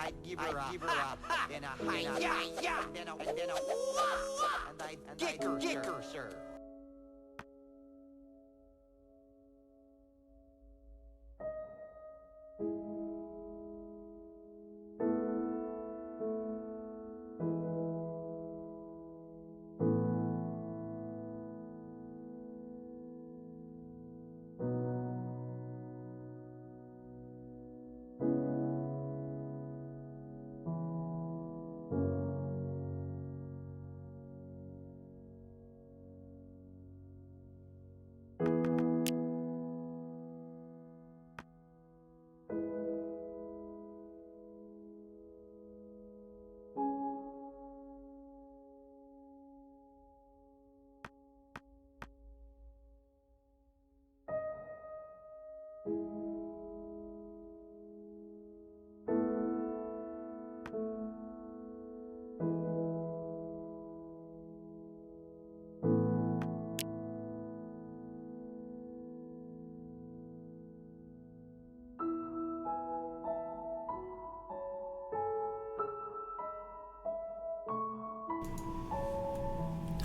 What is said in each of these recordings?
I'd give her a, then a hi-ya, then a wah, and I'd kick her, sir.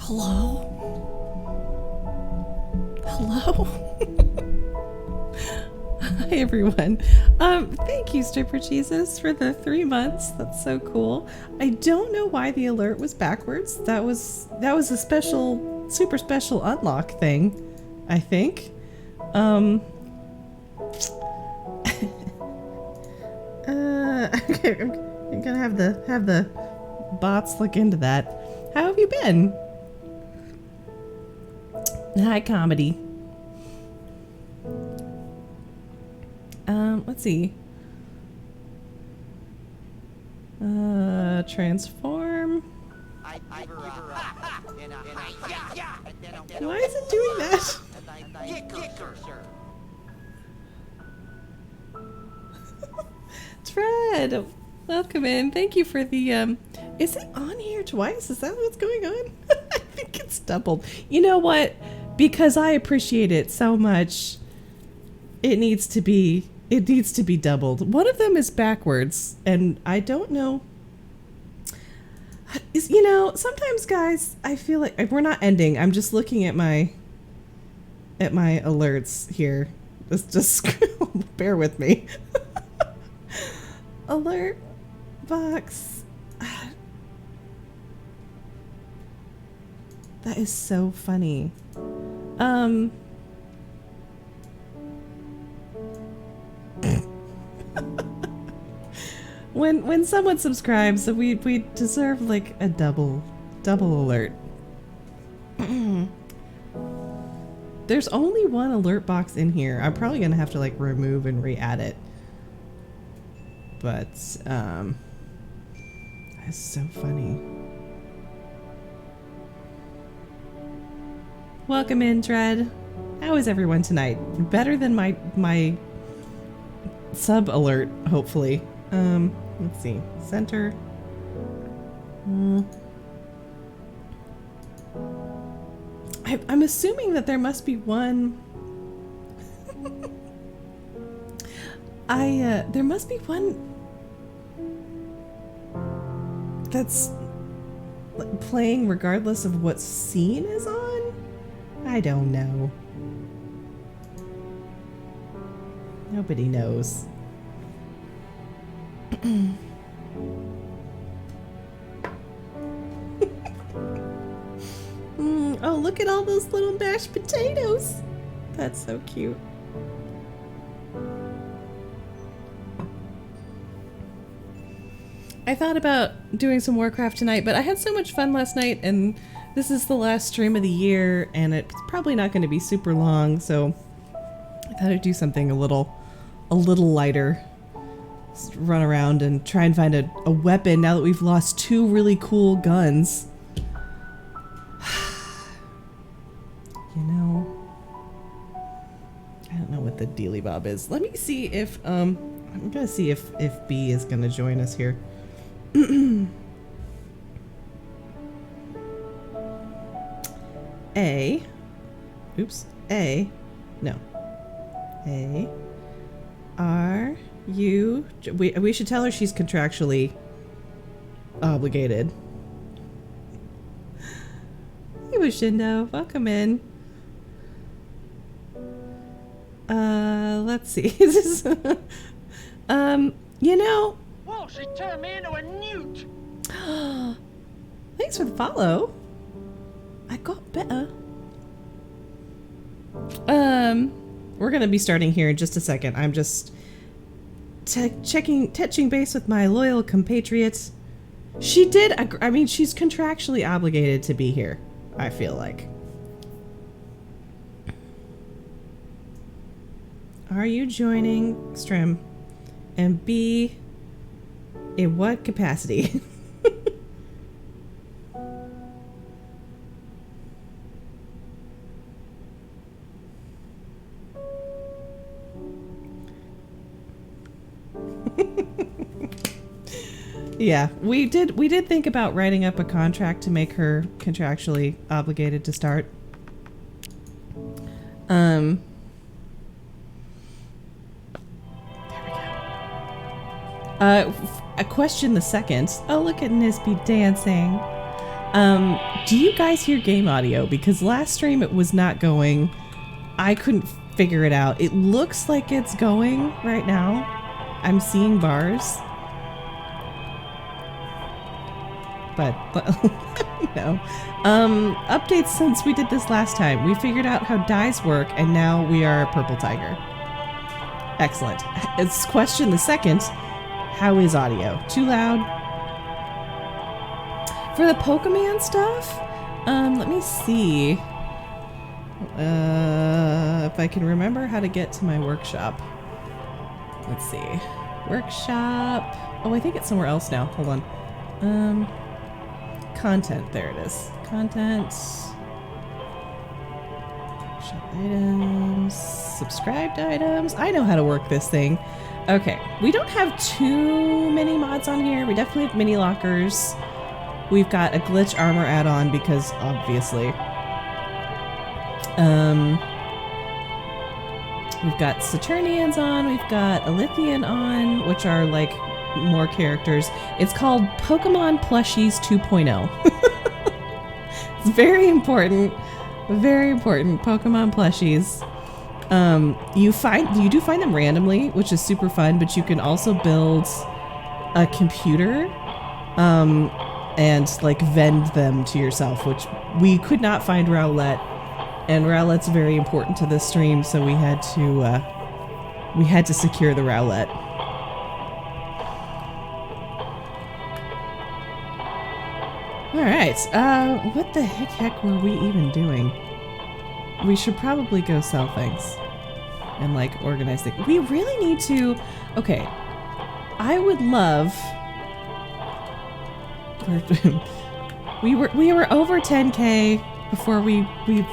Hello? Hello? Hi everyone. Thank you, Stripper Jesus, for the 3 months. That's so cool. I don't know why the alert was backwards. That was a special, super special unlock thing, I think. I'm gonna have the bots look into that. How have you been? Hi, comedy. Let's see. Transform. Why is it doing that? Tread, welcome in. Thank you for the, is it on here twice? Is that what's going on? I think it's doubled. You know what? Because I appreciate it so much, it needs to be doubled. One of them is backwards, and I don't know. You know, sometimes, guys, I feel like we're not ending. I'm just looking at my alerts here. Just bear with me. Alert box. That is so funny. When someone subscribes, we deserve like a double alert. There's only one alert box in here. I'm probably gonna have to like remove and re-add it. But that's so funny. Welcome in, Dread. How is everyone tonight? Better than my sub alert, hopefully. Let's see. Center. I'm assuming that there must be one. There must be one that's playing regardless of what scene is on? I don't know. Nobody knows. Oh, look at all those little mashed potatoes. That's so cute. I thought about doing some Warcraft tonight, but I had so much fun last night, and this is the last stream of the year, and it's probably not going to be super long, so I thought I'd do something a little lighter. Just run around and try and find a weapon now that we've lost 2 really cool guns. You know, I don't know what the dealy bob is. Let me see if I'm gonna see if B is gonna join us here. A, no, A, R, We should tell her she's contractually obligated. Hey, Bushindo, welcome in. Let's see. You know. Whoa, she turned me into a newt. Thanks for the follow. I got better. We're gonna be starting here in just a second. I'm just touching base with my loyal compatriots. She did. I mean, she's contractually obligated to be here, I feel like. Are you joining Strim? And B, in what capacity? Yeah, we did think about writing up a contract to make her contractually obligated to start. There we go. A question the second. Oh, look at Nisby dancing. Do you guys hear game audio? Because last stream it was not going. I couldn't figure it out. It looks like it's going right now. I'm seeing bars. But no. Updates since we did this last time. We figured out how dyes work, and now we are a purple tiger. Excellent. It's question the second. How is audio? Too loud? For the Pokemon stuff? Let me see. If I can remember how to get to my workshop. Let's see. Workshop. Oh, I think it's somewhere else now. Hold on. Content. There it is. Content. Shop items. Subscribed items. I know how to work this thing. Okay. We don't have too many mods on here. We definitely have mini lockers. We've got a glitch armor add-on because obviously. We've got Saturnians on. We've got Alithian on, which are like more characters. It's called Pokemon Plushies 2.0. It's very important. Very important. Pokemon plushies. You do find them randomly, which is super fun, but you can also build a computer and like vend them to yourself, which we could not find Rowlett, and Rowlett's very important to this stream, so we had to secure the Rowlett. Alright, what the heck were we even doing? We should probably go sell things and like organize things. We really need to, okay, I would love, we were over 10k before we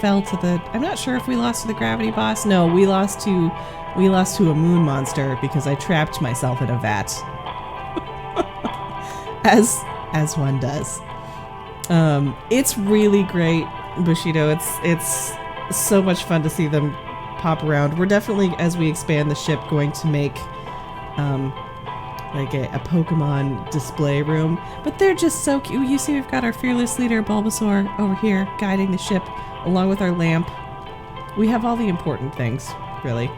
fell to the, I'm not sure if we lost to the gravity boss. No, we lost to a moon monster because I trapped myself in a vat. as one does. It's really great, Bushido. It's so much fun to see them pop around. We're definitely, as we expand the ship, going to make like a Pokemon display room. But they're just so cute. You see we've got our fearless leader, Bulbasaur, over here guiding the ship along with our lamp. We have all the important things, really.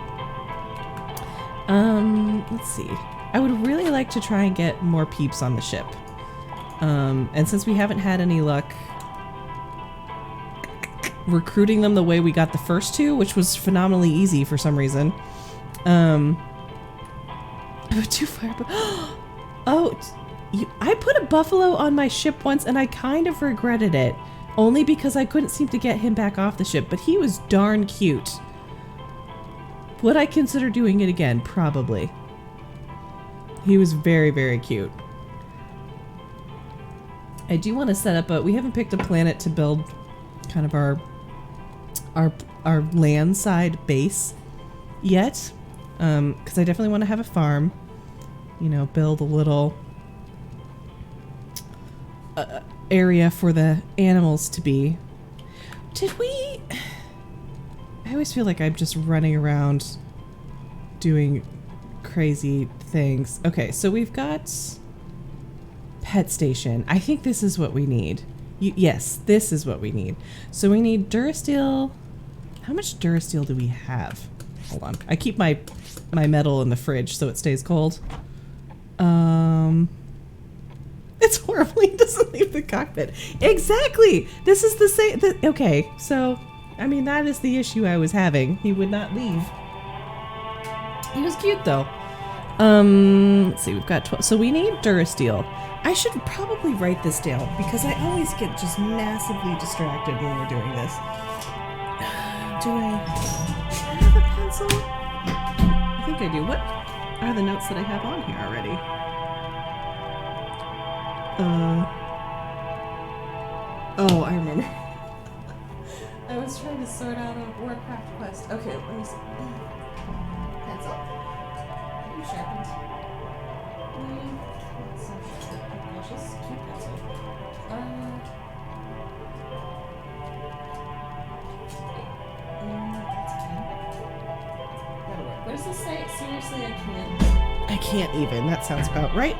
Let's see. I would really like to try and get more peeps on the ship. And since we haven't had any luck recruiting them the way we got the first two, which was phenomenally easy for some reason. Too far. Oh, I put a buffalo on my ship once and I kind of regretted it. Only because I couldn't seem to get him back off the ship, but he was darn cute. Would I consider doing it again? Probably. He was very, very cute. I do want to set up a, we haven't picked a planet to build kind of our land side base yet. Because I definitely want to have a farm, you know, build a little area for the animals to be. Did we? I always feel like I'm just running around doing crazy things. Okay, so we've got pet station. I think this is what we need. Yes, this is what we need. So we need Durasteel. How much Durasteel do we have? Hold on. I keep my metal in the fridge so it stays cold. It's horrible. He doesn't leave the cockpit. Exactly. This is the same. Okay, so I mean that is the issue I was having. He would not leave. He was cute though. Let's see. We've got 12. So we need Durasteel. I should probably write this down because I always get just massively distracted when we're doing this. Do I have a pencil? I think I do. What are the notes that I have on here already? Oh, I remember. I was trying to sort out a Warcraft quest. Okay, let me see. Pencil? Are you sharpened? Just cute pencil. That's 10. That'll work. What does this say? Seriously, I can't even. That sounds about right.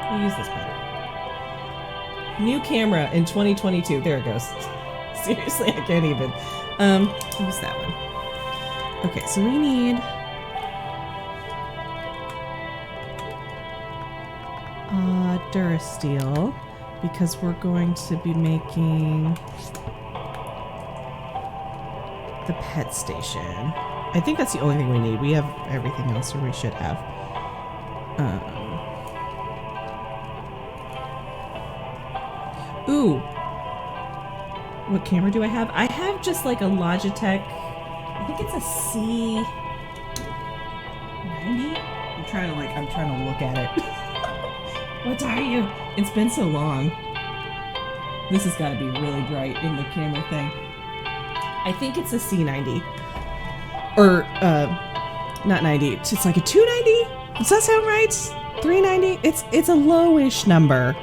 I'll use this pen. New camera in 2022. There it goes. Seriously, I can't even. Use that one. Okay, so we need Durasteel because we're going to be making the pet station. I think that's the only thing we need. We have everything else, or we should have. Ooh. What camera do I have? I have just like a Logitech. I think it's a C90. I'm trying to look at it. What are you? It's been so long. This has got to be really bright in the camera thing. I think it's a C90. Or, not 90. It's like a 290? Does that sound right? 390? It's a lowish number.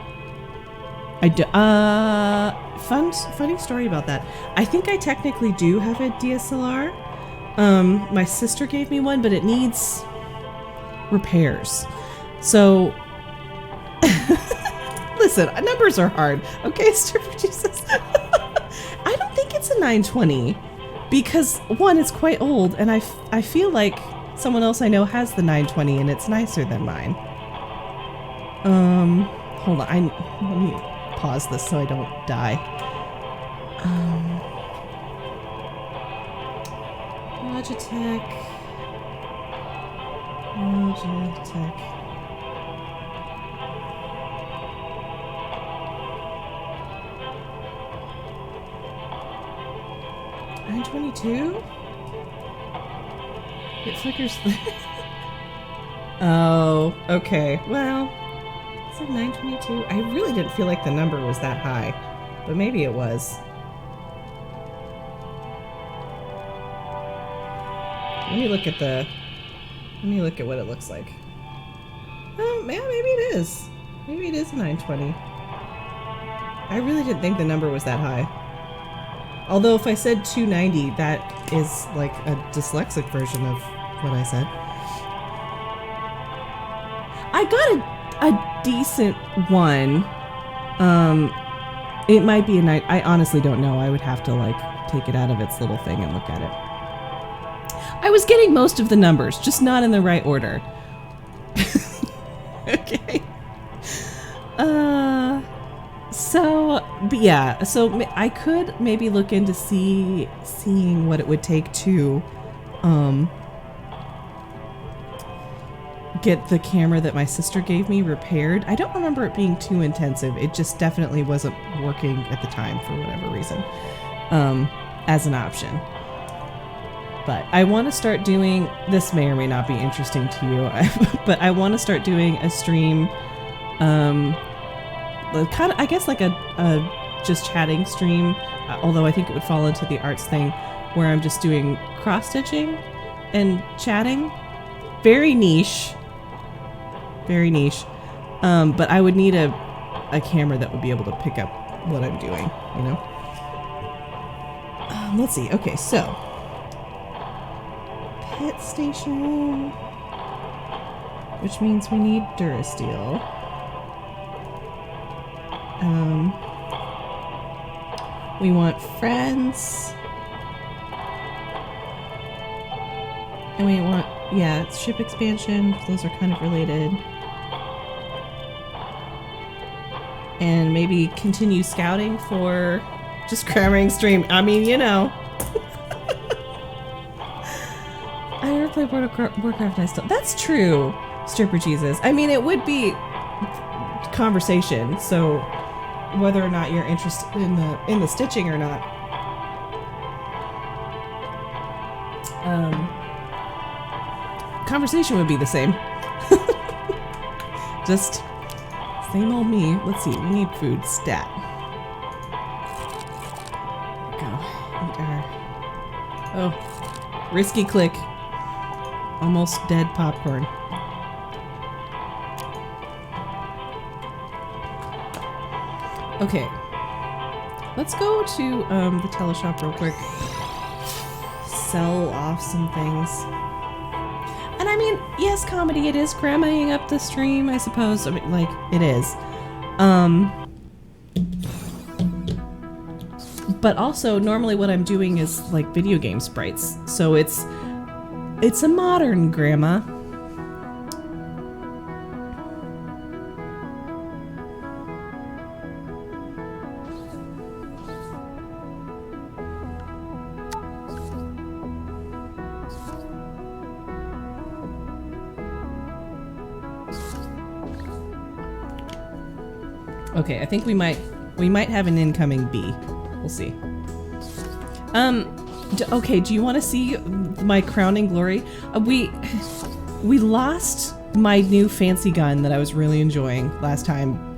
Funny story about that. I think I technically do have a DSLR. My sister gave me one, but it needs repairs. So, listen, numbers are hard. Okay, Stir for Jesus. I don't think it's a 920 because one, it's quite old, and I feel like someone else I know has the 920 and it's nicer than mine. Hold on. Let me pause this so I don't die. Logitech. 922? It flickers. Oh, okay. Well, it's like 922. I really didn't feel like the number was that high, but maybe it was. Let me look at what it looks like. Oh, yeah, maybe it is. Maybe it is a 920. I really didn't think the number was that high. Although if I said 290, that is like a dyslexic version of what I said. I got a decent one. It might be a night. I honestly don't know. I would have to like take it out of its little thing and look at it. I was getting most of the numbers, just not in the right order. Okay. But yeah, so I could maybe look into seeing what it would take to get the camera that my sister gave me repaired. I don't remember it being too intensive. It just definitely wasn't working at the time for whatever reason, as an option. But I want to start doing, this may or may not be interesting to you, but I want to start doing a stream, kind of, I guess like a just chatting stream, although I think it would fall into the arts thing, where I'm just doing cross-stitching and chatting. Very niche. Very niche. But I would need a camera that would be able to pick up what I'm doing, you know? Let's see. Okay, so pit station. Which means we need Durasteel. We want friends. And we want, yeah, ship expansion. Those are kind of related. And maybe continue scouting for just cramming stream. I mean, you know. I never played World of Warcraft and I still... That's true, Stripper Jesus. I mean, it would be conversation, so whether or not you're interested in the stitching or not. Conversation would be the same. Just same old me. Let's see, we need food. Stat. Go. Eat our... Oh. Risky click. Almost dead popcorn. Okay. Let's go to the teleshop real quick. Sell off some things. And I mean, yes, comedy, it is cramming up the stream, I suppose. I mean, like, it is. But also, normally what I'm doing is, like, video game sprites. So it's a modern grandma. Okay, I think we might have an incoming bee. We'll see. Okay, do you want to see my crowning glory? We lost my new fancy gun that I was really enjoying last time.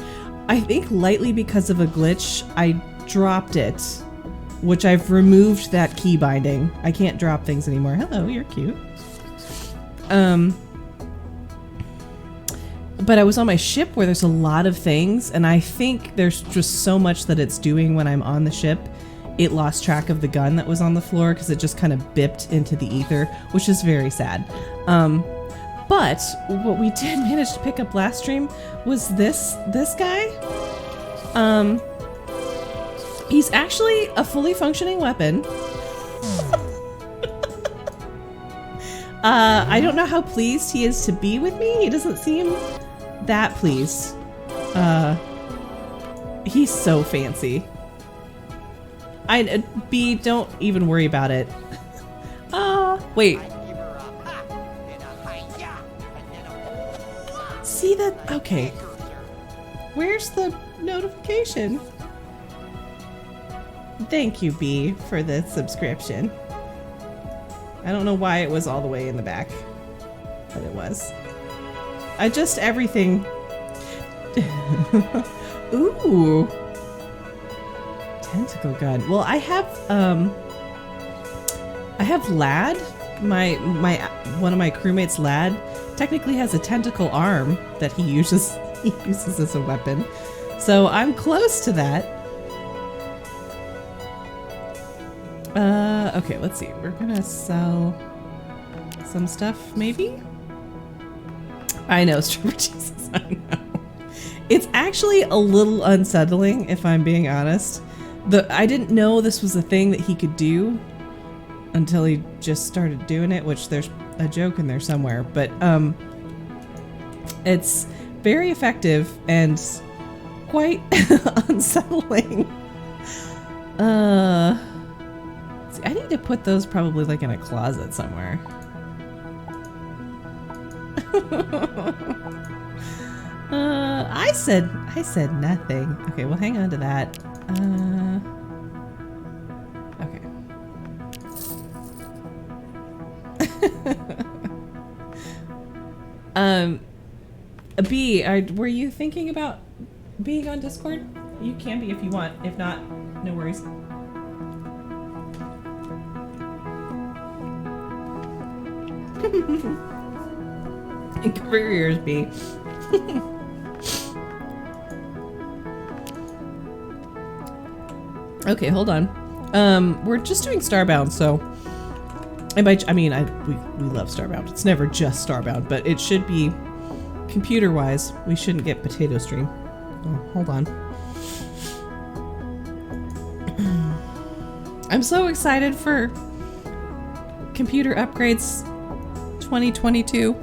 I think lightly because of a glitch, I dropped it, which I've removed that key binding. I can't drop things anymore. Hello, you're cute. But I was on my ship where there's a lot of things, and I think there's just so much that it's doing when I'm on the ship. It lost track of the gun that was on the floor because it just kind of bipped into the ether, which is very sad. But what we did manage to pick up last stream was this guy. He's actually a fully functioning weapon. I don't know how pleased he is to be with me. He doesn't seem that pleased. He's so fancy. B, don't even worry about it. Wait. See that? Okay. Where's the notification? Thank you, B, for the subscription. I don't know why it was all the way in the back, but it was. Everything. Ooh. Tentacle gun. Well, I have Lad. One of my crewmates, Lad, technically has a tentacle arm that he uses as a weapon. So I'm close to that. Okay, let's see. We're gonna sell some stuff, maybe? I know, Stripper Jesus, I know. It's actually a little unsettling, if I'm being honest. I didn't know this was a thing that he could do until he just started doing it, which there's a joke in there somewhere, but it's very effective and quite unsettling. See, I need to put those probably like in a closet somewhere. I said nothing. Okay, well, hang on to that. Okay. B, were you thinking about being on Discord? You can be if you want. If not, no worries. Cover your ears, B. Okay, hold on. We're just doing Starbound, so I mean, we love Starbound. It's never just Starbound, but it should be computer-wise. We shouldn't get Potato Stream. Oh, hold on. I'm so excited for computer upgrades 2022.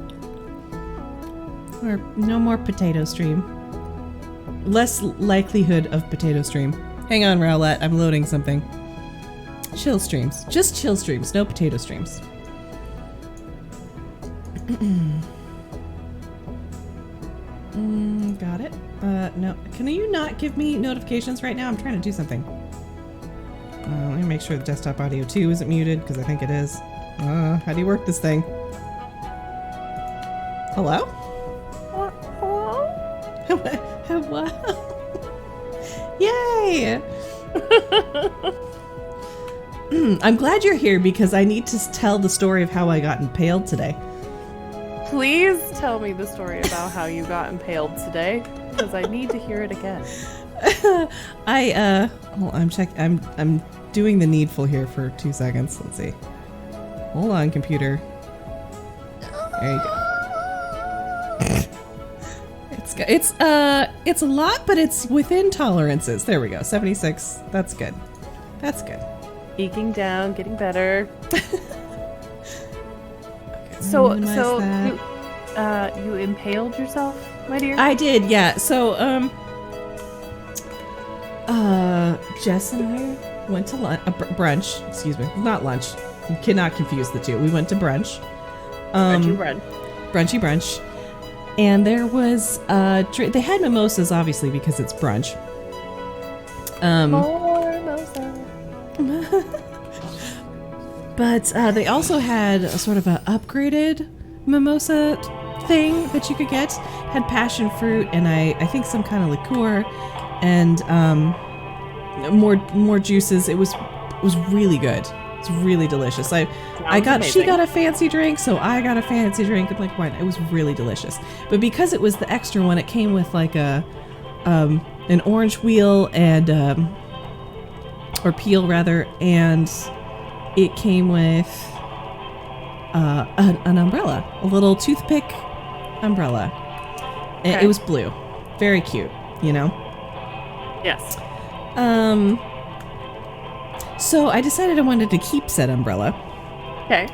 Or no more Potato Stream. Less likelihood of Potato Stream. Hang on, Rowlett. I'm loading something. Chill streams. Just chill streams. No Potato Streams. Got it. No. Can you not give me notifications right now? I'm trying to do something. Let me make sure the desktop audio 2 isn't muted, because I think it is. How do you work this thing? Hello? Hello? Yay! I'm glad you're here because I need to tell the story of how I got impaled today. Please tell me the story about how you got impaled today, because I need to hear it again. I'm doing the needful here for 2 seconds. Let's see. Hold on, computer. There you go. It's a lot, but it's within tolerances. There we go. 76. That's good. That's good. Eking down, getting better. Okay, So that. you impaled yourself, my dear? I did, yeah. So, Jess and I went to brunch. Excuse me, not lunch. You cannot confuse the two. We went to brunch. Brunchy brunch. And there was they had mimosas, obviously, because it's brunch. More mimosa. But they also had a sort of a upgraded mimosa thing that you could get. Had passion fruit and I think some kind of liqueur and more juices. It was really good. It's really delicious. She got a fancy drink, so I got a fancy drink and like wine. It was really delicious. But because it was the extra one, it came with like an orange wheel and or peel rather, and it came with an umbrella, a little toothpick umbrella. And Okay. it was blue, very cute, you know. Yes. So I decided I wanted to keep said umbrella. Okay.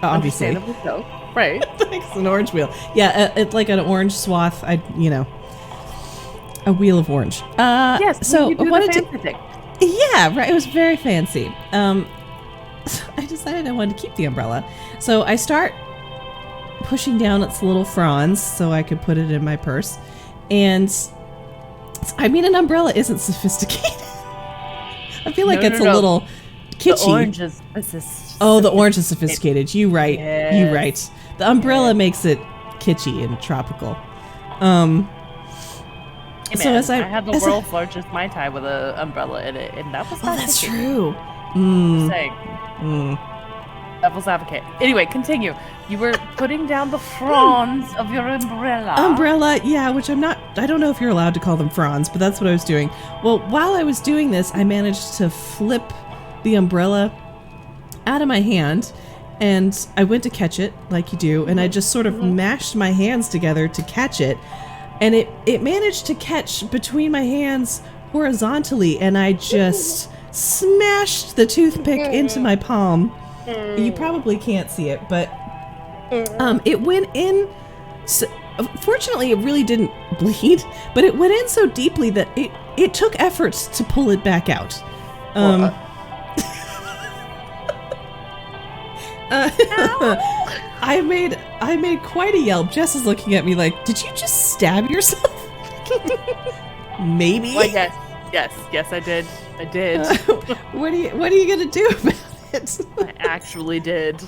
Obviously. Understandably so. Right. It's an orange wheel. Yeah, it's like an orange swath. A wheel of orange. Yes. So you do I wanted the to. fancy thing. Yeah, right. It was very fancy. I decided I wanted to keep the umbrella. So I start pushing down its little fronds so I could put it in my purse. And I mean, an umbrella isn't sophisticated. I feel like it's a little kitschy. The orange is Oh, the orange is sophisticated. You right. Yes. You right. The umbrella makes it kitschy and tropical. Hey, So man, as I had the world's largest Mai Tai with an umbrella in it, and that was Oh, not that's kitschy. true. Just saying. Devil's advocate. Anyway, continue. You were putting down the fronds of your umbrella. Umbrella, yeah, which I don't know if you're allowed to call them fronds, but that's what I was doing. Well, while I was doing this, I managed to flip the umbrella out of my hand, and I went to catch it, like you do, and I just sort of mashed my hands together to catch it, and it managed to catch between my hands horizontally, and I just smashed the toothpick into my palm. You probably can't see it, but it went in. So, fortunately, it really didn't bleed, but it went in so deeply that it took efforts to pull it back out. I made quite a yell. Jess is looking at me like, "Did you just stab yourself?" Maybe. Well, yes, I did. I did. What are you gonna do about it? I actually did.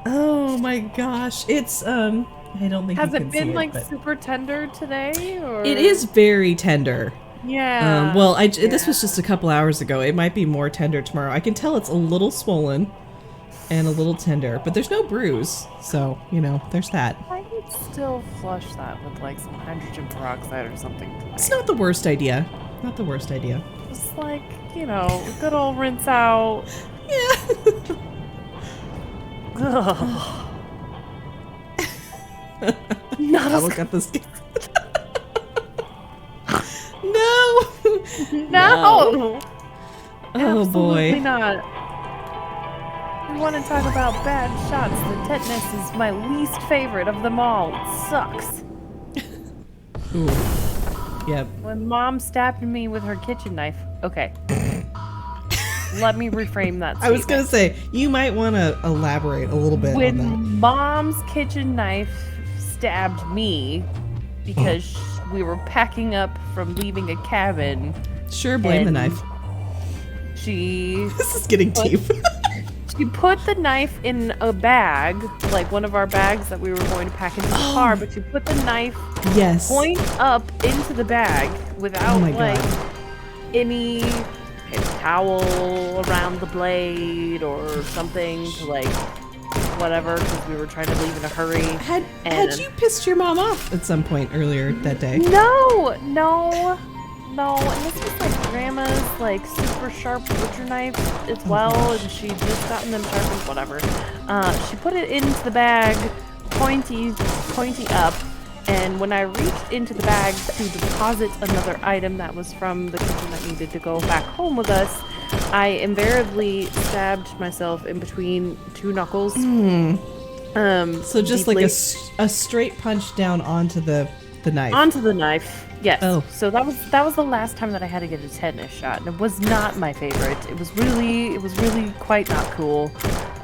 Oh my gosh, it's I don't think Has you can it been see like but super tender today, or it is very tender. Yeah. Well, this was just a couple hours ago. It might be more tender tomorrow. I can tell it's a little swollen and a little tender, but there's no bruise, so there's that. I could still flush that with like some hydrogen peroxide or something. It's not the worst idea. Not the worst idea. Just like, good old rinse out. Yeah. Ugh. I Not look at this. No. No. Oh Absolutely boy. not. We want to talk about bad shots. The tetanus is my least favorite of them all. It sucks. Ooh. Yep. When Mom stabbed me with her kitchen knife. Okay. Let me reframe that statement. I was gonna say you might want to elaborate a little bit When on that. Mom's kitchen knife stabbed me because we were packing up from leaving a cabin. Sure, blame the and knife. She This is getting deep. She put the knife in a bag, like one of our bags that we were going to pack into the car, but she put the knife Yes. point up into the bag without my like God. any towel around the blade or something to like whatever, because we were trying to leave in a hurry. Had And- you pissed your mom off at some point earlier that day? No. And this was like grandma's like super sharp butcher knife as well, and she'd just gotten them sharpened, whatever. She put it into the bag, pointy up, and when I reached into the bag to deposit another item that was from the kitchen that needed to go back home with us, I invariably stabbed myself in between two knuckles. So just deeply. like a straight punch down onto the knife. Onto the knife. Yes. Oh. So that was the last time that I had to get a tetanus shot, and it was not my favorite. It was really quite not cool.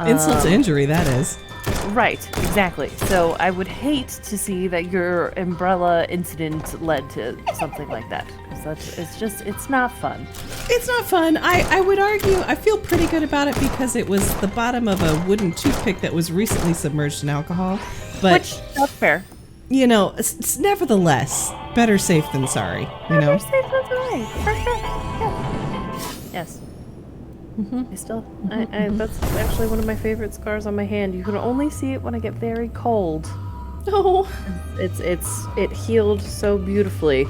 Insult to injury, that is. Right. Exactly. So I would hate to see that your umbrella incident led to something like that, because it's not fun. It's not fun. I would argue I feel pretty good about it because it was the bottom of a wooden toothpick that was recently submerged in alcohol. But Which that's fair. it's nevertheless better safe than sorry. Better safe than sorry, for sure. Yeah. Yes. I still, that's actually one of my favorite scars on my hand. You can only see it when I get very cold. Oh. It healed so beautifully,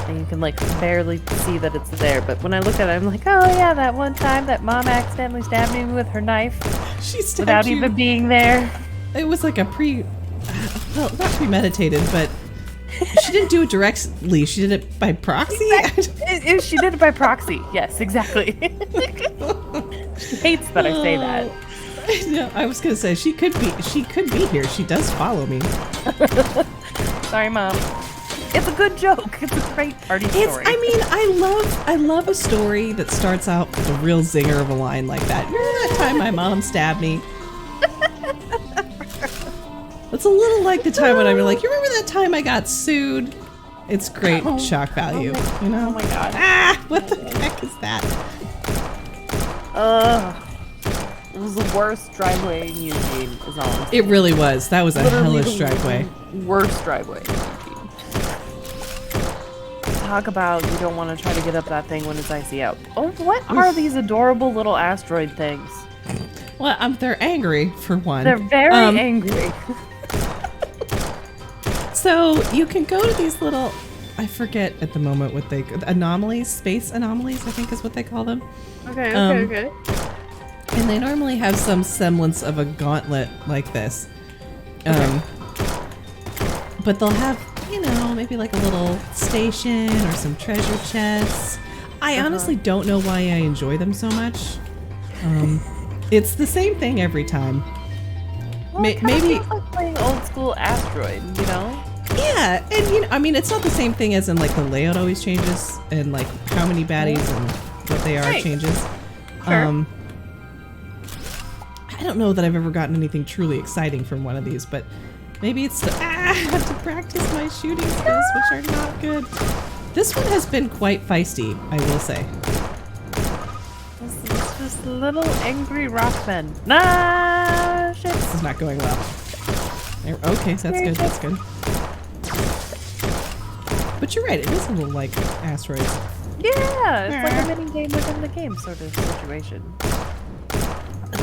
and you can like barely see that it's there. But when I look at it, I'm like, oh yeah, that one time that Mom accidentally stabbed me with her knife She stabbed without you. even being there. It was like a well, not premeditated, but she didn't do it directly. She did it by proxy. She did it by proxy. Yes, exactly. She hates that I say that. No, I was gonna say she could be here. She does follow me. Sorry, Mom. It's a good joke. It's a great party story. I love a story that starts out with a real zinger of a line like that. Remember that time my mom stabbed me? It's a little like the time when I'm like, you remember that time I got sued? It's great shock value, you know? Oh my god. Ah, what the heck is that? It was the worst driveway in Eugene, is all I'm saying. It really was. That was a Literally hellish the driveway. Worst driveway in Eugene. Talk about you don't want to try to get up that thing when it's icy out. Oh, what are these adorable little asteroid things? Well, they're angry, for one. They're very angry. So you can go to these little, I forget at the moment what anomalies, space anomalies, I think is what they call them. Okay. And they normally have some semblance of a gauntlet like this. But they'll have, maybe like a little station or some treasure chests. I honestly don't know why I enjoy them so much. It's the same thing every time. Well, it kinda Maybe feels like playing old school asteroid, you know? Yeah, and it's not the same thing as in like the layout always changes and like how many baddies and what they are Right. changes. Sure. I don't know that I've ever gotten anything truly exciting from one of these, but maybe it's I have to practice my shooting skills, which are not good. This one has been quite feisty, I will say. This is just little angry rockmen. Nah, shit. This is not going well. Okay, so that's good. That's good. But you're right. It is a little like asteroids. Yeah, it's like a mini game within the game sort of situation.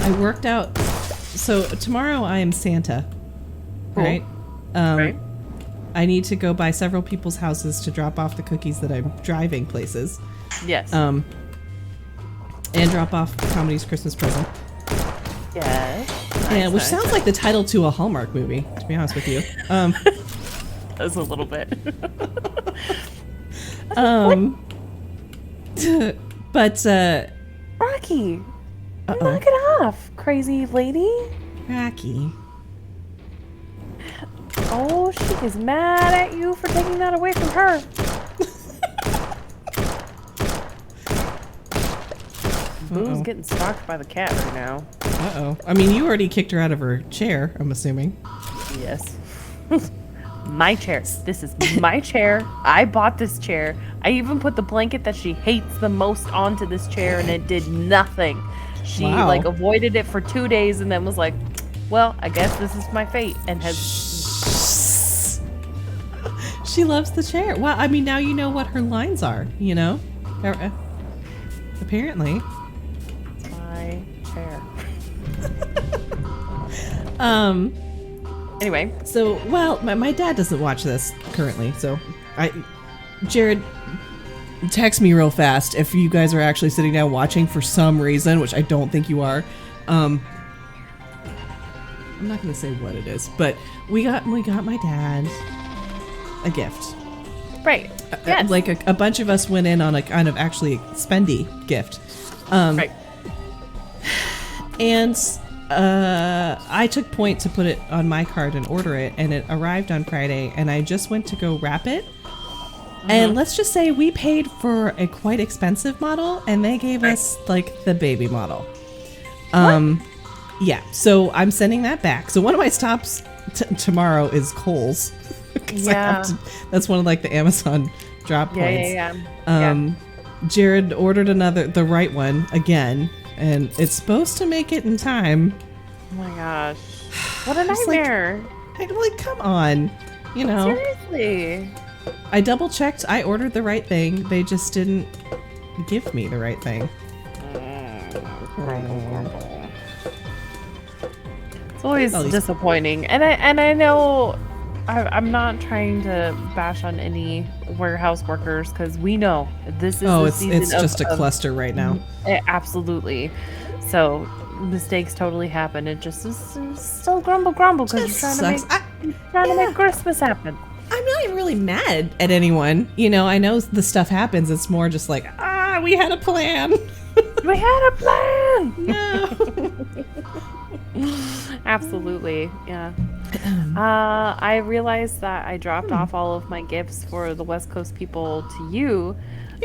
I worked out. So tomorrow I am Santa. Cool. Right? Right. I need to go by several people's houses to drop off the cookies that I'm driving places. Yes. And drop off Comedy's Christmas present. Yes. And which sounds like the title to a Hallmark movie, to be honest with you. That's a little bit. But Rocky, uh-oh. knock it off, crazy lady. Rocky. Oh, she is mad at you for taking that away from her. Boo's getting stalked by the cat right now. Uh-oh. I mean, you already kicked her out of her chair, I'm assuming. Yes. My chair. This is my chair. I bought this chair. I even put the blanket that she hates the most onto this chair, and it did nothing. She like avoided it for 2 days and then was like, well, I guess this is my fate, and has... She loves the chair. Well, I mean, now you know what her lines are, you know? Apparently. My chair. Anyway, so, well, my dad doesn't watch this currently, so Jared, text me real fast if you guys are actually sitting down watching for some reason, which I don't think you are. I'm not gonna say what it is, but we got my dad a gift. Right. Yes. Like a bunch of us went in on a kind of actually spendy gift. Right. And I took point to put it on my card and order it, and it arrived on Friday, and I just went to go wrap it. And let's just say we paid for a quite expensive model, and they gave us like the baby model. Yeah, so I'm sending that back. So one of my stops tomorrow is Kohl's. Yeah. That's one of like the Amazon drop points. Yeah. Jared ordered the right one again, and it's supposed to make it in time. Oh my gosh. What a nightmare. Like, come on. You know. Seriously. I double checked. I ordered the right thing. They just didn't give me the right thing. It's always disappointing. And I know I'm not trying to bash on any warehouse workers, because we know this is it's just a cluster right now. Absolutely. So mistakes totally happen. It just is still grumble because you're trying to make Christmas happen. I'm not even really mad at anyone. You know, I know the stuff happens. It's more just like, we had a plan. We had a plan. No. Absolutely. Yeah. I realized that I dropped off all of my gifts for the West Coast people to you,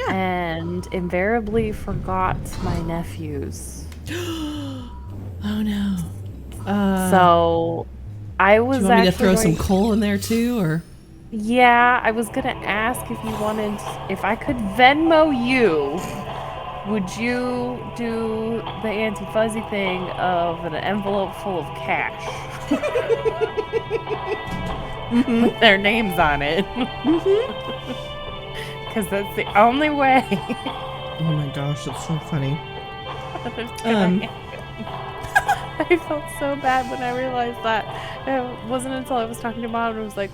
and invariably forgot my nephews. Oh no. So I was. Do you want me to throw some coal in there too, or? Yeah, I was gonna ask if I could Venmo you. Would you do the Auntie Fuzzy thing of an envelope full of cash? With their names on it. Because that's the only way. Oh my gosh, that's so funny. I felt so bad when I realized that. It wasn't until I was talking to Mom and it was like,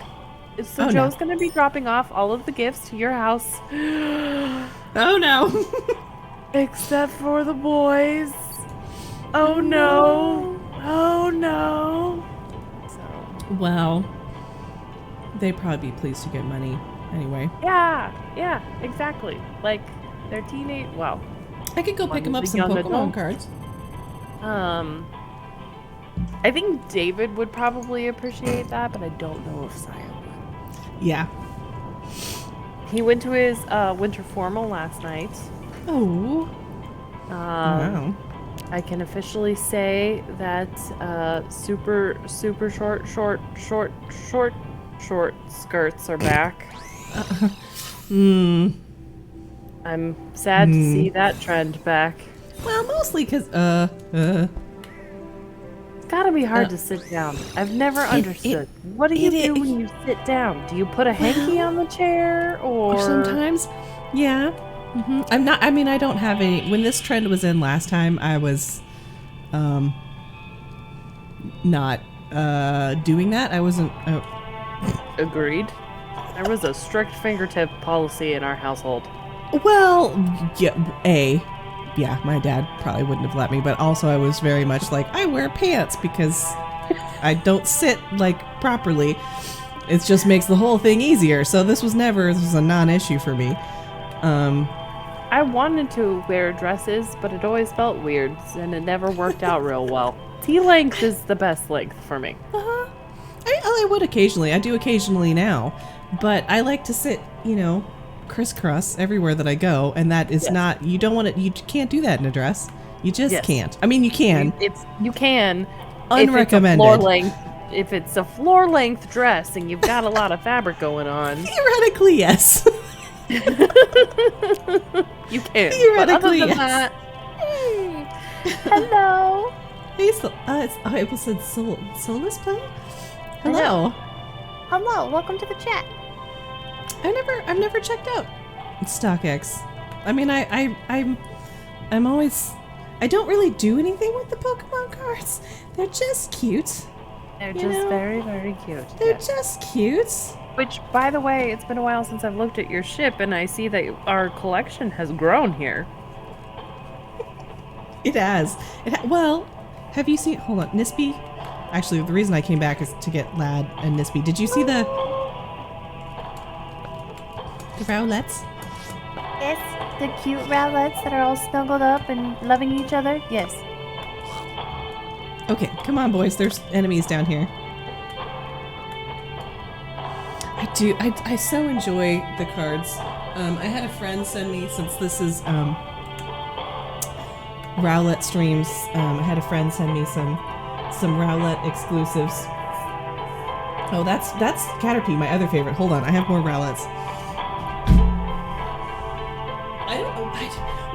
so Joe's going to be dropping off all of the gifts to your house. Oh no. Except for the boys. Oh no. Oh no. So. Well, they'd probably be pleased to get money anyway. Yeah, exactly. Like, they're teenage. Well, I could go pick them up some Pokemon cards. I think David would probably appreciate that, but I don't know if Saya would. Yeah. He went to his winter formal last night. Oh. Wow. I can officially say that super short skirts are back. I'm sad to see that trend back. Well, mostly because it's gotta be hard to sit down. I've never understood. What do you do when you sit down? Do you put a hanky on the chair, or sometimes? Yeah. Mm-hmm. I'm not. I mean, I don't have any. When this trend was in last time, I was, not doing that. I wasn't. Agreed. There was a strict fingertip policy in our household. Well, yeah, my dad probably wouldn't have let me, but also I was very much like, I wear pants because I don't sit like properly. It just makes the whole thing easier. So this was a non-issue for me. I wanted to wear dresses, but it always felt weird, and it never worked out real well. T-length is the best length for me. I would occasionally. I do occasionally now, but I like to sit, crisscross everywhere that I go, and that is not. You don't want it. You can't do that in a dress. You just can't. I mean, you can. You can. Unrecommended. If it's a floor length dress and you've got a lot of fabric going on. Theoretically, yes. You can. Theoretically, but other than yes. that, hello. Hey, it was said Solus playing? Hello. Hello, welcome to the chat. I've never checked out StockX. I mean, I'm always. I don't really do anything with the Pokemon cards. They're just cute. They're just very, very cute. They're just cute. Which, by the way, it's been a while since I've looked at your ship, and I see that our collection has grown here. It has. Well, have you seen? Hold on, Nispy. Actually, the reason I came back is to get Lad and Nispy. Did you see the Rowlets? Yes, the cute Rowlets that are all snuggled up and loving each other. Yes. Okay, come on, boys. There's enemies down here. I so enjoy the cards. I had a friend send me, since this is Rowlet streams, I had a friend send me some Rowlet exclusives. Oh, that's Caterpie, my other favorite. Hold on, I have more Rowlets.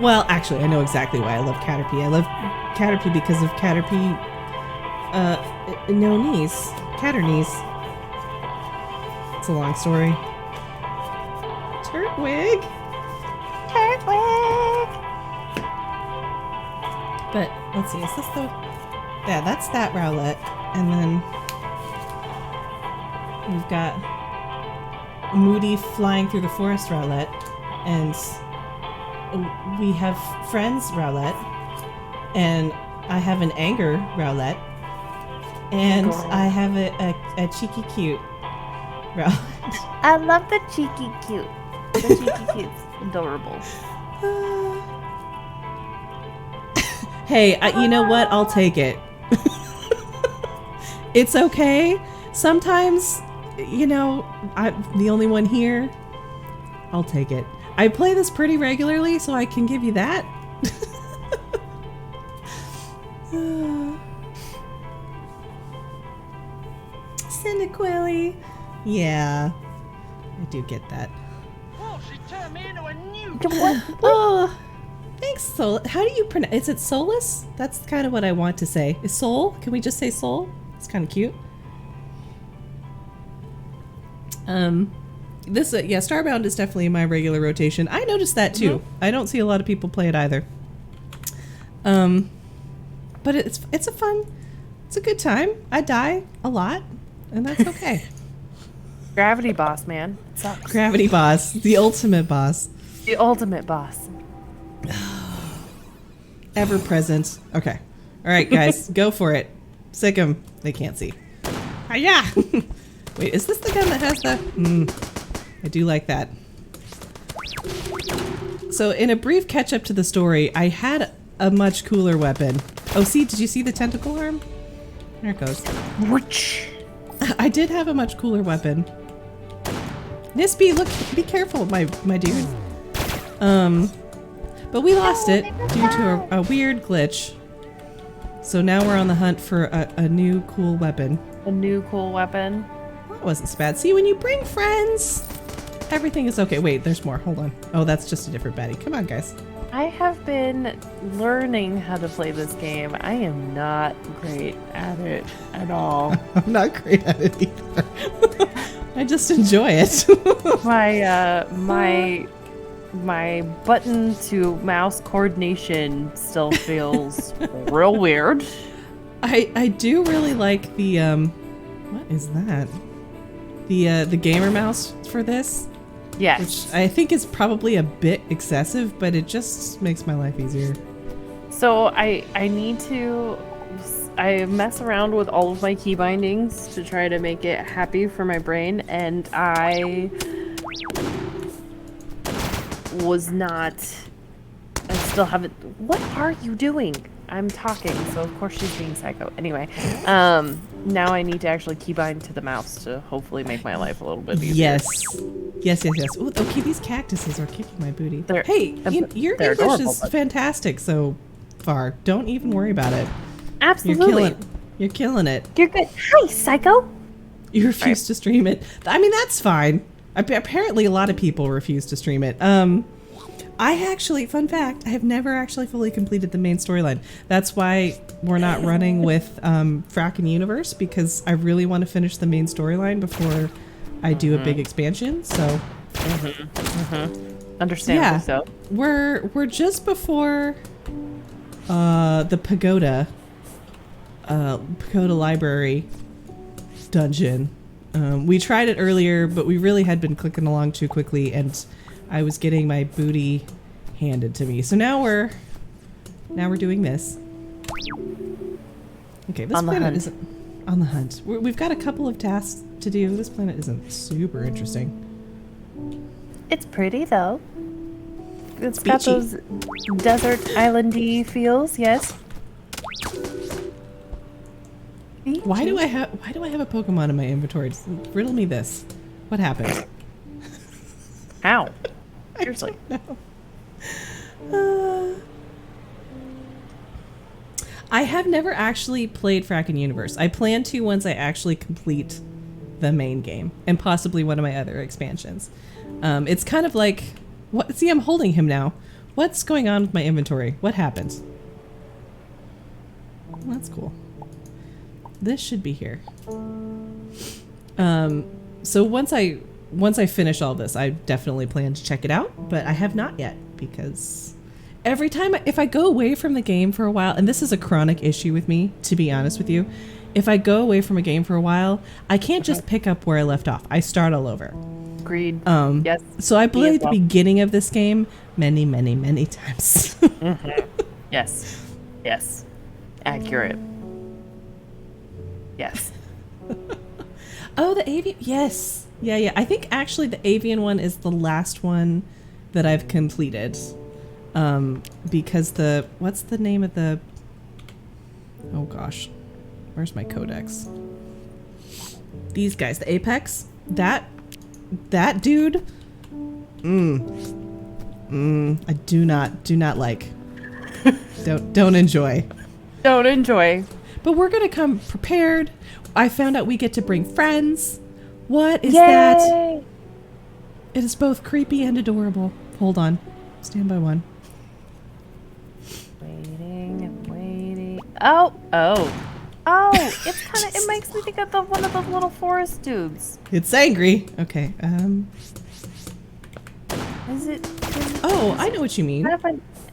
Well, actually, I know exactly why I love Caterpie. I love Caterpie because of Caterpie, no knees. Caternies. It's a long story. Turtwig! But, let's see, is this the... Yeah, that's that Rowlet. And then... we've got... Moody flying through the forest Rowlet. And... we have Friends Rowlet. And I have an Anger Rowlet. And I have a cheeky cute Rowlet. I love the cheeky cute. The cheeky cute's adorable. Hey, you know what? I'll take it. It's okay. Sometimes, I'm the only one here. I'll take it. I play this pretty regularly, so I can give you that. Cyndaquil. Yeah, I do get that. Oh, she turned me into a newt. Oh, thanks, Sol. How do you pronounce? Is it Solus? That's kind of what I want to say. Is Sol? Can we just say Sol? It's kind of cute. This Starbound is definitely in my regular rotation. I noticed that too. I don't see a lot of people play it either. But it's a good time. I die a lot, and that's okay. Gravity boss, man. It sucks. Gravity boss, the ultimate boss. The ultimate boss. Ever present. Okay. All right, guys, go for it. Sick 'em. They can't see. Hiya! Wait, is this the gun that has the... I do like that. So in a brief catch-up to the story, I had a much cooler weapon. Oh, see, did you see the tentacle arm? There it goes. Which? I did have a much cooler weapon. Nispy, look, be careful, my dude. But we lost it due to a weird glitch. So now we're on the hunt for a new cool weapon. A new cool weapon? That wasn't so bad. See, when you bring friends, everything is okay. Wait, there's more. Hold on. Oh, that's just a different Betty. Come on, guys. I have been learning how to play this game. I am not great at it at all. I'm not great at it either. I just enjoy it. My button to mouse coordination still feels real weird. I do really like the what is that? The gamer mouse for this. Yes. Which I think is probably a bit excessive, but it just makes my life easier. So I need to... I mess around with all of my key bindings to try to make it happy for my brain, and I was not... I still haven't... What are you doing? I'm talking, so of course she's being psycho. Anyway, now I need to actually keybind to the mouse to hopefully make my life a little bit easier. Yes. Ooh, okay, these cactuses are kicking my booty. Hey, your they're English adorable, is but- fantastic so far. Don't even worry about it. Absolutely. You're killing it. You're good. Hi, psycho. You refuse to stream it. I mean, that's fine. Apparently, a lot of people refuse to stream it. I actually, fun fact, I have never actually fully completed the main storyline. That's why we're not running with Frackin' Universe, because I really want to finish the main storyline before I do a big expansion. So, Understandably so. we're just before the pagoda library dungeon. We tried it earlier, but we really had been clicking along too quickly, and I was getting my booty handed to me. So now we're doing this. Okay, this planet isn't on the hunt. We've got a couple of tasks to do. This planet isn't super interesting. It's pretty though. It's got Beachy. those desert islandy feels, yes. Why do I have a Pokemon in my inventory? Just riddle me this. What happened? How? Seriously. I have never actually played Frackin' Universe. I plan to once I actually complete the main game and possibly one of my other expansions. It's kind of like, what? See, I'm holding him now. What's going on with my inventory? What happened? Well, that's cool. This should be here. So once I finish all this, I definitely plan to check it out, but I have not yet because every time if I go away from the game for a while, and this is a chronic issue with me, to be honest with you, if I go away from a game for a while, I can't just pick up where I left off. I start all over. Agreed. Yes. So I played well. the beginning of this game many, many, many times. Yes. Yes. Accurate. Yes. Oh, the avian. Yes. Yeah. I think actually the avian one is the last one that I've completed. Because what's the name of the... Oh gosh. Where's my codex? These guys, the apex. That dude. I do not like. Don't enjoy. Don't enjoy. But we're gonna come prepared. I found out we get to bring friends. What is Yay! that? It is both creepy and adorable. Hold on. Stand by one. Waiting. Oh. It makes me think of one of those little forest dudes. It's angry. Okay. Is it? Oh, I know what you mean.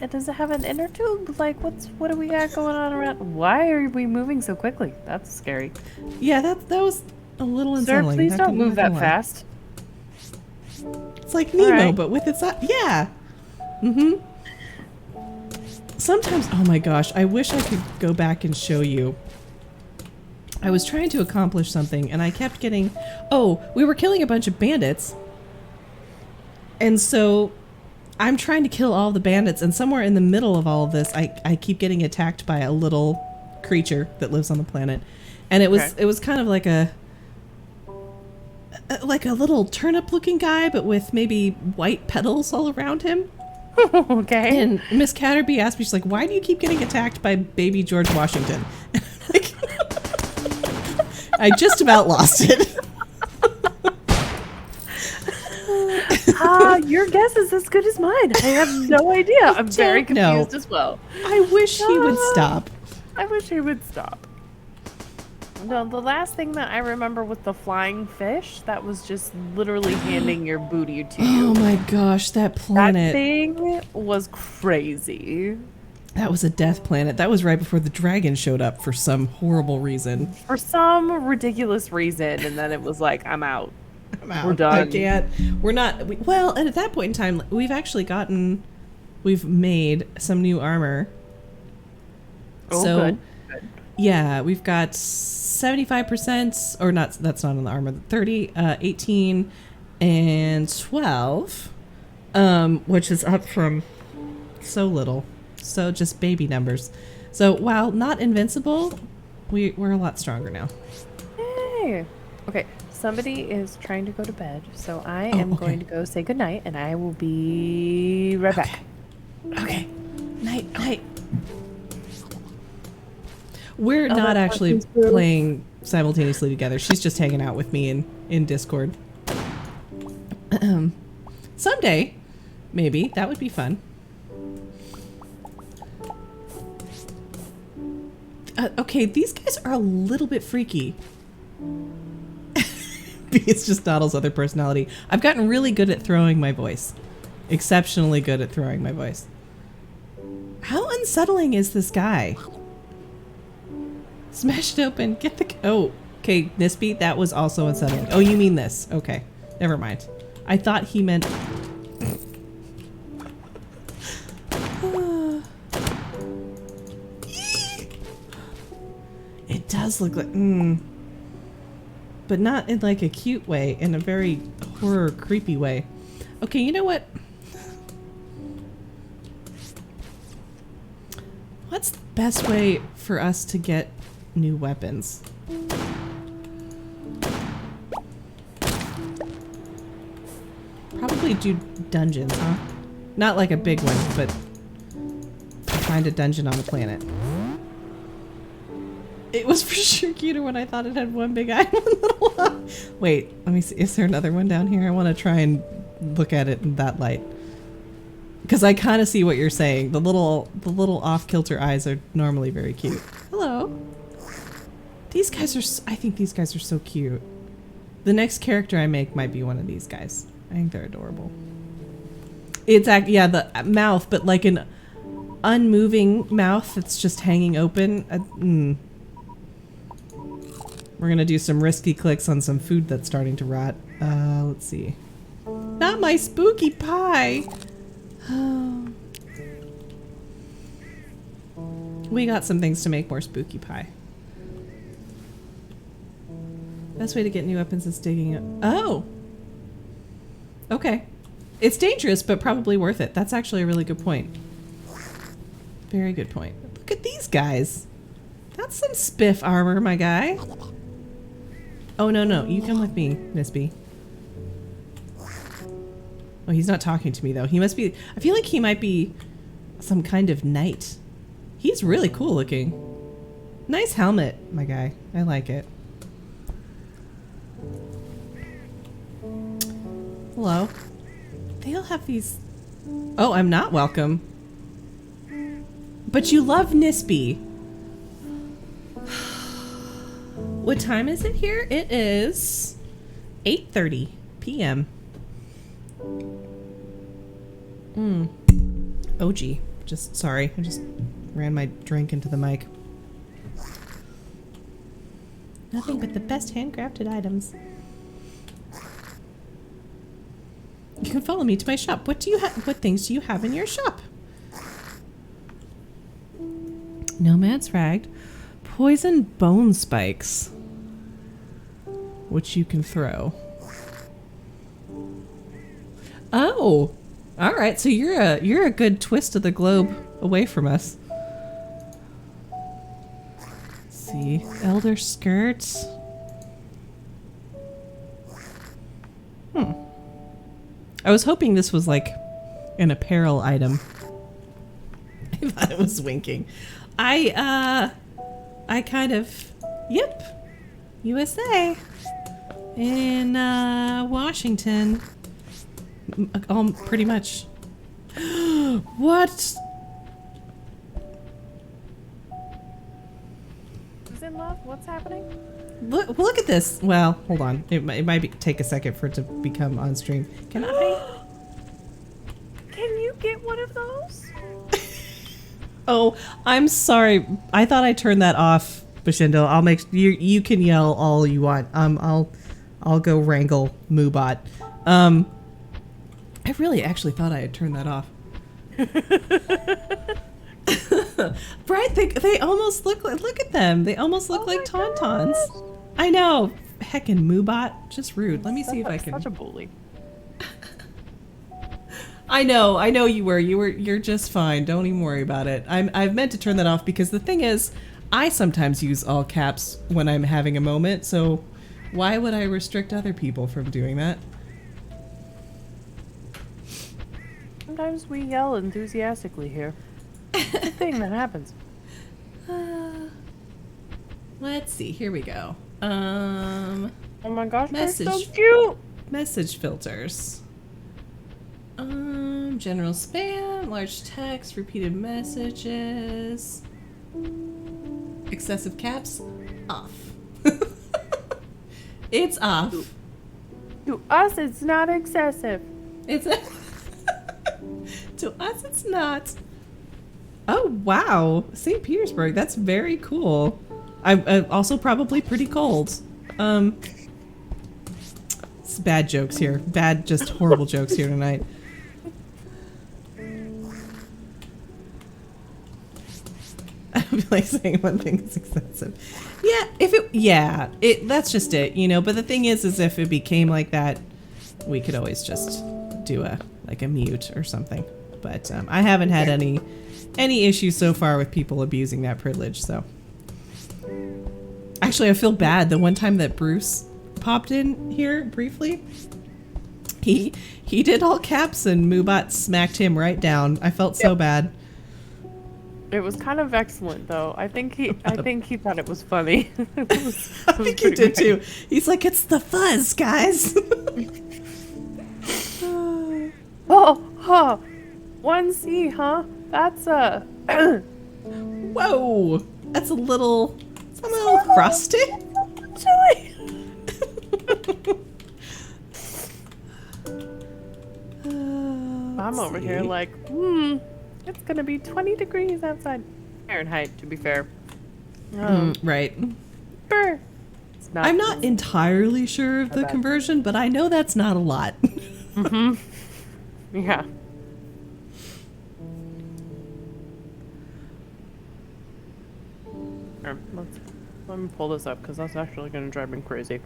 Does it have an inner tube? Like, what do we got going on around? Why are we moving so quickly? That's scary. Yeah, that was a little Sir, unsettling. please don't move Not that gonna lie. fast. It's like Nemo, Alright. but with its eye. Yeah. Sometimes, oh my gosh, I wish I could go back and show you. I was trying to accomplish something, and I kept getting... Oh, we were killing a bunch of bandits. And so I'm trying to kill all the bandits, and somewhere in the middle of all of this, I keep getting attacked by a little creature that lives on the planet. And it was kind of like a little turnip-looking guy, but with maybe white petals all around him. Okay. And Miss Catterby asked me, she's like, why do you keep getting attacked by baby George Washington? Like, I just about lost it. Your guess is as good as mine. I have no idea. I'm very Don't know. confused as well. I wish he would stop. I wish he would stop. No, the last thing that I remember with the flying fish, that was just literally handing your booty to you. Oh my gosh, that That planet. thing was crazy. That was a death planet. That was right before the dragon showed up for some horrible reason. For some ridiculous reason, and then it was like, I'm out. I'm out. We're done. I can't. We're not. Well, and at that point in time, we've made some new armor. Oh, so, good. Yeah, we've got 75%, or not, that's not on the armor, 30, 18, and 12, which is up from so little. So just baby numbers. So while not invincible, we're a lot stronger now. Hey. Okay, somebody is trying to go to bed, so I am going to go say goodnight, and I will be right back. Okay. Night, night. We're not actually playing simultaneously together. She's just hanging out with me in Discord. Someday, maybe. That would be fun. Okay, these guys are a little bit freaky. It's just Noddle's other personality. I've gotten really good at throwing my voice. Exceptionally good at throwing my voice. How unsettling is this guy? Smash it open. Get the... Oh, okay, Nispy, that was also unsettling. Oh, you mean this. Okay, never mind. I thought he meant... It does look like... But not in like a cute way, in a very horror, creepy way. Okay, you know what? What's the best way for us to get new weapons? Probably do dungeons, huh? Not like a big one, but find a dungeon on the planet. It was for sure cuter when I thought it had one big eye and one little eye. Wait, let me see. Is there another one down here? I want to try and look at it in that light. Because I kind of see what you're saying. The little off-kilter eyes are normally very cute. Hello. These guys are... I think these guys are so cute. The next character I make might be one of these guys. I think they're adorable. It's yeah, the mouth, but like an unmoving mouth that's just hanging open. We're gonna do some risky clicks on some food that's starting to rot. Let's see. Not my spooky pie! We got some things to make more spooky pie. Best way to get new weapons is digging up. Oh! Okay. It's dangerous, but probably worth it. That's actually a really good point. Very good point. Look at these guys. That's some spiff armor, my guy. Oh, no, no. You come with me, Nispy. Oh, he's not talking to me, though. He must be... I feel like he might be some kind of knight. He's really cool looking. Nice helmet, my guy. I like it. Hello. They all have these... Oh, I'm not welcome. But you love Nispy. What time is it here? It is 8:30 p.m. Oh, gee. Just sorry. I just ran my drink into the mic. Nothing but the best handcrafted items. You can follow me to my shop. What things do you have in your shop? Nomad's Ragged. Poison bone spikes. Which you can throw. Oh! Alright, so you're a good twist of the globe away from us. Let's see. Elder skirts. I was hoping this was like an apparel item. I thought it was winking. I kind of... Yep. USA. In, Washington. Pretty much. What? Who's in love? What's happening? Look at this. Well, hold on. It might take a second for it to become on stream. Can I? Can you get one of those? Oh, I'm sorry. I thought I turned that off, Bashindo. I'll make you can yell all you want. I'll I'll go wrangle Moobot. I really actually thought I had turned that off. Right? They almost look like, look at them. They almost look like Tauntauns. I know. Heckin' Moobot. Just rude. Let me see if I can. Such a bully. I know you were. You're just fine. Don't even worry about it. I've meant to turn that off because the thing is, I sometimes use all caps when I'm having a moment, so why would I restrict other people from doing that? Sometimes we yell enthusiastically here. It's a thing that happens. Let's see. Here we go. Oh my gosh, Message. they're so cute! Message filters. General spam, large text, repeated messages, excessive caps, off. It's off. To us, it's not excessive. It's to us, it's not. Oh wow, St. Petersburg. That's very cool. I'm also probably pretty cold. It's bad jokes here. Bad, just horrible jokes here tonight. I feel like saying one thing is excessive. Yeah, that's just it, you know. But the thing is if it became like that, we could always just do a mute or something. But I haven't had any issues so far with people abusing that privilege. So actually, I feel bad. The one time that Bruce popped in here briefly, he did all caps and Moobot smacked him right down. I felt so bad. It was kind of excellent, though. I think he thought it was funny. I think he did too. He's like, it's the fuzz, guys. Oh, 1C, huh? That's a. Whoa, that's a little crusty. Chilly. I'm over here like, it's gonna be 20 degrees outside. Fahrenheit, to be fair. Right. Brr. It's not. I'm not entirely sure of the conversion, but I know that's not a lot. Mm-hmm. Yeah. Here, let me pull this up because that's actually gonna drive me crazy.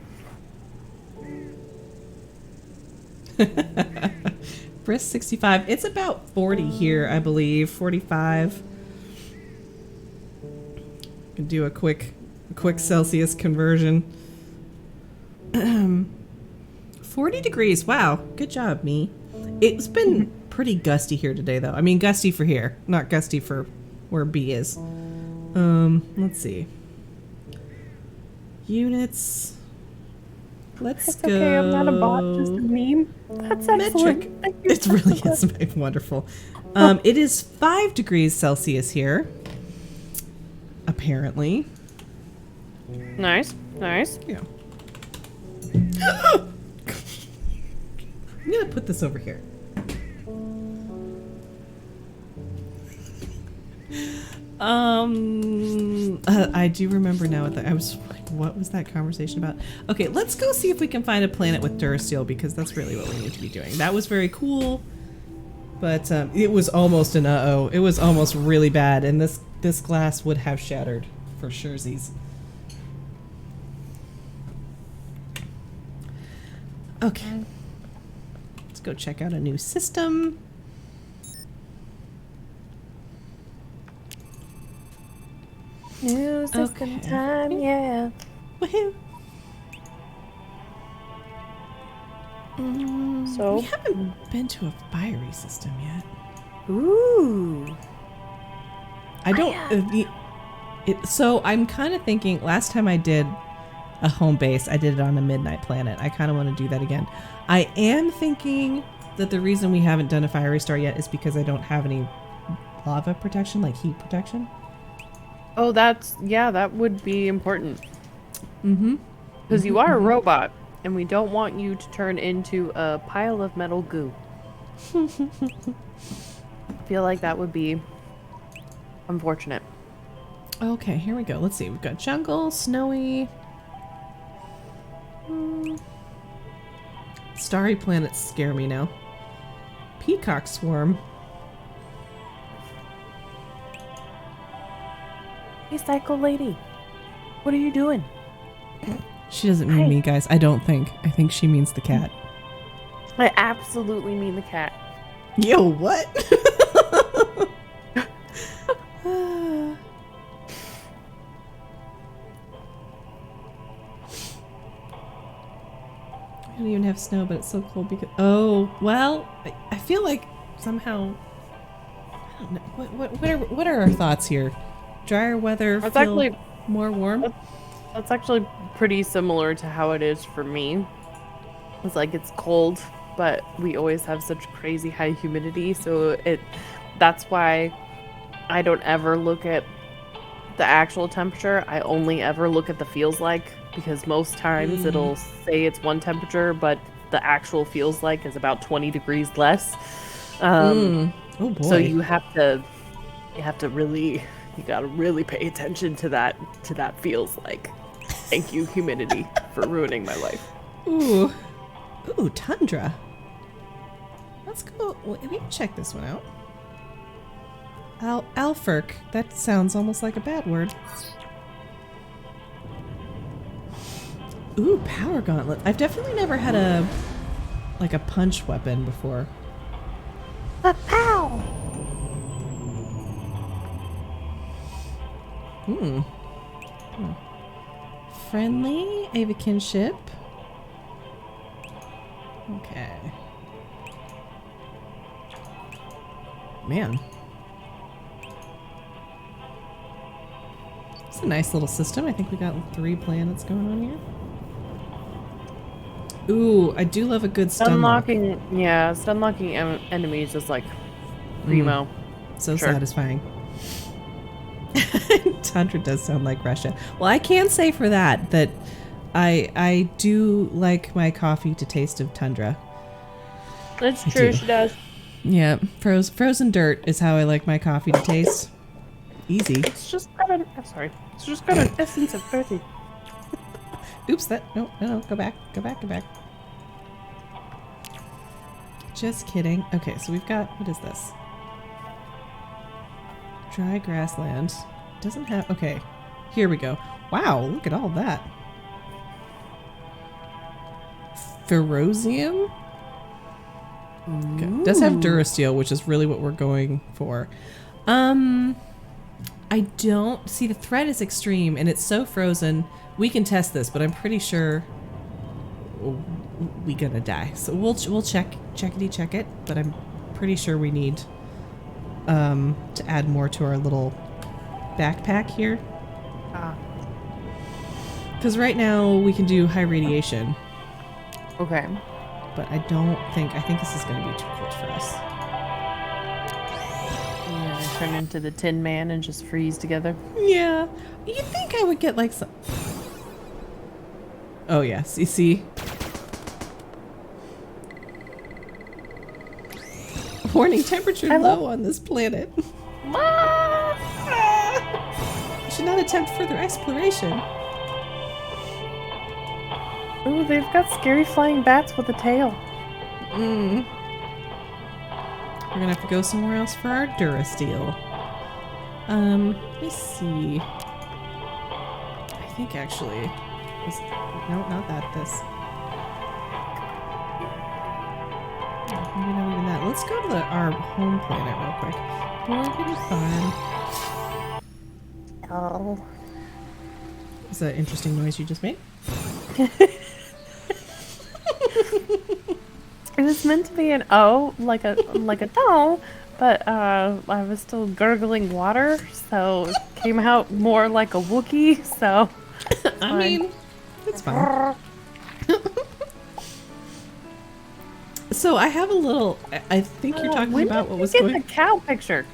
Brisk 65. It's about 40 here, I believe. 45. Can do a quick Celsius conversion. 40 degrees. Wow. Good job, me. It's been pretty gusty here today, though. I mean, gusty for here, not gusty for where B is. Let's see. Units. Let's go. Okay, I'm not a bot, just a meme. That's excellent. Metric. Thank you It so really much. is wonderful. It is 5 degrees Celsius here. Apparently. Nice. Yeah. I'm gonna put this over here. I do remember now. I was like, what was that conversation about? Okay, let's go see if we can find a planet with Durasteel because that's really what we need to be doing. That was very cool, but it was almost an uh-oh. It was almost really bad, and this glass would have shattered for surezies. Okay, let's go check out a new system. New system Okay. time, yeah. Woohoo! So, we haven't been to a fiery system yet. ooh. I don't. So I'm kind of thinking. Last time I did a home base, I did it on a midnight planet. I kind of want to do that again. I am thinking that the reason we haven't done a fiery star yet is because I don't have any lava protection, like heat protection. Oh, that would be important. Mm-hmm. Because you are a robot, and we don't want you to turn into a pile of metal goo. I feel like that would be unfortunate. Okay, here we go. Let's see. We've got jungle, snowy. Starry planets scare me now. Peacock swarm. Hey, psycho lady. What are you doing? She doesn't mean me, guys. I don't think. I think she means the cat. I absolutely mean the cat. Yo, what? I don't even have snow, but it's so cold because... Oh, well, I feel like somehow... I don't know. What are our thoughts here? Drier weather, It's feel actually more warm? That's actually pretty similar to how it is for me. It's like it's cold, but we always have such crazy high humidity, so that's why I don't ever look at the actual temperature. I only ever look at the feels like, because most times it'll say it's one temperature, but the actual feels like is about 20 degrees less. Oh boy. So you gotta really pay attention to that feels like. Thank you, humidity, for ruining my life. Ooh, tundra. Let's go. We can check this one out. Alfurk. That sounds almost like a bad word. Ooh, power gauntlet. I've definitely never had a punch weapon before. Pow! Friendly, Ava kinship. Okay. Man. It's a nice little system. I think we got 3 planets going on here. Ooh, I do love a good stun lock. Stun locking enemies is like primo. So Sure. satisfying. Tundra does sound like Russia. Well, I can say for that I do like my coffee to taste of tundra. That's I true, do. she does. Yeah, frozen dirt is how I like my coffee to taste. Easy. It's just got an essence of earthy. Oops, no, go back. Just kidding. Okay, so we've got, what is this? Dry grassland. Doesn't have, okay. Here we go. Wow, look at all that. Ferrosium? Okay. Does have Durasteel, which is really what we're going for. I don't see, the threat is extreme and it's so frozen. We can test this, but I'm pretty sure we gonna die. So we'll check it, but I'm pretty sure we need to add more to our little backpack here. Because right now we can do high radiation. Okay. But I think this is going to be too cold for us. Yeah, turn into the Tin Man and just freeze together. Yeah. You'd think I would get like some... Oh yeah, see? Warning, temperature low on this planet. You should not attempt further exploration. Ooh, they've got scary flying bats with a tail. We're gonna have to go somewhere else for our Durasteel. Let me see. I think actually... No, not that. This. Maybe not even that. Let's go to our home planet real quick. Morgan fun. Oh. Is that an interesting noise you just made? It was meant to be an O, like a no, but I was still gurgling water, so it came out more like a Wookiee. So I mean, it's fine. So I have a little. I think you're talking about what was going. going. The cow picture.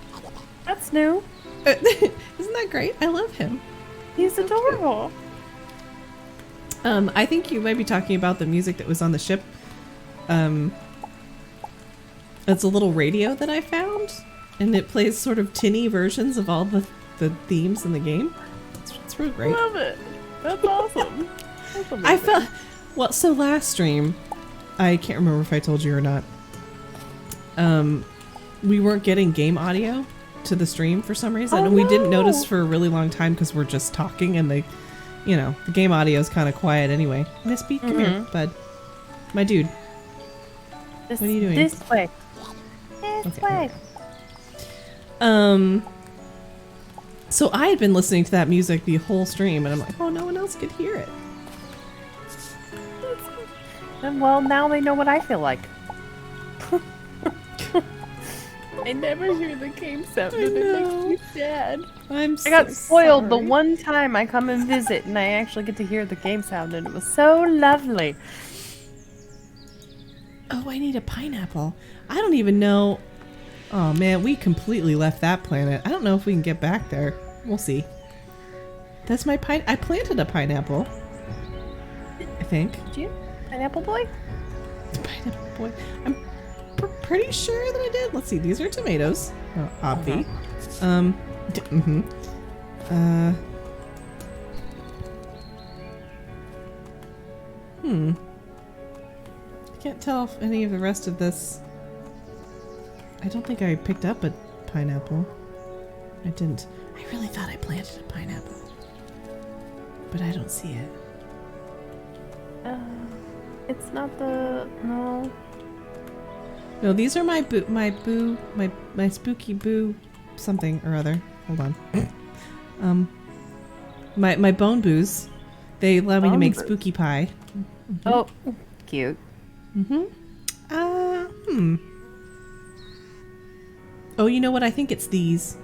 That's new. Isn't that great? I love him. He's adorable. I think you might be talking about the music that was on the ship. It's a little radio that I found, and it plays sort of tinny versions of all the themes in the game. It's really great. Love it. That's awesome. That's I felt well. So last stream, I can't remember if I told you or not. We weren't getting game audio to the stream for some reason. Oh, And we didn't no. notice for a really long time because we're just talking and the game audio is kind of quiet anyway. Miss B, come here, bud. My dude. This, What are you doing? This way. This Okay. way. So I had been listening to that music the whole stream and I'm like, oh, no one else could hear it. And well, now they know what I feel like. I never hear the game sound, and it makes me sad. I'm I got so spoiled the sorry. one time I come and visit, and I actually get to hear the game sound, and it was so lovely. Oh, I need a pineapple. I don't even know. Oh man, we completely left that planet. I don't know if we can get back there. We'll see. That's my pine. I planted a pineapple. I think. Did you? Pineapple boy? Pineapple boy. I'm pretty sure that I did. Let's see. These are tomatoes. Obvi. I can't tell if any of the rest of this. I don't think I picked up a pineapple. I didn't. I really thought I planted a pineapple. But I don't see it. It's not the... no. No, these are my spooky boo something or other. Hold on. My bone boos. They allow me to Bone make boos. spooky pie. Oh, cute. Oh, you know what? I think it's these.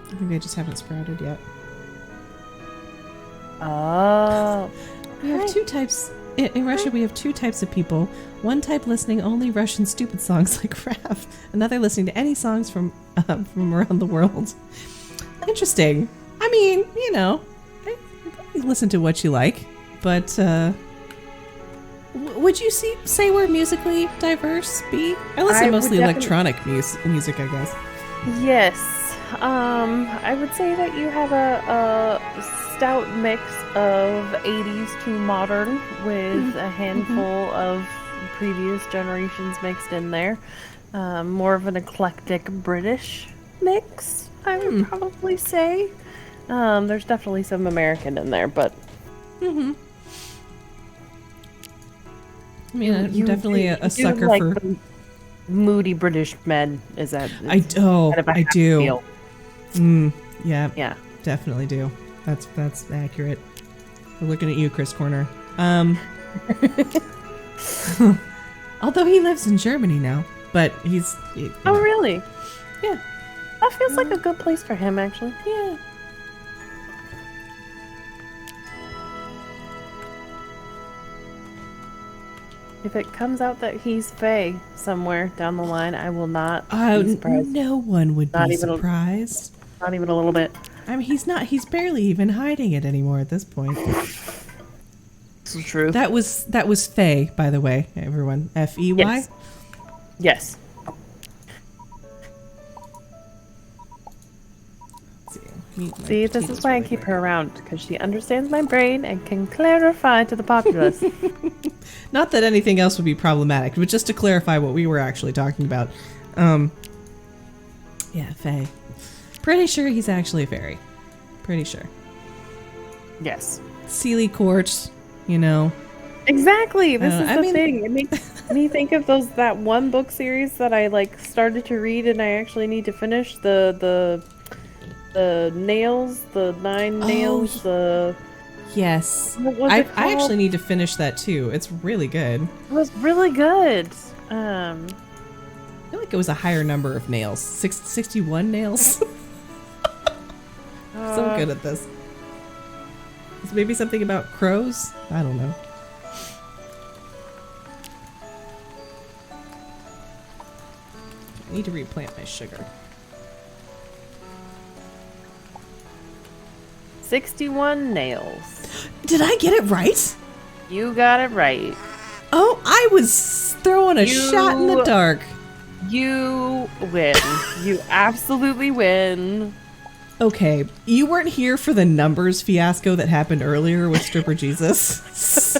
I think they just haven't sprouted yet. Oh. We have two types. In Russia, we have two types of people. One type listening only Russian stupid songs like Rav. Another listening to any songs from around the world. Interesting. I mean, I listen to what you like, but would you say we're musically diverse? B? I listen I would mostly definitely- electronic music, I guess. Yes. I would say that you have a stout mix of 80s to modern with a handful of previous generations mixed in there. More of an eclectic British mix, I would probably say. There's definitely some American in there, but I mean, I'm you definitely do- a you do sucker like for. the moody British men. Is that? I kind of a I half do. feel. Yeah, Yeah. definitely do. That's accurate. We're looking at you, Chris Corner. Although he lives in Germany now, but he's. Oh, really? Yeah. That feels like a good place for him, actually. Yeah. If it comes out that he's Fae somewhere down the line, I will not be surprised. No one would Not be even a- surprised. Not even a little bit. I mean, he's not. He's barely even hiding it anymore at this point. This is true. That was Faye, by the way, everyone. Fey. Yes. Yes. See, this is why I keep her around, because she understands my brain and can clarify to the populace. Not that anything else would be problematic, but just to clarify what we were actually talking about. Yeah, Faye. Pretty sure he's actually a fairy. Pretty sure. Yes. Sealy Quartz, you know. Exactly. This is I the mean- thing. It makes me think of that one book series that I started to read and I actually need to finish the nails, the 9 nails, the Yes. what was I it called? actually need to finish that too. It's really good. It was really good. I feel like it was a higher number of nails. 61 nails. So good at this. Is maybe something about crows? I don't know. I need to replant my sugar. 61 nails. Did I get it right? You got it right. Oh, I was throwing a shot in the You- dark. You win. You absolutely win. Okay, you weren't here for the numbers fiasco that happened earlier with Stripper Jesus. So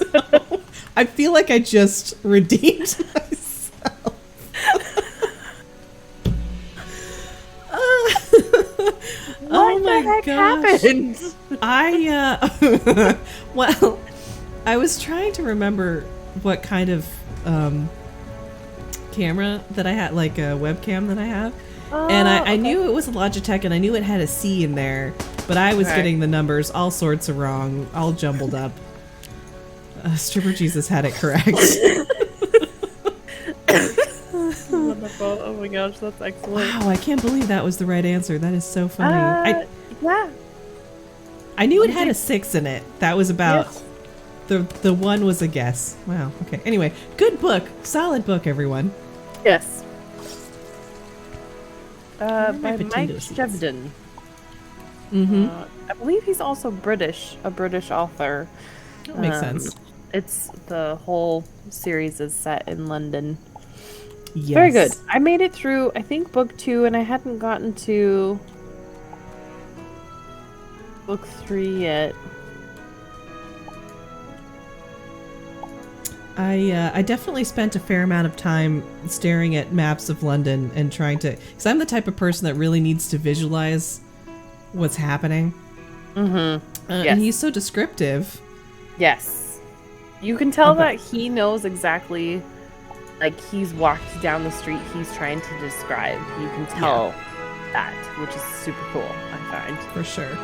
I feel like I just redeemed myself. What the heck happened? Well, I was trying to remember what kind of camera that I had, like a webcam that I have. And I knew it was a Logitech, and I knew it had a C in there, but I was getting the numbers all sorts of wrong, all jumbled up. Stripper Jesus had it correct. Wonderful. Oh my gosh, that's excellent. Wow, I can't believe that was the right answer. That is so funny. Yeah. I knew it had a 6 in it. That was about... Yes. The 1 was a guess. Wow, okay. Anyway, good book. Solid book, everyone. Yes. Where are my By potato Mike seeds? Shevden. Mm-hmm. I believe he's also British, a British author. That makes sense. It's the whole series is set in London. Yes. Very good. I made it through, I think, book 2, and I hadn't gotten to book 3 yet. I definitely spent a fair amount of time staring at maps of London and trying to... Because I'm the type of person that really needs to visualize what's happening. Mm-hmm. Yes. And he's so descriptive. Yes. You can tell that he knows exactly, like, he's walked down the street he's trying to describe. You can tell that, which is super cool, I find. For sure.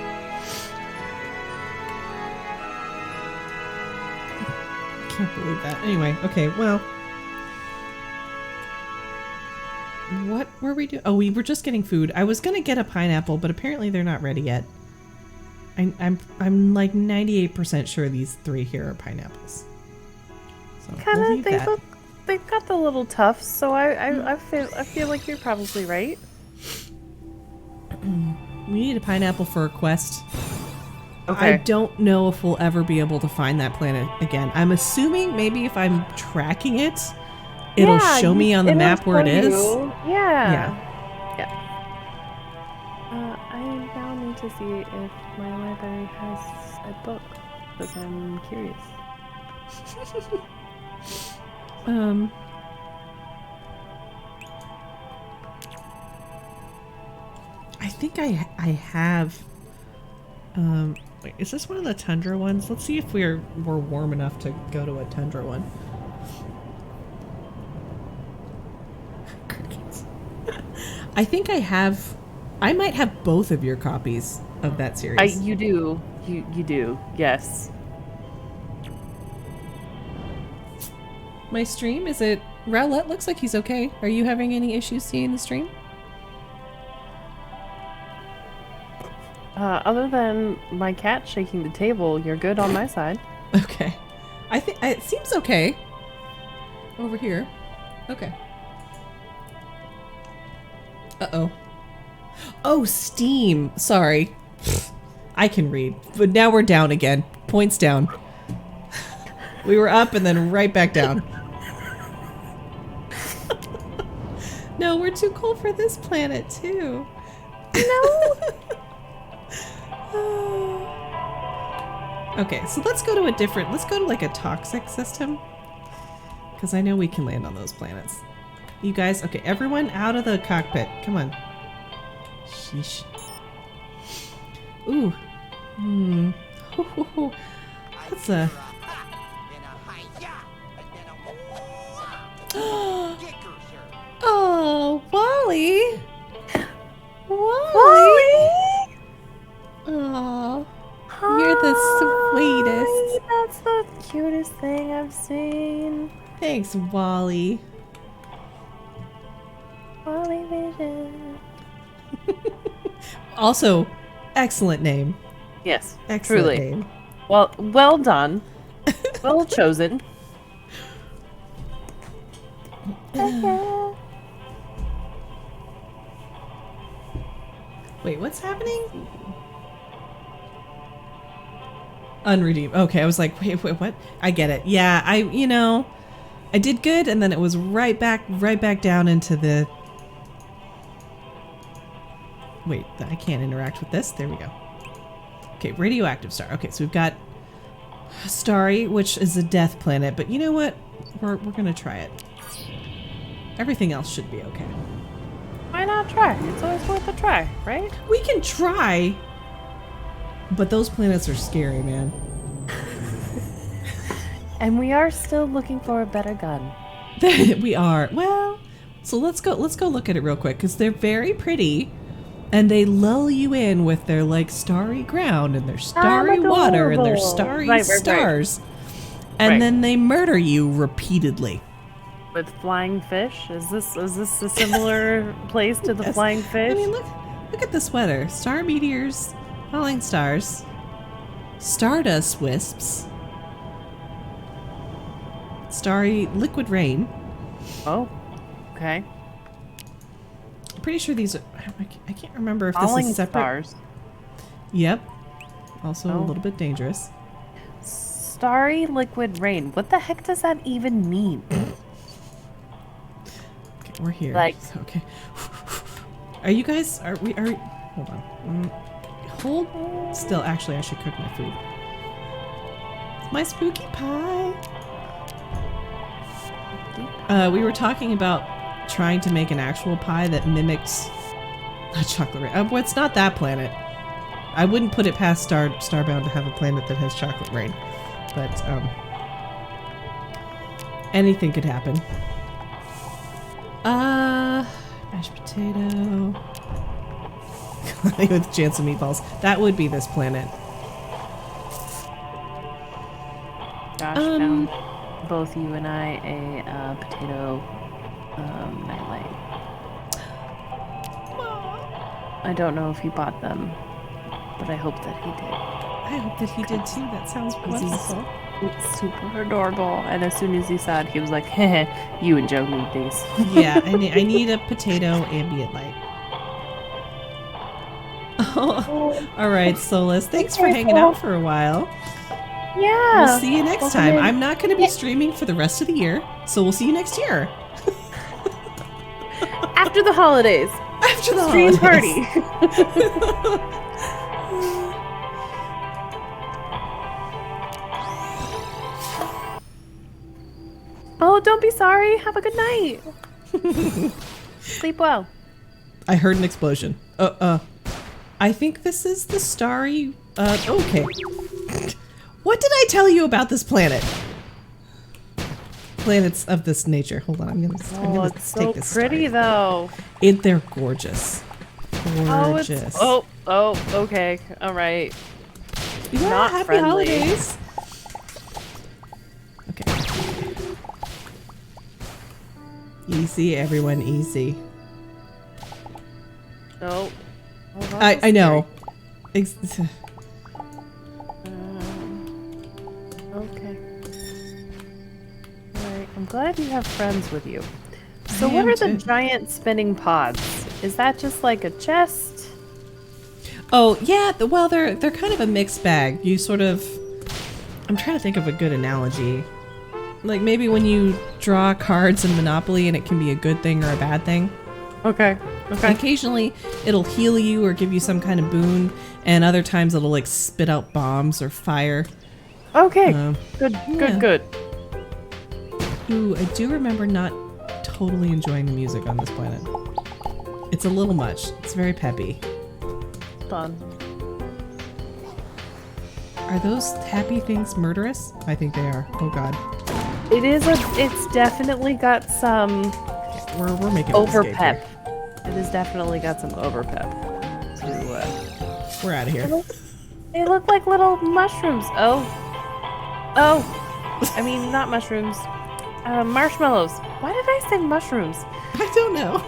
Can't believe that. Anyway, okay, well. What were we doing? Oh, we were just getting food. I was gonna get a pineapple, but apparently they're not ready yet. I'm like 98% sure these 3 here are pineapples. So we'll leave that. They've got the little tufts, so I feel like you're probably right. We need a pineapple for a quest. Okay. I don't know if we'll ever be able to find that planet again. I'm assuming maybe if I'm tracking it, it'll show me on the map where it is. Yeah. I now need to see if my library has a book, because I'm curious. I think I have. Wait, is this one of the tundra ones? Let's see if we're warm enough to go to a tundra one. Crickets. I think I have. I might have both of your copies of that series. You do. You do. Yes. My stream, is it... Rowlett looks like he's okay. Are you having any issues seeing the stream? Other than my cat shaking the table, you're good on my side. Okay. I think it seems okay. Over here. Okay. Uh-oh. Oh, Steam. Sorry. I can read. But now we're down again. Points down. We were up and then right back down. No, we're too cold for this planet, too. No. Okay, so let's go to a different... Let's go to, like, a toxic system. Because I know we can land on those planets. You guys... Okay, everyone out of the cockpit. Come on. Sheesh. Ooh. Hmm. That's a... Oh, Wally! Wally! Oh, you're the sweetest. That's the cutest thing I've seen. Thanks, Wally. Wally Vision. Also, excellent name. Yes. Excellent truly. name. Well done. Well chosen. Wait, what's happening? Unredeemed. Okay, I was like, wait, what? I get it. Yeah, I did good, and then it was right back down into the... Wait, I can't interact with this. There we go. Okay, radioactive star. Okay, so we've got Starry, which is a death planet, but you know what? We're gonna try it. Everything else should be okay. Why not try? It's always worth a try, right? We can try, but those planets are scary, man. And we are still looking for a better gun. We are. Well, so let's go look at it real quick, because they're very pretty, and they lull you in with their like starry ground and their starry water and their starry stars. And then they murder you repeatedly. With flying fish? Is this a similar place to the flying fish? I mean, look at this weather. Star meteors, falling stars, stardust wisps, starry liquid rain. Oh, okay. I'm pretty sure these are... I can't remember if Falling this is separate. stars. Yep. Also a little bit dangerous. Starry liquid rain. What the heck does that even mean? Okay, we're here. Like... Okay. Are you guys... Are we... Hold on. Hold still. Actually, I should cook my food. My spooky pie. We were talking about trying to make an actual pie that mimics a chocolate rain. Well, it's not that planet. I wouldn't put it past Starbound to have a planet that has chocolate rain. But, anything could happen. Mashed potato. With a chance of meatballs. That would be this planet. Josh found both you and I a potato nightlight. I don't know if he bought them, but I hope that he did. I hope that he did too. That sounds wonderful. It's super adorable. And as soon as he saw it, he was like, heh, you and Joe need these. Yeah, I need a potato ambient light. Oh, all right, Solus. Thanks for hanging out for a while. Yeah. We'll see you next time. I'm not going to be streaming for the rest of the year, so we'll see you next year. After the holidays. After the Stream holidays. party. Oh, don't be sorry. Have a good night. Sleep well. I heard an explosion. I think this is the starry... okay. What did I tell you about this planet? Planets of this nature. Hold on, I'm gonna It's so take this pretty, starry. though. They're gorgeous. Gorgeous. Oh, okay. All right. Yeah, not happy friendly. holidays. Okay. Easy, everyone, easy. Oh. I know. Okay. Alright, I'm glad you have friends with you. So what are the giant spinning pods? Is that just like a chest? Oh, yeah, well, they're kind of a mixed bag. You sort of... I'm trying to think of a good analogy. Like maybe when you draw cards in Monopoly and it can be a good thing or a bad thing. Okay. And occasionally it'll heal you or give you some kind of boon, and other times it'll like spit out bombs or fire. Okay. Yeah. Good. Ooh, I do remember not totally enjoying the music on this planet. It's a little much. It's very peppy. Fun. Are those happy things murderous? I think they are. Oh god. It's definitely got some We're making over an escape pep. here. It has definitely got some over pep. We're out of here. They look like little mushrooms. Oh. I mean, not mushrooms. Marshmallows. Why did I say mushrooms? I don't know.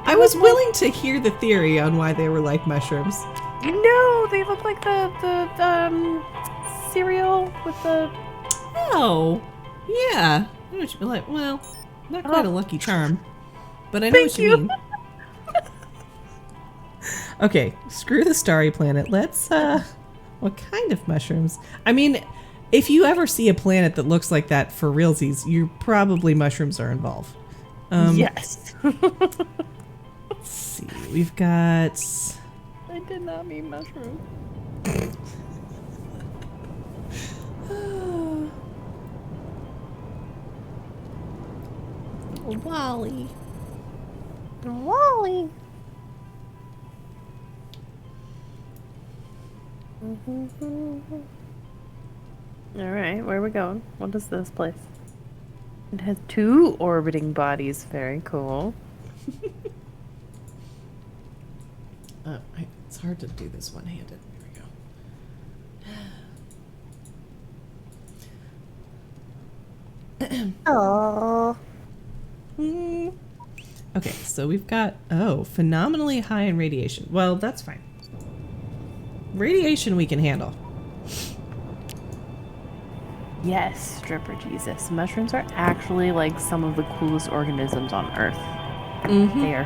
I was willing to hear the theory on why they were like mushrooms. No, they look like the cereal with the... Oh, yeah. I know what you mean. Like, well, not quite a Lucky Charm, but I know what you mean. Okay, screw the starry planet. Let's, what kind of mushrooms? I mean, if you ever see a planet that looks like that for realsies, probably mushrooms are involved. Yes. Let's see. We've got... I did not mean mushroom. Wally. Wally. Alright, where are we going? What is this place? It has 2 orbiting bodies. Very cool. It's hard to do this one-handed. There we go. Oh. Okay, so we've got, phenomenally high in radiation. Well, that's fine. Radiation we can handle. Yes, Stripper Jesus. Mushrooms are actually like some of the coolest organisms on Earth. They are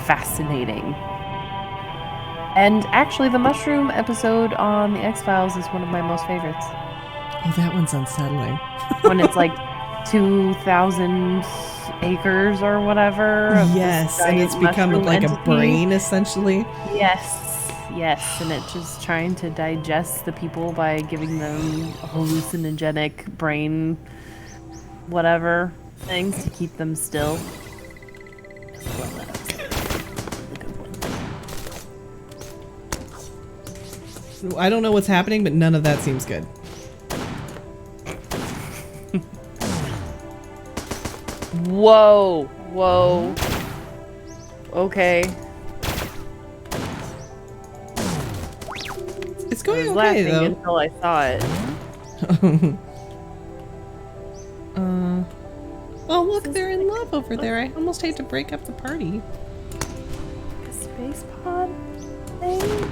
fascinating. And actually, the mushroom episode on the X-Files is one of my most favorites. Oh, that one's unsettling. When it's like 2,000 acres or whatever. Of Yes, this and it's giant become mushroom like entity. a brain, essentially. Yes, and it's just trying to digest the people by giving them hallucinogenic brain whatever things to keep them still. I don't know what's happening, but none of that seems good. Whoa. Okay. It's I going was okay, laughing though. until I saw it. Oh, look, they're in love over there. I almost hate to break up the party. A space pod thing?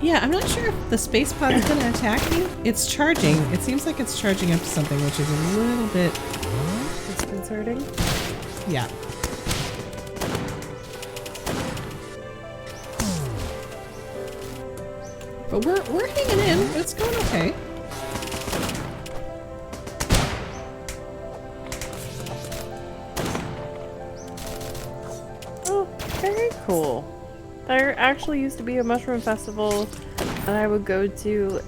Yeah, I'm not sure if the space pod's gonna attack me. It's charging. It seems like it's charging up to something, which is a little bit... Disconcerting. Yeah. But we're hanging in. It's going okay. Oh, very cool. There actually used to be a mushroom festival that I would go to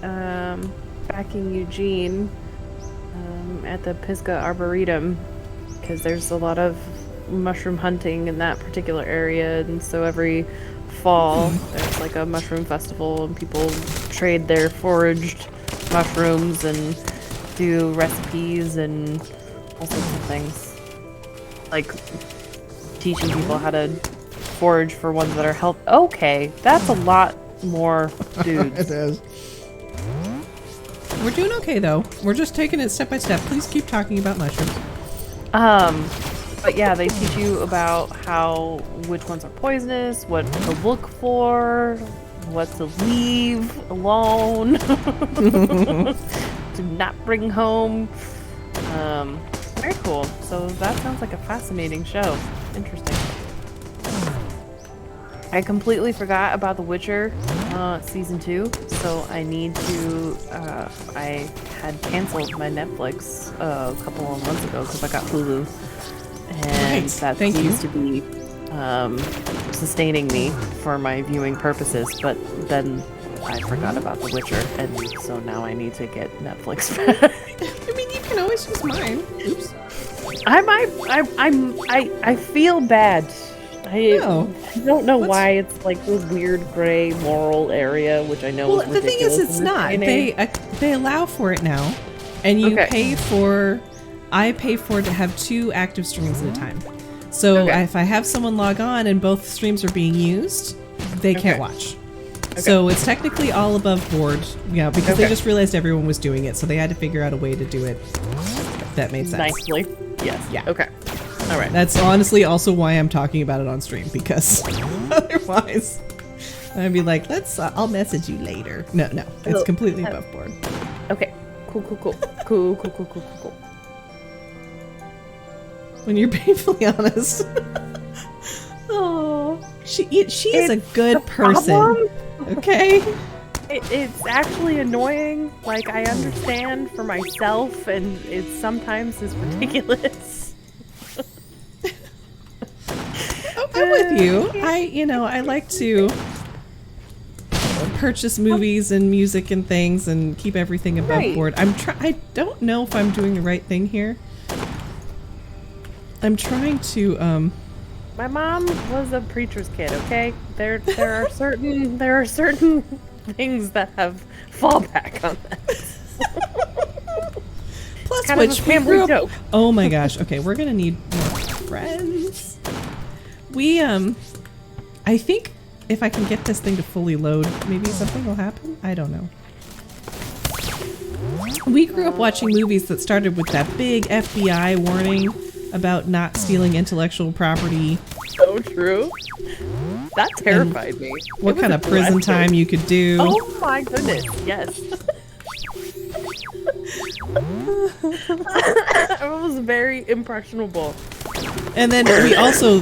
back in Eugene at the Pisgah Arboretum, because there's a lot of mushroom hunting in that particular area, and so every fall there's like a mushroom festival and people trade their foraged mushrooms and do recipes and all sorts of things, like teaching people how to forage for ones that are health. Okay, that's a lot more dudes. It is. We're doing okay, though. We're just taking it step by step. Please keep talking about mushrooms. But yeah, they teach you about which ones are poisonous, what to look for, what to leave alone, to not bring home. Very cool. So that sounds like a fascinating show. Interesting. I completely forgot about The Witcher season 2, so I need to. I had canceled my Netflix a couple of months ago because I got Hulu, and Right. that Thank seems you. to be sustaining me for my viewing purposes. But then I forgot about The Witcher, and so now I need to get Netflix back. I mean, you can always use mine. Oops. I feel bad. I don't know why it's like this weird gray moral area, which I know. Well, is the thing is, ridiculous it's in this not. day and age. They allow for it now, and you Okay. pay for. I pay for to have 2 active streams at a time. So Okay. if I have someone log on and both streams are being used, they can't Okay. watch. So it's technically all above board, because they just realized everyone was doing it, so they had to figure out a way to do it that made sense. Nicely. Yes. Yeah. Okay. All right. That's honestly also why I'm talking about it on stream, because otherwise I'd be like, I'll message you later. No, it's completely above board. Okay. Cool. Cool. When you're painfully honest. Oh, she is a good person. problem. Okay. It's actually annoying. Like, I understand for myself, and it sometimes is ridiculous. I'm with you. I like to purchase movies and music and things and keep everything above Right. board. I don't know if I'm doing the right thing here. I'm trying to My mom was a preacher's kid, okay? There are certain things that have fallback on that. plus Kind of a which we family grew up. joke. Oh my gosh. Okay, we're gonna need more friends. We I think if I can get this thing to fully load, maybe something will happen. I don't know. We grew up watching movies that started with that big FBI warning about not stealing intellectual property. So true. That terrified me. What kind of prison time you could do. Oh my goodness, yes. I was very impressionable. And then we also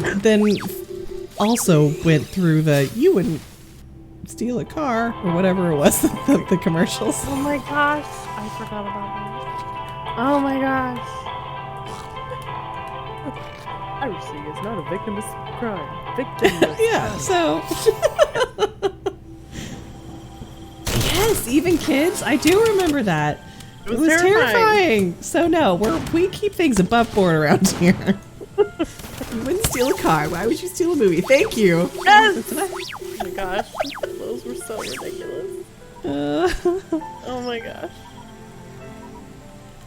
went through the you wouldn't steal a car or whatever it was, the commercials. Oh my gosh, I forgot about that. Oh my gosh. Piracy is not a victimless crime. Victimless Yeah, crime. so yes, even kids. I do remember that. It was terrifying. So no, we keep things above board around here. You wouldn't steal a car. Why would you steal a movie? Thank you. Yes! Oh my gosh, those were so ridiculous. Oh my gosh.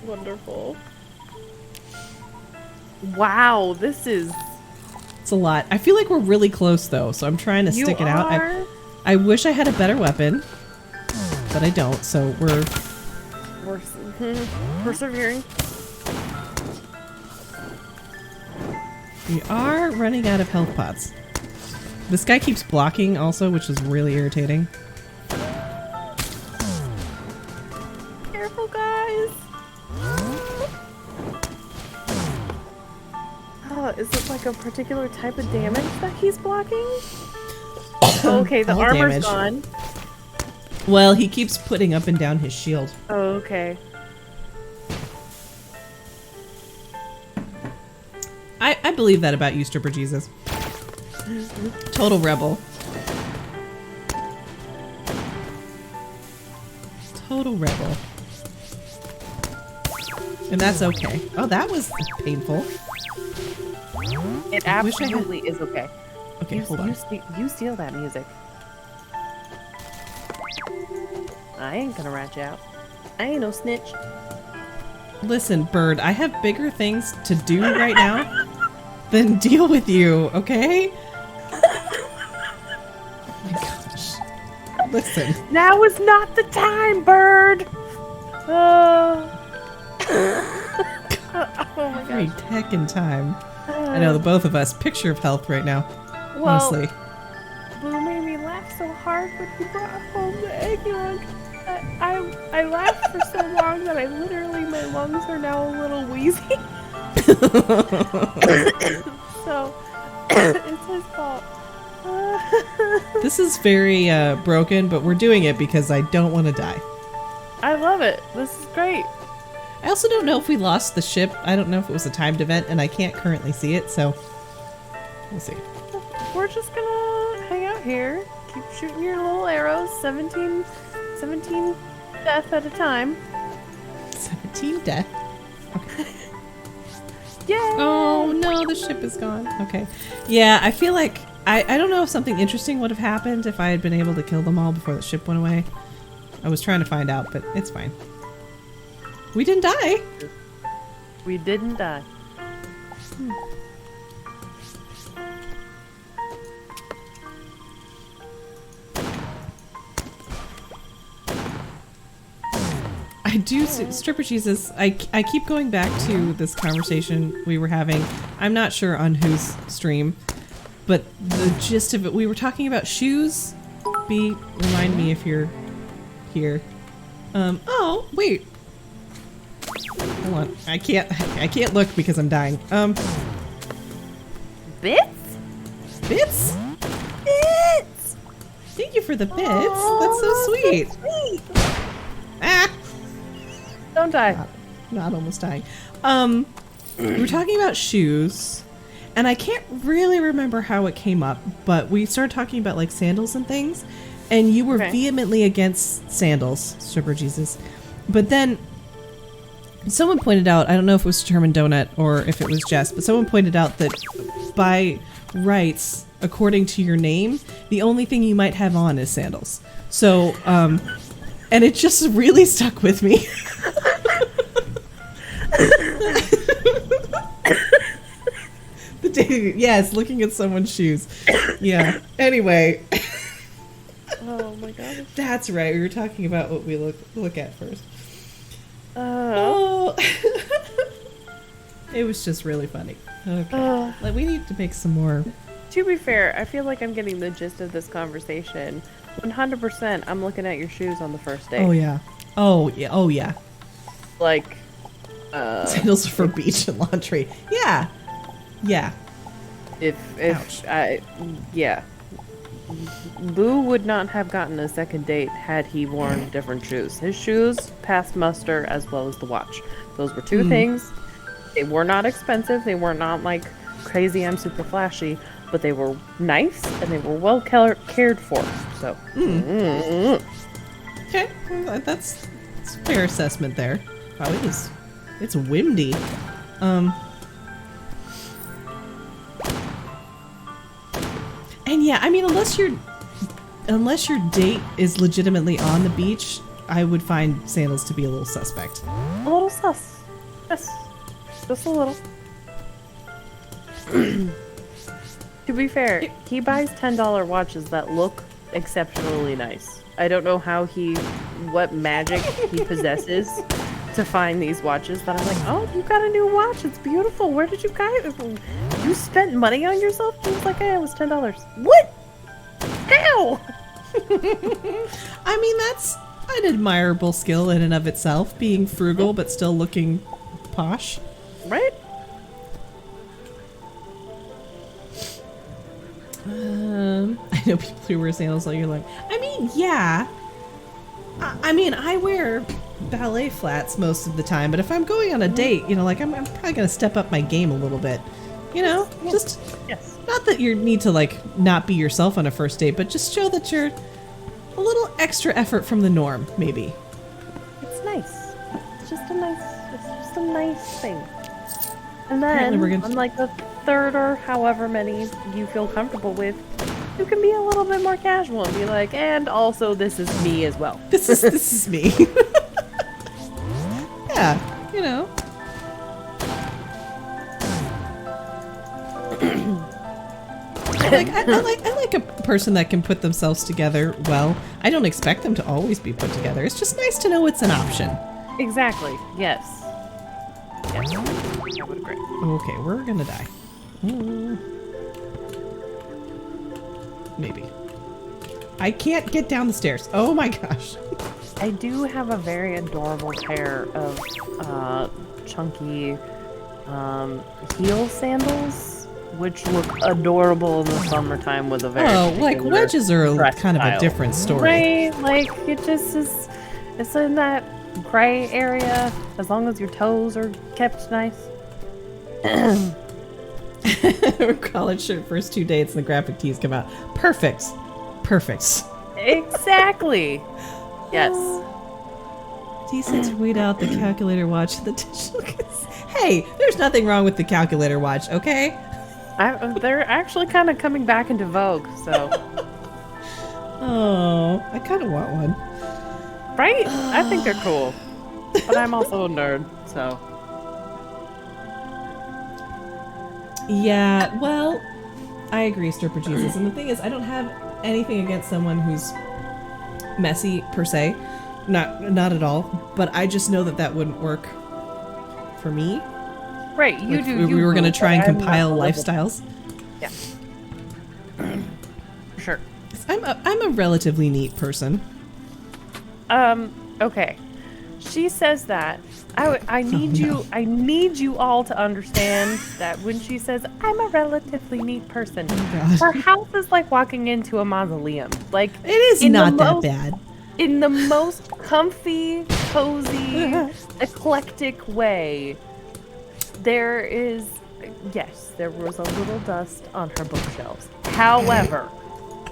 Wonderful. Wow, this is... It's a lot. I feel like we're really close though, so I'm trying to stick it out. I wish I had a better weapon, but I don't, so we're persevering. We are running out of health pots. This guy keeps blocking also, which is really irritating. Careful, guys. Oh, is it like a particular type of damage that he's blocking? Okay, the All armor's damage. gone. Well, he keeps putting up and down his shield. Oh, okay. I believe that about you, Stripper Jesus. Total rebel. Total rebel. And that's okay. Oh, that was painful. It I wish I had- absolutely is okay. Okay, hold on. You steal that music. I ain't gonna rat you out. I ain't no snitch. Listen, Bird, I have bigger things to do right now than deal with you, okay? Oh my gosh. Listen. Now is not the time, Bird! Oh. Oh my Every gosh. heckin' time. I know the both of us. Picture of health right now. Well, Honestly. Blue made me laugh so hard when he brought home the eggnog. I laughed for so long that I literally, my lungs are now a little wheezy. So, it's his fault. This is very broken, but we're doing it because I don't want to die. I love it. This is great. I also don't know if we lost the ship. I don't know if it was a timed event, and I can't currently see it, so we'll see. We're just gonna hang out here. Keep shooting your little arrows. 17 death at a time. 17 death. Yay! Oh no, the ship is gone. Okay. Yeah, I feel like I don't know if something interesting would have happened if I had been able to kill them all before the ship went away. I was trying to find out, but it's fine. We didn't die. We didn't die. I do, Stripper Jesus, I keep going back to this conversation we were having. I'm not sure on whose stream, but the gist of it, we were talking about shoes. Remind me if you're here. Oh, wait. Hold on. I can't look because I'm dying. Bits? Bits? Bits! Thank you for the bits. That's so sweet. Ah! Don't die. Not almost dying. We were talking about shoes, and I can't really remember how it came up, but we started talking about like sandals and things, and you were vehemently against sandals, Stripper Jesus. But then Someone pointed out, I don't know if it was Determined Donut or if it was Jess, but someone pointed out that by rights, according to your name, the only thing you might have on is sandals. So, and it just really stuck with me. Yes, looking at someone's shoes. Yeah. Anyway. Oh my god. That's right. We were talking about what we look at first. Oh. It was just really funny. Okay. Like, we need to make some more. To be fair, I feel like I'm getting the gist of this conversation. 100% I'm looking at your shoes on the first date. Oh yeah. Oh yeah. Oh yeah. Like, Sandals for beach and laundry. Yeah. Yeah. Yeah. Boo would not have gotten a second date had he worn different shoes. His shoes passed muster as well as the watch. Those were two things. They were not expensive. They were not like crazy, I'm super flashy, but they were nice and they were well cared for. So. Okay. Well, that's a fair assessment there. Wow, it's windy. And yeah, I mean, unless your date is legitimately on the beach, I would find sandals to be a little suspect. A little sus. Yes. Just a little. To be fair, he buys $10 watches that look exceptionally nice. I don't know what magic he possesses to find these watches that I'm like, oh, you got a new watch. It's beautiful. Where did you guys? You spent money on yourself? He was like, hey, it was $10. What? How? I mean, that's an admirable skill in and of itself, being frugal but still looking posh. Right? I know people who wear sandals all year long. I mean, yeah. I mean, I wear ballet flats most of the time, but if I'm going on a date, you know, like I'm probably gonna step up my game a little bit. You know, just not that you need to like not be yourself on a first date, but just show that you're a little extra effort from the norm, maybe. It's nice. It's just a nice thing. And then, on like the third or however many you feel comfortable with, you can be a little bit more casual and be like, and also this is me as well. This is me. Yeah, you know. I like a person that can put themselves together well. I don't expect them to always be put together. It's just nice to know it's an option. Exactly. Yes. Yes. I would agree. Okay, we're gonna die. Maybe. I can't get down the stairs. Oh my gosh. I do have a very adorable pair of chunky heel sandals, which look adorable in the summertime with a very like wedges are kind of a different story. Right? Like, it just is, it's in that gray area, as long as your toes are kept nice. Collared shirt, first 2 dates, and the graphic tees come out. Perfect. Perfect. Exactly. Yes. Decent to weed out the calculator watch. The digital. Hey, there's nothing wrong with the calculator watch, okay? They're actually kind of coming back into vogue, so. Oh, I kind of want one. Right? I think they're cool. But I'm also a nerd, so. Yeah, well, I agree, Stripper Jesus. And the thing is, I don't have anything against someone who's messy, per se. Not at all. But I just know that wouldn't work for me. Right, you like, do. We were going to try and compile lifestyles. Yeah. Sure. I'm a relatively neat person. Okay. She says that. I need you all to understand that when she says, I'm a relatively neat person, her house is like walking into a mausoleum. Like, it is not that bad. In the most comfy, cozy, eclectic way. There was a little dust on her bookshelves. However,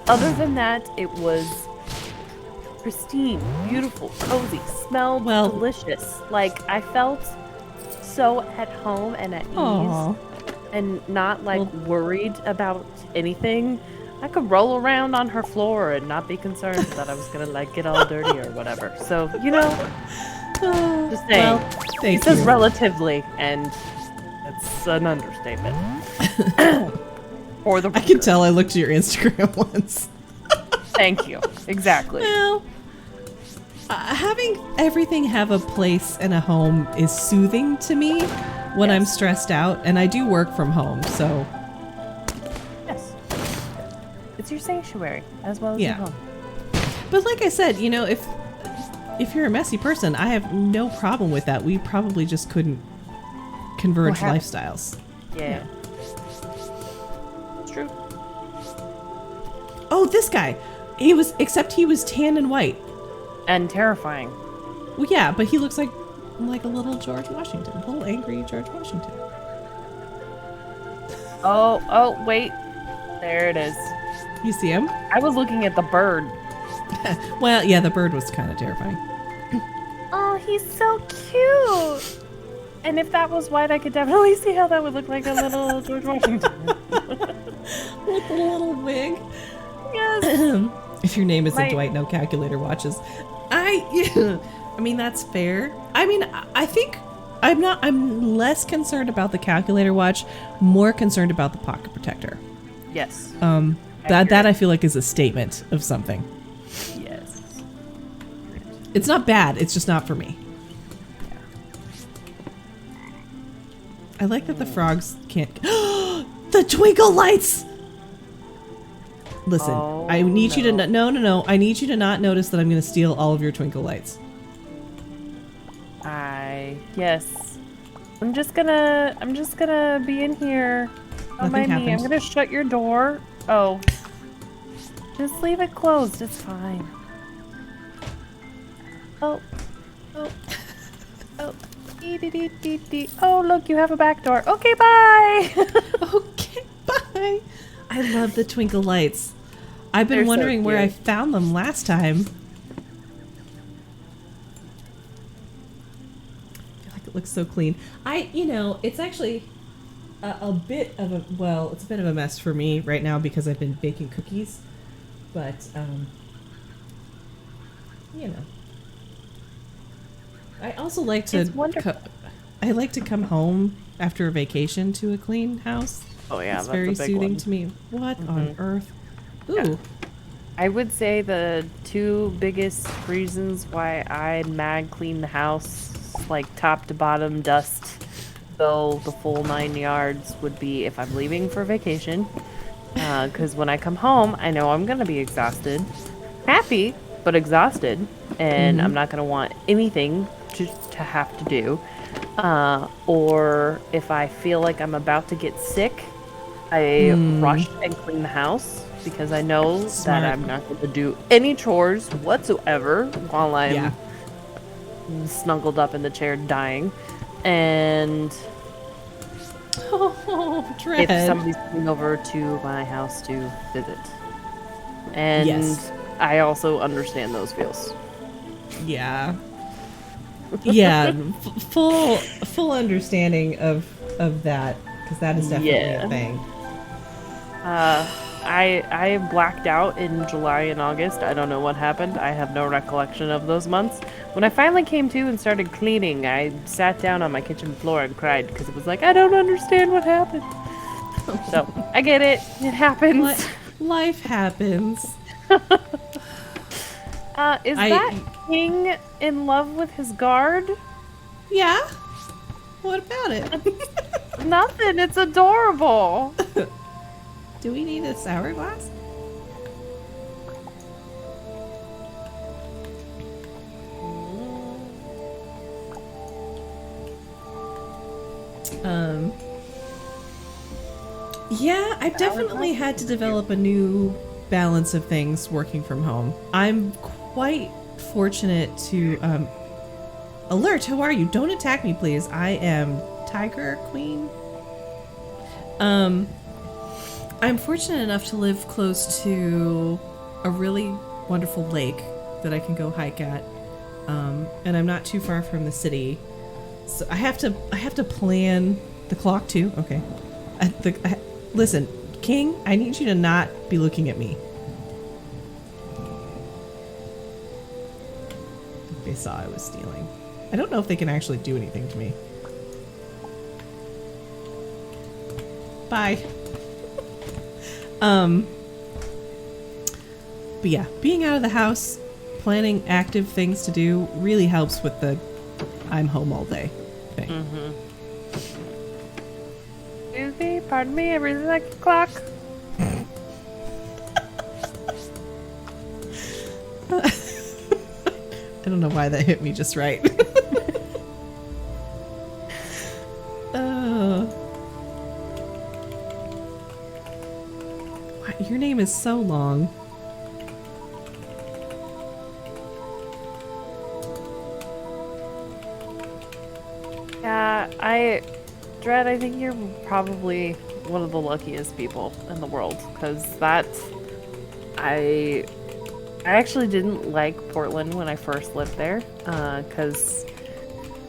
other than that, it was pristine, beautiful, cozy, smelled delicious. Like, I felt so at home and at ease Aw. and not like worried about anything. I could roll around on her floor and not be concerned that I was gonna like get all dirty or whatever. So, just saying. Well, He thank says you. relatively, and that's an understatement. For the I can tell I looked at your Instagram once. Thank you. Exactly. Well, having everything have a place and a home is soothing to me when I'm stressed out, and I do work from home, so Yes. It's your sanctuary as well as Yeah. your home. But like I said, if you're a messy person, I have no problem with that. We probably just couldn't converge Well, lifestyles. Yeah. It's true. Oh, this guy. Except he was tan and white. And terrifying. Well, yeah, but he looks like a little George Washington, a little angry George Washington. Oh, wait. There it is. You see him? I was looking at the bird. Well, yeah, the bird was kind of terrifying. Oh, he's so cute. And if that was white, I could definitely see how that would look like a little George Washington. With a little wig. Yes. If your name isn't My- Dwight, no calculator watches. I mean, that's fair. I mean, I think I'm less concerned about the calculator watch, more concerned about the pocket protector. Yes. That I feel like is a statement of something. Yes. It's not bad, it's just not for me. I like that the frogs can't. The twinkle lights! Listen, Oh, I need you to no. no. I need you to not notice that I'm going to steal all of your twinkle lights. Yes. I'm just gonna be in here. Don't Nothing mind me. I'm happened. gonna shut your door. Oh. Just leave it closed. It's fine. Oh. Dee-dee-dee-dee-dee. Oh, look, you have a back door. Okay, bye. Okay, bye. I love the twinkle lights. I've been They're so wondering where I cute. found them last time. I feel like it looks so clean. It's actually a bit of it's a bit of a mess for me right now because I've been baking cookies. But, I also like to It's wonderful. I like to come home after a vacation to a clean house. Oh, yeah, It's that's very a big soothing one. to me. What on earth? Ooh. Yeah. I would say the two biggest reasons why I mag clean the house, like top to bottom, dust, go the full 9 yards, would be if I'm leaving for vacation. Because when I come home, I know I'm going to be exhausted. Happy, but exhausted. And I'm not going to want anything to have to do. Or if I feel like I'm about to get sick, I rush and clean the house because I know Smart. that I'm not going to do any chores whatsoever while I'm snuggled up in the chair dying. And Oh, dread. if somebody's coming over to my house to visit. And Yes. I also understand those feels. Yeah. Yeah, full understanding of that because that is definitely Yeah. a thing. I blacked out in July and August. I don't know what happened. I have no recollection of those months. When I finally came to and started cleaning, I sat down on my kitchen floor and cried because it was like, I don't understand what happened. So, I get it. It happens. Life happens. Is that king in love with his guard? Yeah. What about it? Nothing. It's adorable. Do we need a sour glass? Yeah, I've definitely had to develop a new balance of things working from home. I'm quite fortunate to alert, how are you? Don't attack me, please. I am Tiger Queen. I'm fortunate enough to live close to a really wonderful lake that I can go hike at. And I'm not too far from the city. So I have to plan the clock too. Okay. Listen, King, I need you to not be looking at me. They saw I was stealing. I don't know if they can actually do anything to me. Bye. But yeah, being out of the house, planning active things to do really helps with the I'm home all day thing. Mm-hmm. Excuse me, pardon me, every second clock. I don't know why that hit me just right. Your name is so long. Yeah, Dread, I think you're probably one of the luckiest people in the world, because I actually didn't like Portland when I first lived there, because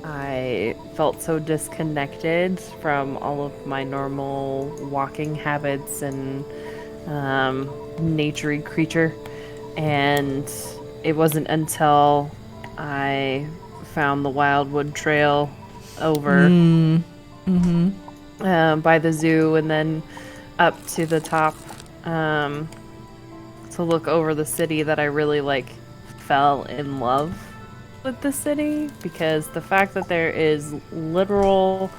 I felt so disconnected from all of my normal walking habits and naturey creature, and it wasn't until I found the Wildwood Trail over by the zoo and then up to the top to look over the city that I really fell in love with the city, because the fact that there is literal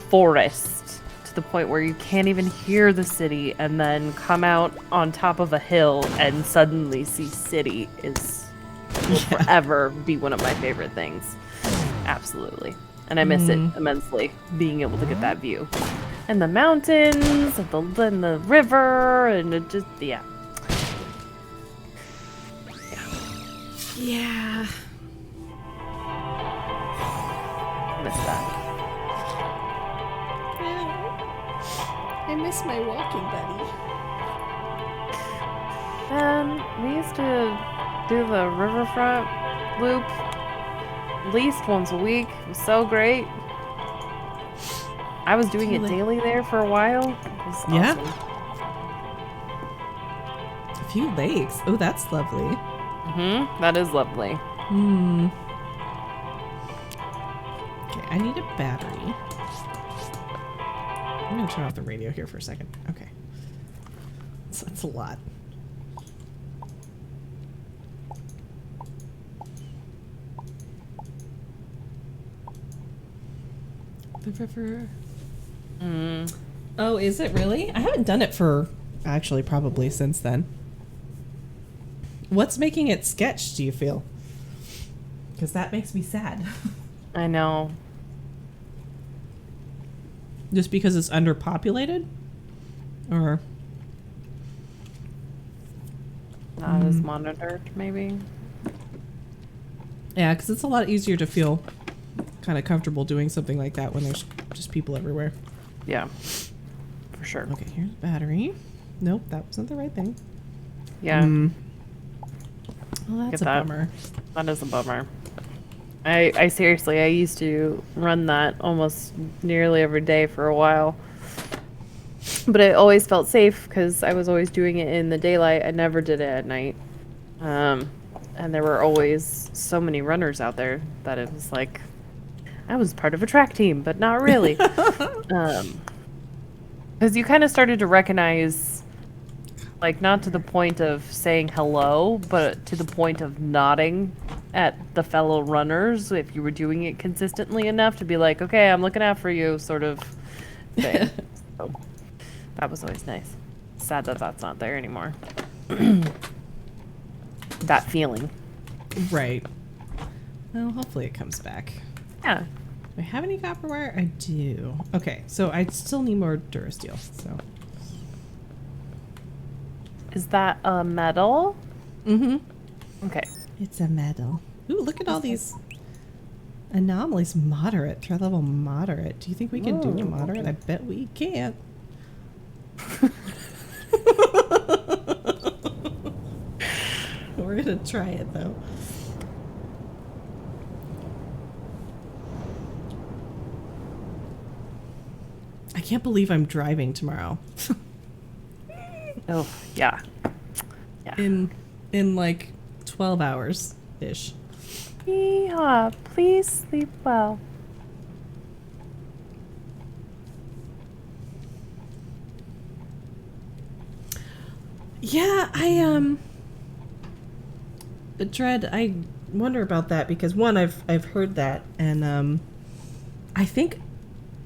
forest to the point where you can't even hear the city and then come out on top of a hill and suddenly see city will forever be one of my favorite things. Absolutely. And I miss it immensely, being able to get that view. And the mountains, and the river, and it just, yeah. Yeah. Miss that. I miss my walking buddy. We used to do the riverfront loop at least once a week. It was so great. I was doing it daily there for a while. It was awesome. A few lakes. Oh, that's lovely. That is lovely. Okay, I need a battery. I'm gonna turn off the radio here for a second. Okay. That's a lot. The river. Oh, is it really? I haven't done it for actually probably since then. What's making it sketch, do you feel? Because that makes me sad. I know. Just because it's underpopulated? Or not as monitored, maybe? Yeah, because it's a lot easier to feel kind of comfortable doing something like that when there's just people everywhere. Yeah, for sure. Okay, here's battery. Nope, that wasn't the right thing. Yeah. Well, that's Get a that. bummer. That is a bummer. I seriously, I used to run that almost nearly every day for a while. But it always felt safe because I was always doing it in the daylight. I never did it at night. And there were always so many runners out there that it was like I was part of a track team, but not really. Because you kind of started to recognize, like, not to the point of saying hello, but to the point of nodding at the fellow runners if you were doing it consistently enough to be like, okay, I'm looking out for you, sort of thing. So that was always nice. Sad that that's not there anymore. That feeling. Right. Well, hopefully it comes back. Yeah. Do I have any copper wire? I do. Okay, so I still need more Durasteel, so. Is that a metal? Okay. It's a metal. Ooh, look at all these anomalies. Moderate. Threat level moderate. Do you think we can do a moderate? I bet we can't. We're gonna try it though. I can't believe I'm driving tomorrow. Oh, yeah. Yeah. In like 12 hours ish. Yeehaw. Please sleep well. Yeah, Dread, I wonder about that because one, I've heard that, and I think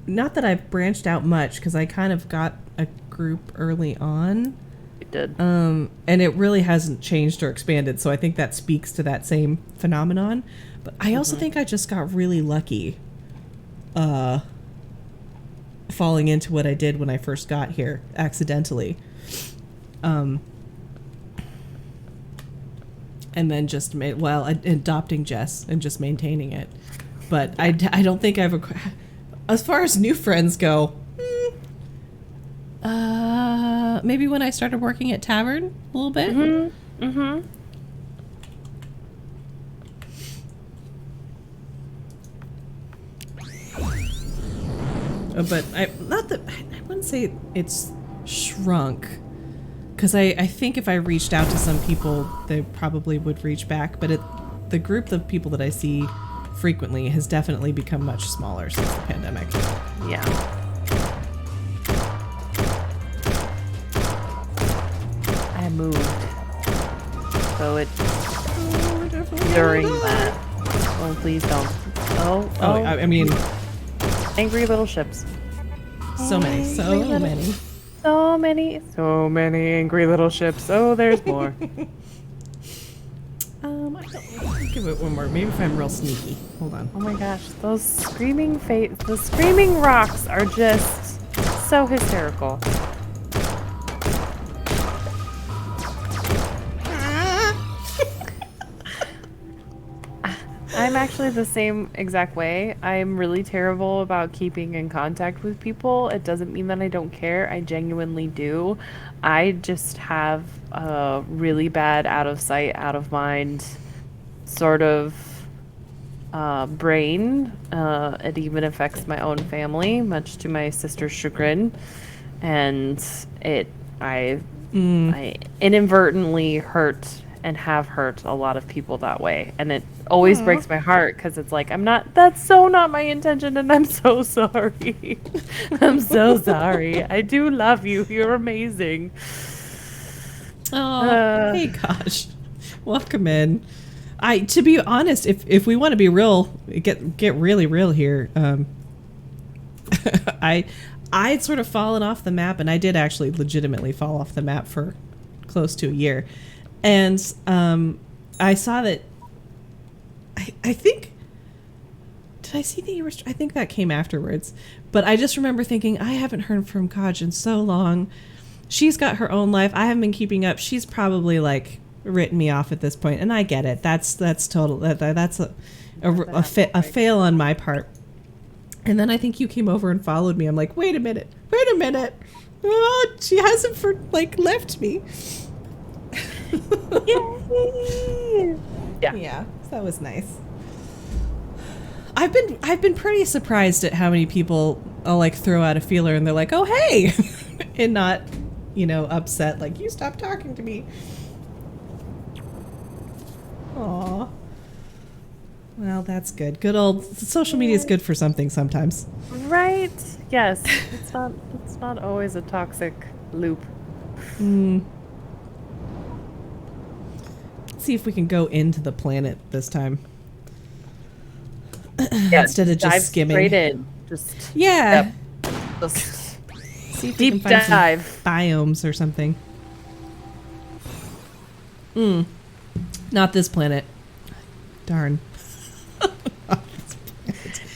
not that I've branched out much because I kind of got a group early on. It did. And it really hasn't changed or expanded, so I think that speaks to that same phenomenon. But I also think I just got really lucky falling into what I did when I first got here accidentally. And then just adopting Jess and just maintaining it. But I don't think as far as new friends go, maybe when I started working at Tavern a little bit. But I wouldn't say it's shrunk, because I think if I reached out to some people, they probably would reach back. But the group of people that I see frequently has definitely become much smaller since the pandemic. Yeah. I moved. So it during that. Oh, please don't. Oh. I mean, angry little ships. so many. So many angry little ships. Oh, there's more. I'll give it one more. Maybe if I'm real sneaky. Hold on. Oh my gosh, those screaming the screaming rocks are just so hysterical. I'm actually the same exact way. I'm really terrible about keeping in contact with people. It doesn't mean that I don't care. I genuinely do. I just have a really bad out of sight, out of mind sort of brain. It even affects my own family, much to my sister's chagrin. And I inadvertently hurt and have hurt a lot of people that way. And it always breaks my heart because it's like, that's so not my intention, and I'm so sorry. I'm so sorry. I do love you. You're amazing. Oh, hey, gosh. Welcome in. To be honest, if we want to be real, get really real here, I'd sort of fallen off the map, and I did actually legitimately fall off the map for close to a year. And I saw that. I think. Did I see that you were? I think that came afterwards. But I just remember thinking, I haven't heard from Kaj in so long. She's got her own life. I haven't been keeping up. She's probably like written me off at this point, and I get it. That's total. That's a fail on my part. And then I think you came over and followed me. I'm like, wait a minute. Oh, she hasn't left me. Yay! Yeah, that was nice. I've been pretty surprised at how many people I'll throw out a feeler and they're like, oh hey, and not, upset like you stopped talking to me. Aw. Well, that's good. Good old social media is good for something sometimes. Right? Yes. It's not always a toxic loop. See if we can go into the planet this time. Yeah, instead of just skimming. Straight in. Yeah. Yep. Just see if deep we can find dive. some biomes or something. Not this planet. Darn.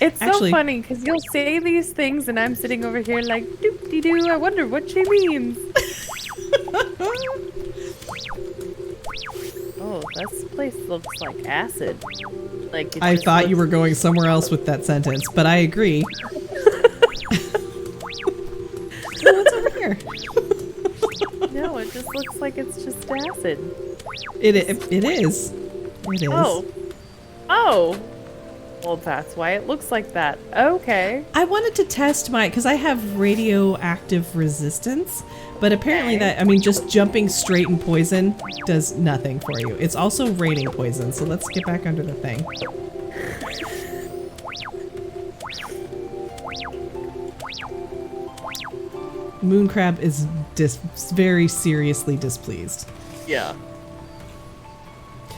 It's Actually, so funny because you'll say these things and I'm sitting over here like doop-de-doo. I wonder what she means. Oh, this place looks like acid. I thought you were going somewhere else with that sentence, but I agree. So what's over here? No, it just looks like it's just acid. It is. It is. Oh. Well, that's why it looks like that. Okay. I wanted to test because I have radioactive resistance, but apparently just jumping straight in poison does nothing for you. It's also raining poison, so let's get back under the thing. MoonCrab is very seriously displeased. Yeah.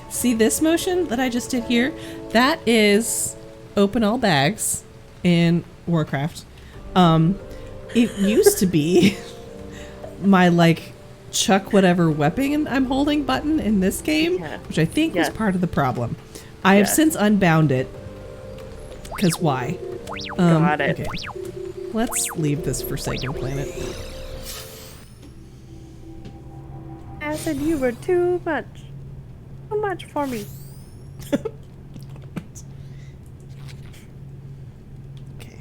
See this motion that I just did here? That is open all bags in Warcraft. It used to be my chuck whatever weapon I'm holding button in this game, which I think was part of the problem. I have since unbound it. Because why? Got it. Okay. Let's leave this forsaken planet. Acid, you were too much. Too much for me. Okay.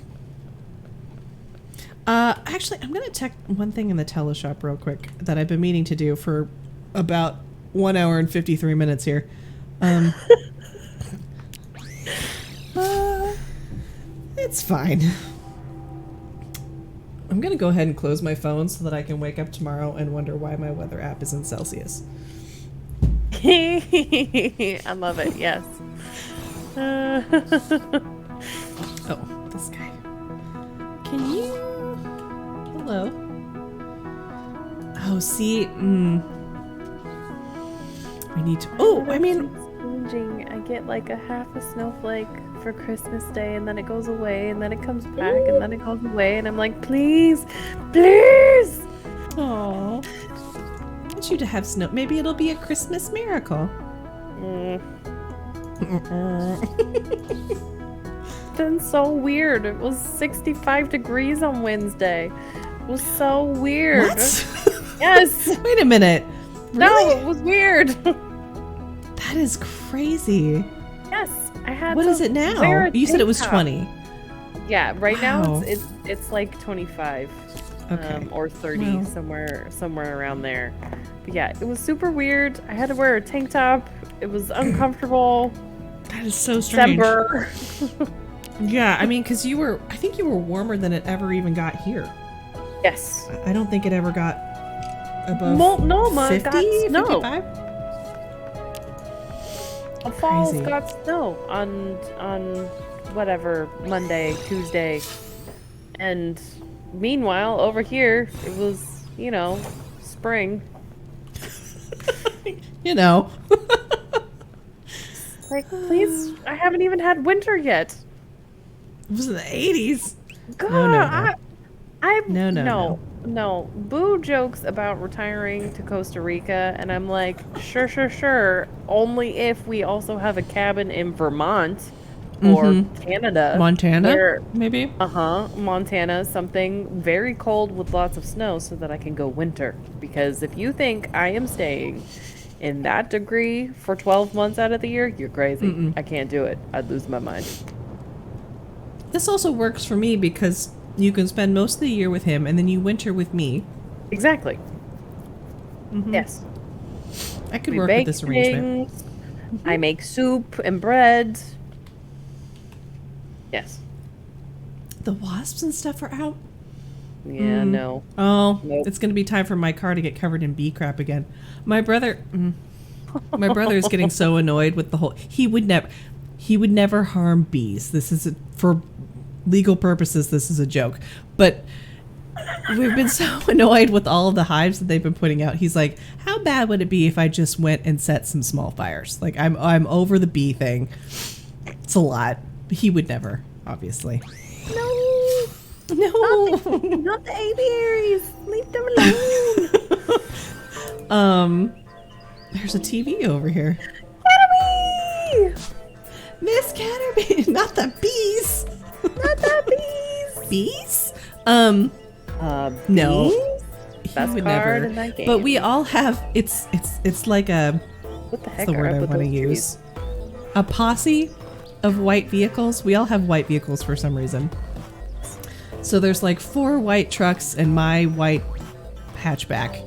Actually, I'm gonna check one thing in the teleshop real quick that I've been meaning to do for about 1 hour and 53 minutes here. It's fine. I'm gonna go ahead and close my phone so that I can wake up tomorrow and wonder why my weather app is in Celsius. I love it, yes. Oh, this guy. Can you... Hello? Oh, see... We need to... Oh, I mean... Changing. I get a half a snowflake for Christmas Day, and then it goes away, and then it comes back, and then it goes away, and I'm like, please, please! Aww. I want you to have snow. Maybe it'll be a Christmas miracle. Been so weird. It was 65 degrees on Wednesday. It was so weird. What? Yes. Wait a minute. No, Really? it was weird. That is crazy. Yes, I had. What to is it now? wear a You said it was tank top. 20. Yeah, right now Wow. it's like 25. Okay. Or 30, Wow. somewhere around there. But yeah, it was super weird. I had to wear a tank top. It was uncomfortable. That is so strange. December. Yeah, I mean, because I think you were warmer than it ever even got here. Yes. I don't think it ever got above Multnomah 50, got snow. 55? The falls Crazy. got snow on whatever Monday, Tuesday, and meanwhile over here it was spring. Please, I haven't even had winter yet. It was in the 80s. God, No. no. Boo jokes about retiring to Costa Rica, and I'm like, sure. Only if we also have a cabin in Vermont or Canada. Montana, maybe? Montana, something very cold with lots of snow so that I can go winter. Because if you think I am staying in that degree for 12 months out of the year, you're crazy. I can't do it. I'd lose my mind. This also works for me because you can spend most of the year with him and then you winter with me. Exactly. Yes. I could We work bake with this arrangement. things. I make soup and bread. Yes. The wasps and stuff are out. Yeah, no. Oh, Nope. it's going to be time for my car to get covered in bee crap again. My brother is getting so annoyed with the whole. He would never harm bees. This is for legal purposes. This is a joke, but we've been so annoyed with all of the hives that they've been putting out. He's like, "How bad would it be if I just went and set some small fires?" Like I'm over the bee thing. It's a lot. He would never, obviously. No, No. not the aviaries. Leave them alone. There's a TV over here. Caterpie! Miss Caterpie, not the bees. Not the bees. Bees? No. Bees? He Best would card never. in that game. But we all have. It's like a. What the What's heck the are word up I with want to those use? trees? A posse of white vehicles. We all have white vehicles for some reason. So there's like 4 white trucks and my white hatchback.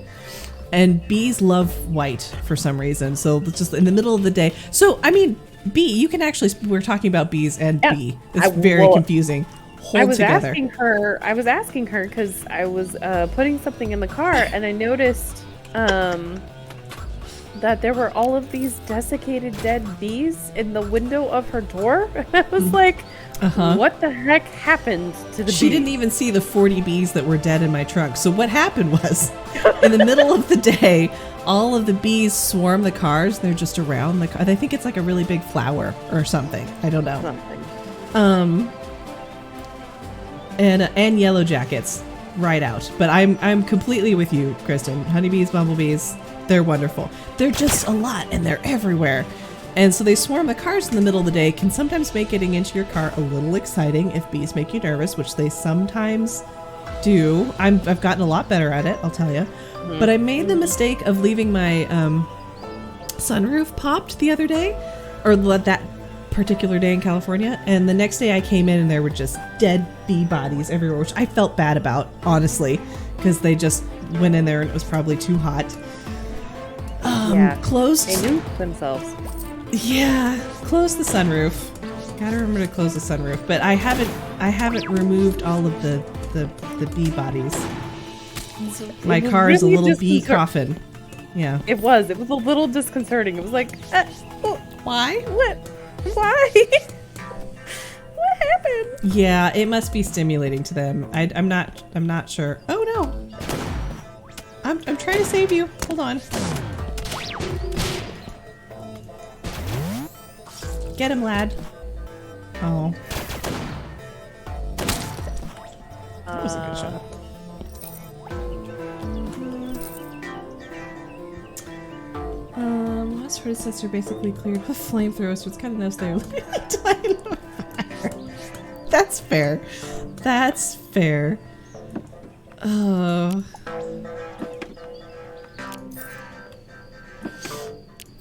And bees love white for some reason. So it's just in the middle of the day. So, I mean, bee. You can actually. We're talking about bees and Yeah. bee. It's very confusing. I was together. asking her because I was putting something in the car and I noticed that there were all of these desiccated dead bees in the window of her door. And I was like, what the heck happened to the She bee? didn't even see the 40 bees that were dead in my trunk. So what happened was, in the middle of the day, all of the bees swarm the cars. They're just around the car. I think it's like a really big flower or something. I don't know. Something. And yellow jackets right out. But I'm completely with you, Kristen. Honeybees, bumblebees, they're wonderful. They're just a lot and they're everywhere. And so they swarm the cars in the middle of the day, can sometimes make getting into your car a little exciting if bees make you nervous, which they sometimes do. I've gotten a lot better at it, I'll tell you. But I made the mistake of leaving my sunroof popped the other day, or that particular day in California, and the next day I came in and there were just dead bee bodies everywhere, which I felt bad about, honestly, because they just went in there and it was probably too hot. Closed. They knew themselves. Yeah, close the sunroof. Gotta remember to close the sunroof, but I haven't removed all of the bee bodies. My car is a really little bee coffin. Yeah. It was a little disconcerting. It was like, Why? what? Why? What happened? Yeah, it must be stimulating to them. I'm not sure. Oh no. I'm trying to save you. Hold on. Get him, lad. Oh. That was a good shot. Last predecessor basically cleared with flamethrowers, so it's kind of nice they're dying on fire. That's fair. That's fair. Oh.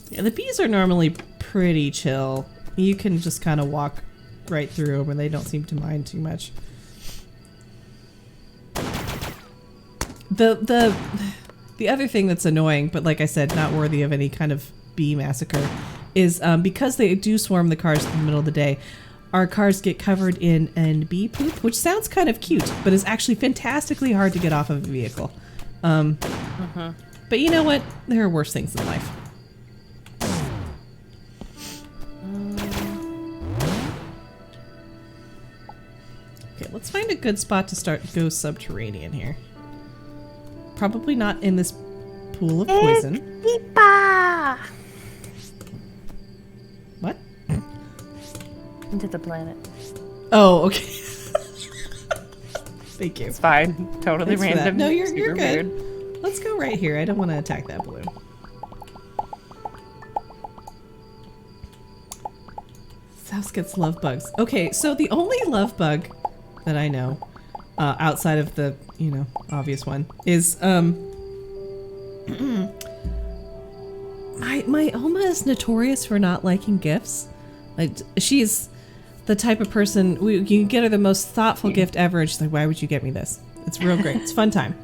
Yeah, the bees are normally pretty chill. You can just kind of walk right through them and they don't seem to mind too much. The other thing that's annoying, but like I said, not worthy of any kind of bee massacre, is because they do swarm the cars in the middle of the day, our cars get covered in bee poop, which sounds kind of cute, but is actually fantastically hard to get off of a vehicle. But you know what? There are worse things in life. Okay, let's find a good spot to go subterranean here. Probably not in this pool of poison. Peepa! What? Into the planet. Oh, okay. Thank you. It's fine. Totally Thanks for that. random. No, you're Super good. weird. Let's go right here. I don't want to attack that balloon. This house gets love bugs. Okay, so the only love bug that I know, outside of the, obvious one, is, my Oma is notorious for not liking gifts. Like, she's the type of person, you can get her the most thoughtful gift ever, and she's like, why would you get me this? It's real great. It's a fun time.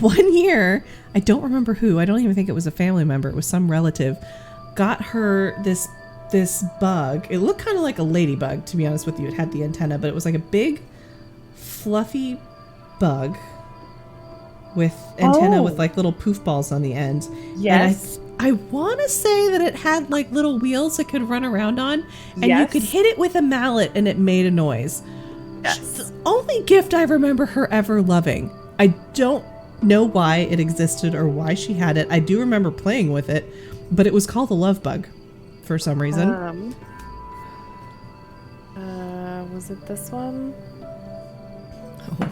One year, I don't remember who, I don't even think it was a family member, it was some relative, got her this bug. It looked kind of like a ladybug, to be honest with you. It had the antenna, but it was like a big, fluffy bug with antenna with like little poof balls on the end. Yes. And I want to say that it had like little wheels it could run around on, and you could hit it with a mallet and it made a noise. Yes. The only gift I remember her ever loving. I don't know why it existed or why she had it. I do remember playing with it, but it was called a love bug for some reason. Was it this one? Oh.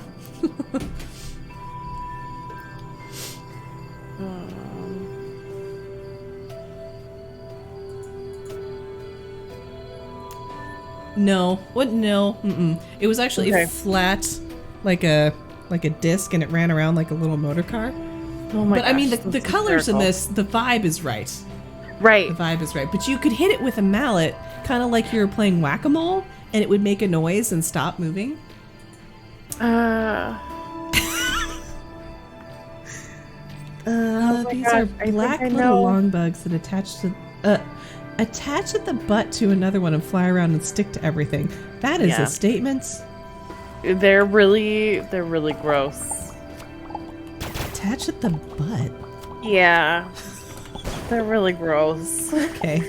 No. What? No. Mm-mm. It was actually flat, like a disc, and it ran around like a little motor car. Oh my But gosh, I mean, the colors in hysterical. this, the vibe is right. Right. The vibe is right. But you could hit it with a mallet, kind of like you were playing whack-a-mole, and it would make a noise and stop moving. These gosh, are I think black I little know. long bugs that attach to Attach at the butt to another one and fly around and stick to everything. That is Yeah. a statement. They're really gross. Attach at the butt. Yeah. They're really gross. Okay.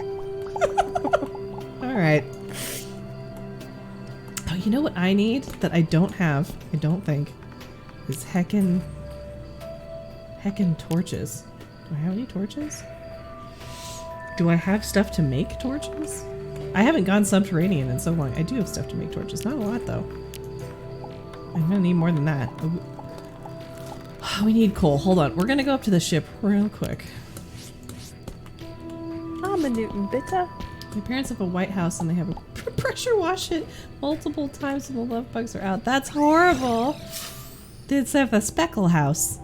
All right. Oh, you know what I need that I don't have? I don't think is heckin' torches. Do I have any torches? Do I have stuff to make torches? I haven't gone subterranean in so long. I do have stuff to make torches. Not a lot, though. I'm gonna need more than that. Oh, we need coal. Hold on. We're gonna go up to the ship real quick. I'm a Newton bitter. My parents have a white house and they have a pressure wash it multiple times when the love bugs are out. That's horrible. Did have a speckle house.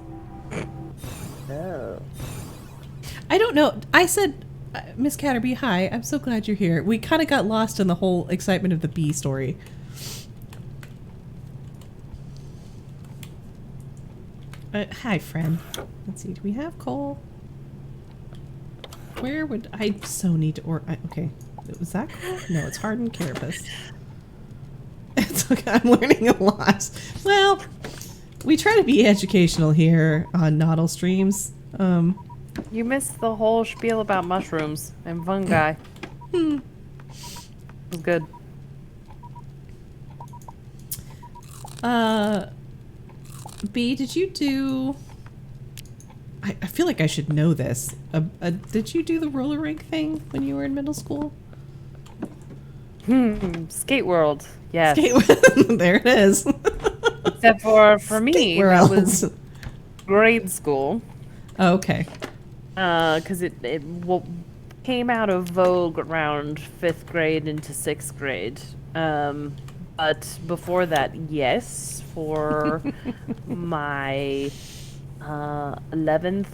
Oh. I don't know. I said, Miss Catterby, hi. I'm so glad you're here. We kind of got lost in the whole excitement of the bee story. Hi, friend. Let's see. Do we have coal? Where would I so need to okay. Was that coal? No, it's hardened carapace. It's okay. I'm learning a lot. Well, we try to be educational here on Noddle streams. You missed the whole spiel about mushrooms and fungi. It was good. B, did you do... I feel like I should know this. Did you do the roller rink thing when you were in middle school? Skate World. Yes. There it is. Except for me, Where that else? was grade school. Oh, okay. Because it came out of vogue around 5th grade into 6th grade. But before that, yes, for my 11th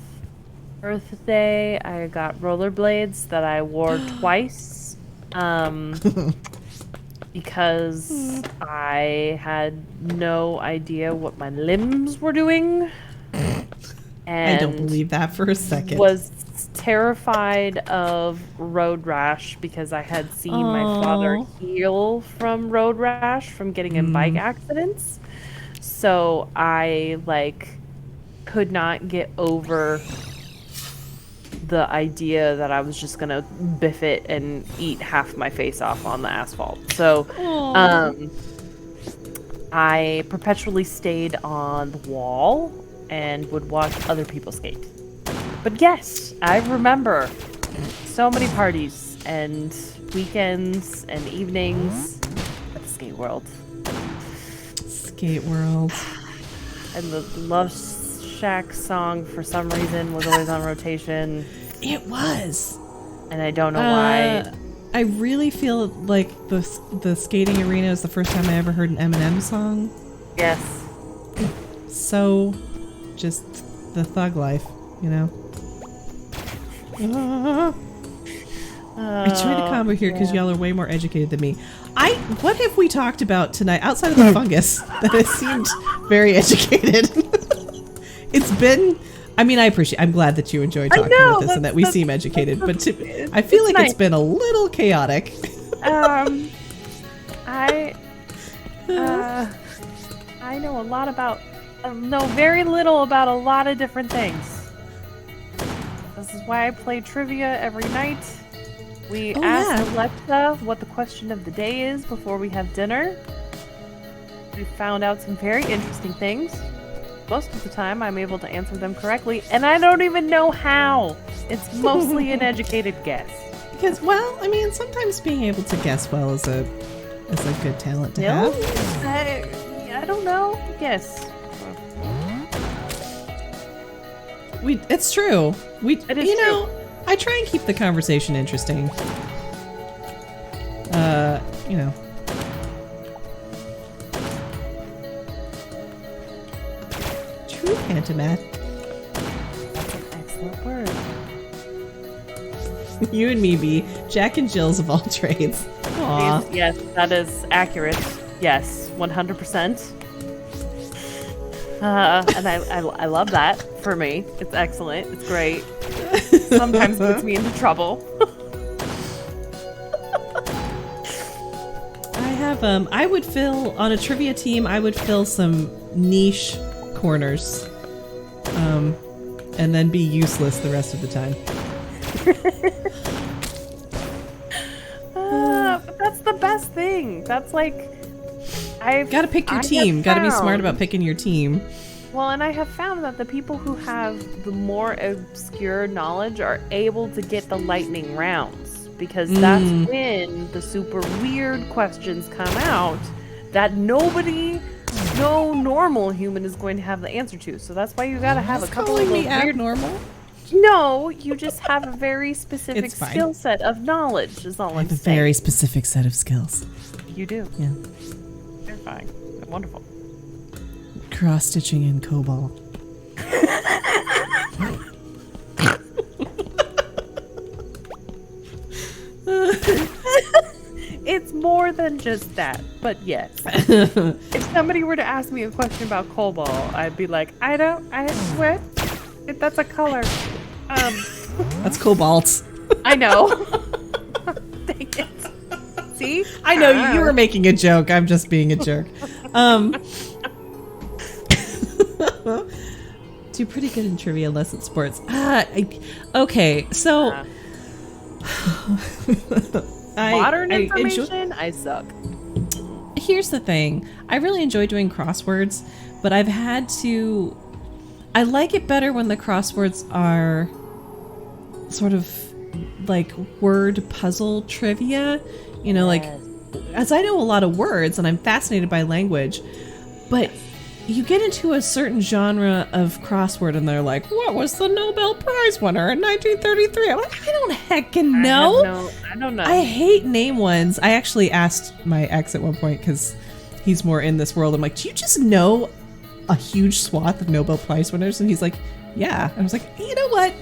birthday, I got rollerblades that I wore twice. Because I had no idea what my limbs were doing. And I don't believe that for a second. Was terrified of road rash because I had seen my father heal from road rash from getting in bike accidents. So I could not get over the idea that I was just gonna biff it and eat half my face off on the asphalt. So I perpetually stayed on the wall and would watch other people skate. But yes, I remember so many parties and weekends and evenings at the Skate World. Skate World. And the Love Shack song, for some reason, was always on rotation. It was. And I don't know why. I really feel like the skating arena is the first time I ever heard an Eminem song. Yes. So, just the thug life, you know? I tried to combo here because y'all are way more educated than me. What have we talked about tonight outside of the fungus that has seemed very educated? It's been, I'm glad that you enjoyed talking with us and that we seem educated, but I feel like it's been a little chaotic. I know very little about a lot of different things. This is why I play trivia every night. We ask Alexa what the question of the day is before we have dinner. We found out some very interesting things. Most of the time, I'm able to answer them correctly, and I don't even know how. It's mostly an educated guess. Because, sometimes being able to guess well is a good talent to have. I don't know. Yes. It's true. It is true. I try and keep the conversation interesting. True Pantomat. That's an excellent word. You and me be Jack and Jill's of all trades. Aww. Yes, that is accurate. Yes, 100%. And I love that for me. It's excellent. It's great. Sometimes puts me into trouble. have, I would fill, on a trivia team, I would fill some niche corners. And then be useless the rest of the time. But that's the best thing. That's like, Gotta pick your team. Gotta be smart about picking your team. Well, and I have found that the people who have the more obscure knowledge are able to get the lightning rounds, because that's when the super weird questions come out that no normal human is going to have the answer to. So that's why you gotta have a couple of those weird... abnormal? No, you just have a very specific skill set of knowledge, is all I'm saying. A very specific set of skills. You do. Yeah. You're fine. Wonderful. Cross-stitching in COBOL. It's more than just that, but yes. If somebody were to ask me a question about COBOL, I'd be like, what? If that's a color. That's cobalt. I know. Dang it. See? I know you were making a joke. I'm just being a jerk. Do pretty good in trivia, less in sports. Okay, so modern information, I suck. Here's the thing. I really enjoy doing crosswords, but I've had to... I like it better when the crosswords are sort of like word puzzle trivia. You know, like, as I know a lot of words and I'm fascinated by language, but you get into a certain genre of crossword and they're like, what was the Nobel Prize winner in 1933? I'm like, I don't heckin' know. I don't know. I hate name ones. I actually asked my ex at one point, because he's more in this world. I'm like, do you just know a huge swath of Nobel Prize winners? And he's like, yeah. And I was like, you know what?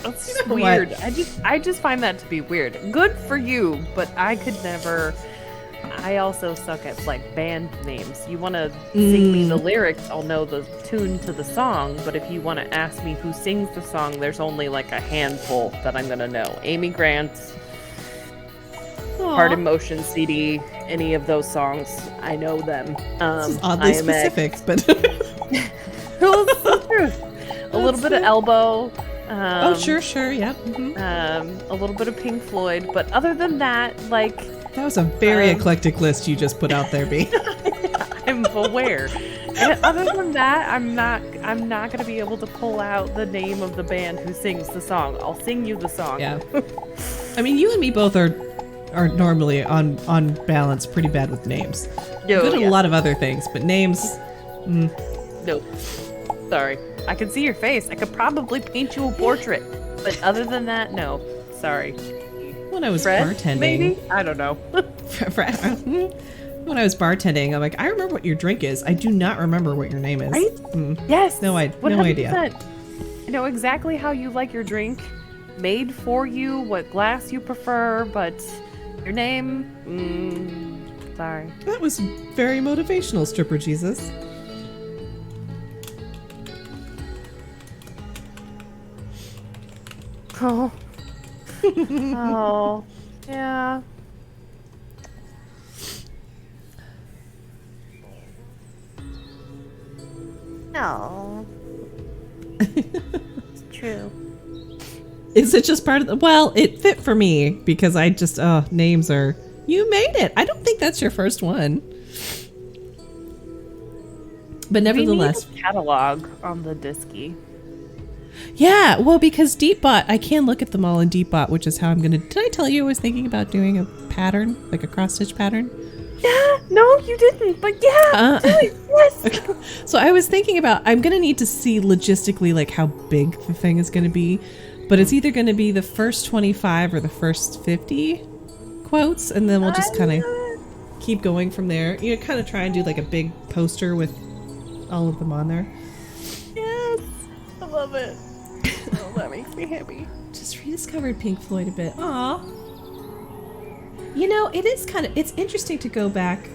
That's weird. I just find that to be weird. Good for you, but I could never. I also suck at like band names. You want to sing me the lyrics, I'll know the tune to the song, but if you want to ask me who sings the song, there's only like a handful that I'm gonna know. Amy Grant, Heart in Motion CD, any of those songs, I know them. This is oddly specific, but well, it's the truth. A little bit of Elbow. Sure, yeah. A little bit of Pink Floyd, but other than that, like... That was a very eclectic list you just put out there, B. I'm aware. And other than that, I'm not gonna be able to pull out the name of the band who sings the song. I'll sing you the song. Yeah. I mean, you and me both are normally on balance pretty bad with names. Good at a lot of other things, but names... Nope. Sorry. I can see your face. I could probably paint you a portrait. But other than that, no. Sorry. When I was Fred, bartending... maybe? I don't know. When I was bartending, I'm like, I remember what your drink is. I do not remember what your name is. Right? Yes. No idea. I know exactly how you like your drink, made for you, what glass you prefer, but your name... sorry. That was very motivational, Stripper Jesus. Oh. Oh. Yeah. No. It's true. Is it just part of the... Well, it fit for me because I just... names are... You made it. I don't think that's your first one. But nevertheless... We need a catalog on the Disky. Yeah, well, because Deepbot, I can look at them all in Deepbot, which is how I'm gonna... Did I tell you I was thinking about doing a pattern? Like a cross-stitch pattern? Yeah, no, you didn't, but yeah, yes. Okay. So I was thinking about... I'm gonna need to see logistically, like, how big the thing is gonna be. But it's either gonna be the first 25 or the first 50 quotes, and then we'll just kind of keep going from there. You know, kind of try and do, like, a big poster with all of them on there. Yes, I love it. Oh, that makes me happy. Just rediscovered Pink Floyd a bit. Aw. You know, it is kind of... It's interesting to go back...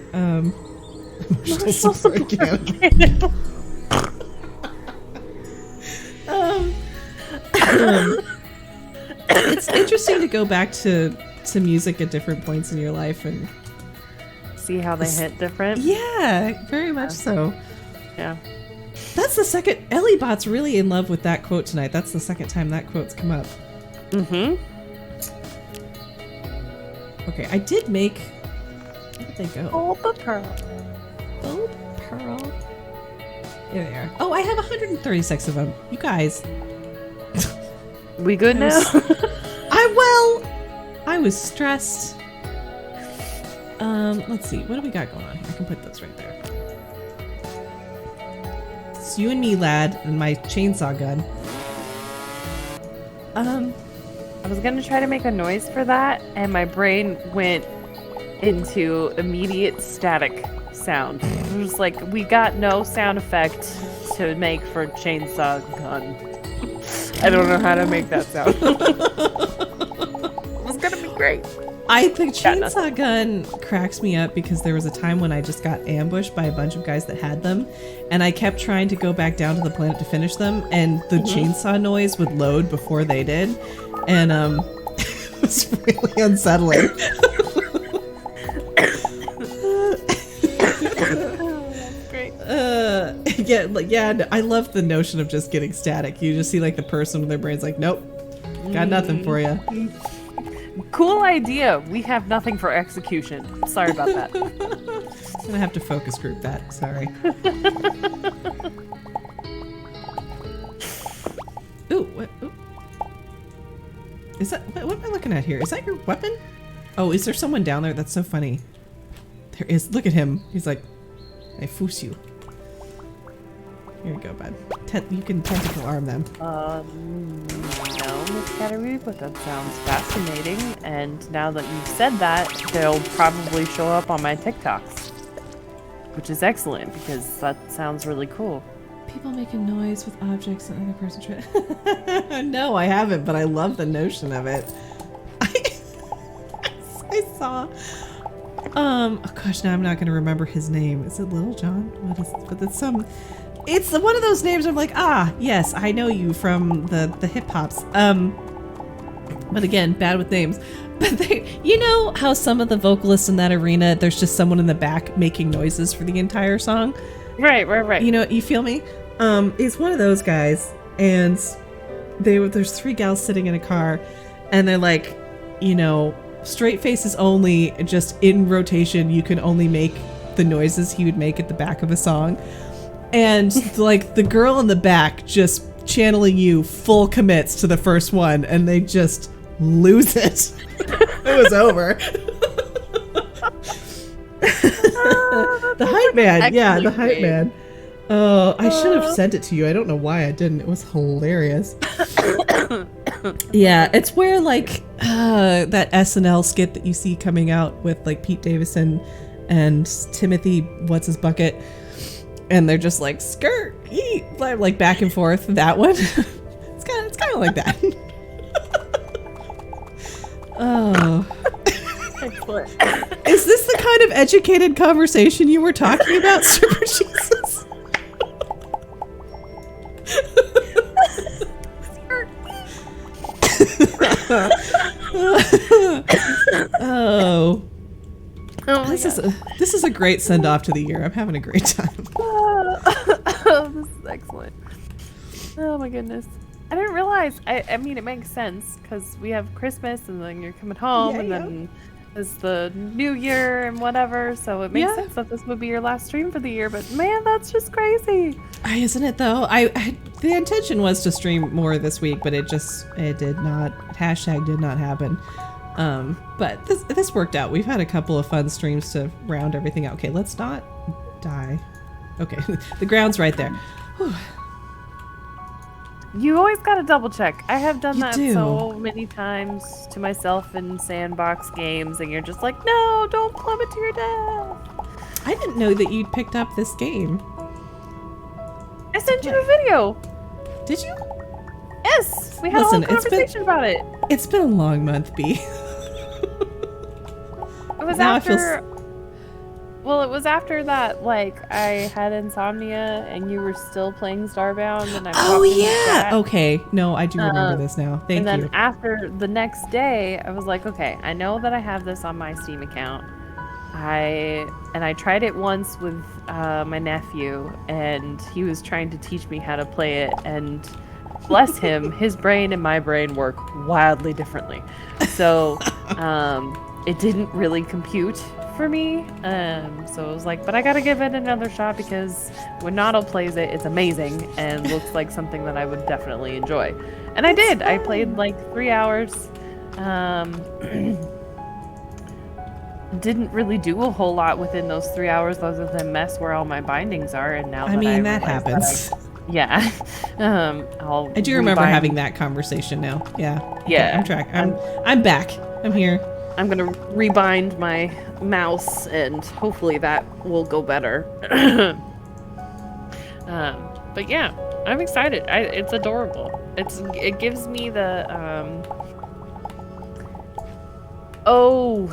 it's interesting to go back to music at different points in your life, and see how they hit different? Yeah, very much so. Yeah. That's the second. Ellie Bot's really in love with that quote tonight. That's the second time that quote's come up. Mm-hmm. Okay, I did make. Where did they go? Oh, the pearl. Oh, pearl. There they are. Oh, I have 136 of them. You guys. We good now? I was stressed. Let's see. What do we got going on here? I can put those right there. It's you and me, lad, and my chainsaw gun. I was gonna try to make a noise for that, and my brain went into immediate static sound. It was like, we got no sound effect to make for chainsaw gun. I don't know how to make that sound. It was gonna be great. The chainsaw gun cracks me up because there was a time when I just got ambushed by a bunch of guys that had them, and I kept trying to go back down to the planet to finish them, and the chainsaw noise would load before they did, and it was really unsettling. Great. Yeah, I love the notion of just getting static. You just see like the person with their brain's like, nope, got nothing for you. Cool idea. We have nothing for execution. Sorry about that. I'm gonna have to focus group that. Sorry. Ooh, what? Ooh. Is that what am I looking at here? Is that your weapon? Oh, is there someone down there? That's so funny. There is. Look at him. He's like, I foos you. Here you go, bud. You can tentacle arm them. No, Miss Cattery, but that sounds fascinating. And now that you've said that, they'll probably show up on my TikToks, which is excellent because that sounds really cool. People making noise with objects and other person try. No, I haven't, but I love the notion of it. I saw. Oh gosh, now I'm not gonna remember his name. Is it Little John? What is? But it's some. It's one of those names I'm like, ah, yes, I know you from the hip hops. But again, bad with names. But you know how some of the vocalists in that arena, there's just someone in the back making noises for the entire song? Right. You know, you feel me? It's one of those guys, and there's three gals sitting in a car, and they're like, you know, straight faces only, just in rotation, you can only make the noises he would make at the back of a song. And like the girl in the back just channeling you full commits to the first one, and they just lose it. It was over. The hype man. Yeah, the hype man. Oh, I should have sent it to you. I don't know why I didn't. It was hilarious. Yeah, it's where like that SNL skit that you see coming out with like Pete Davidson and Timothy, what's his bucket? And they're just like skirt, eat, like back and forth. That one, it's kind of like that. Oh, Excellent. Is this the kind of educated conversation you were talking about, Super Jesus? Oh. This is a great send off to the year. I'm having a great time. Oh, this is excellent. Oh my goodness. I didn't realize. I mean, it makes sense because we have Christmas and then you're coming home and then it's the New Year and whatever. So it makes sense that this would be your last stream for the year. But man, that's just crazy. Isn't it though? The intention was to stream more this week, but it did not. Hashtag did not happen. But this worked out. We've had a couple of fun streams to round everything out. Okay, let's not die. Okay, the ground's right there. Whew. You always gotta double check. I have done that do. so many times to myself in sandbox games, and you're just like, no, don't plummet to your death. I didn't know that you'd picked up this game. I sent you a video. Did you? Yes, we had a whole conversation about it. It's been a long month, B. It was Now after. Well, it was after that. Like I had insomnia, and you were still playing Starbound, and I. Oh yeah. Okay. No, I do remember this now. Thank you. And then after the next day, I was like, okay, I know that I have this on my Steam account. I tried it once with my nephew, and he was trying to teach me how to play it, and bless him, his brain and my brain work wildly differently. So it didn't really compute for me. So I was like, but I gotta give it another shot because when Noddle plays it, it's amazing and looks like something that I would definitely enjoy. And I did. I played like 3 hours. Didn't really do a whole lot within those 3 hours other than mess where all my bindings are. And now I mean, that realize happens. Yeah. I do remember having that conversation now. Yeah. Yeah. I'm back. I'm here. I'm gonna rebind my mouse, and hopefully that will go better. But yeah, I'm excited. It's adorable. It gives me the Ooh,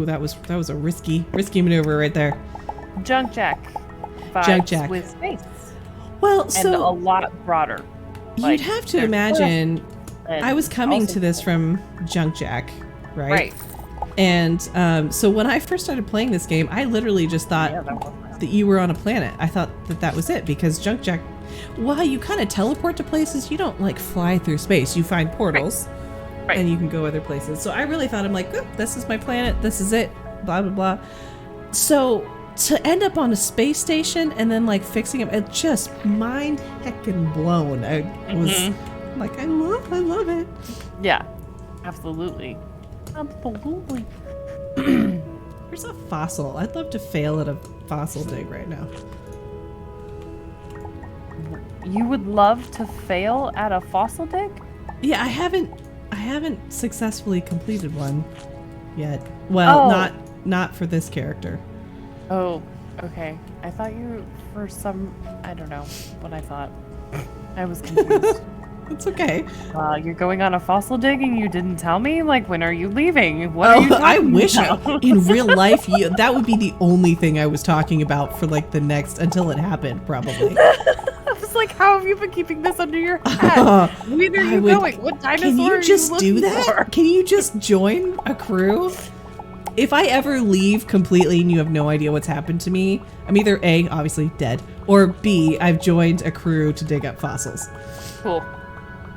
that was a risky maneuver right there. Junk Jack vibes Junk Jack with space. Well, And so a lot broader. you'd have to imagine. I was coming to this from Junk Jack, right? Right. And so when I first started playing this game, I literally just thought that you were on a planet. I thought that was it because Junk Jack, while you kind of teleport to places, you don't like fly through space. You find portals, Right. and you can go other places. So I really thought, I'm like, oh, this is my planet. This is it. Blah blah blah. So to end up on a space station and then like fixing it just mind heckin' blown. I was like, I love it. Yeah, absolutely. Absolutely. Where's a fossil? I'd love to fail at a fossil dig right now. You would love to fail at a fossil dig? Yeah, I haven't successfully completed one yet. Well, not for this character. Oh, okay. I thought you for some, I don't know what I thought. I was confused. It's okay. You're going on a fossil dig and you didn't tell me? Like, when are you leaving? What are you talking I wish about? in real life that would be the only thing I was talking about for like the next until it happened, probably. I was like, how have you been keeping this under your hat? Where are you going? What dinosaur Can are you just you do looking that? for? Can you just join a crew? If I ever leave completely and you have no idea what's happened to me, I'm either A, obviously dead, or B, I've joined a crew to dig up fossils. Cool.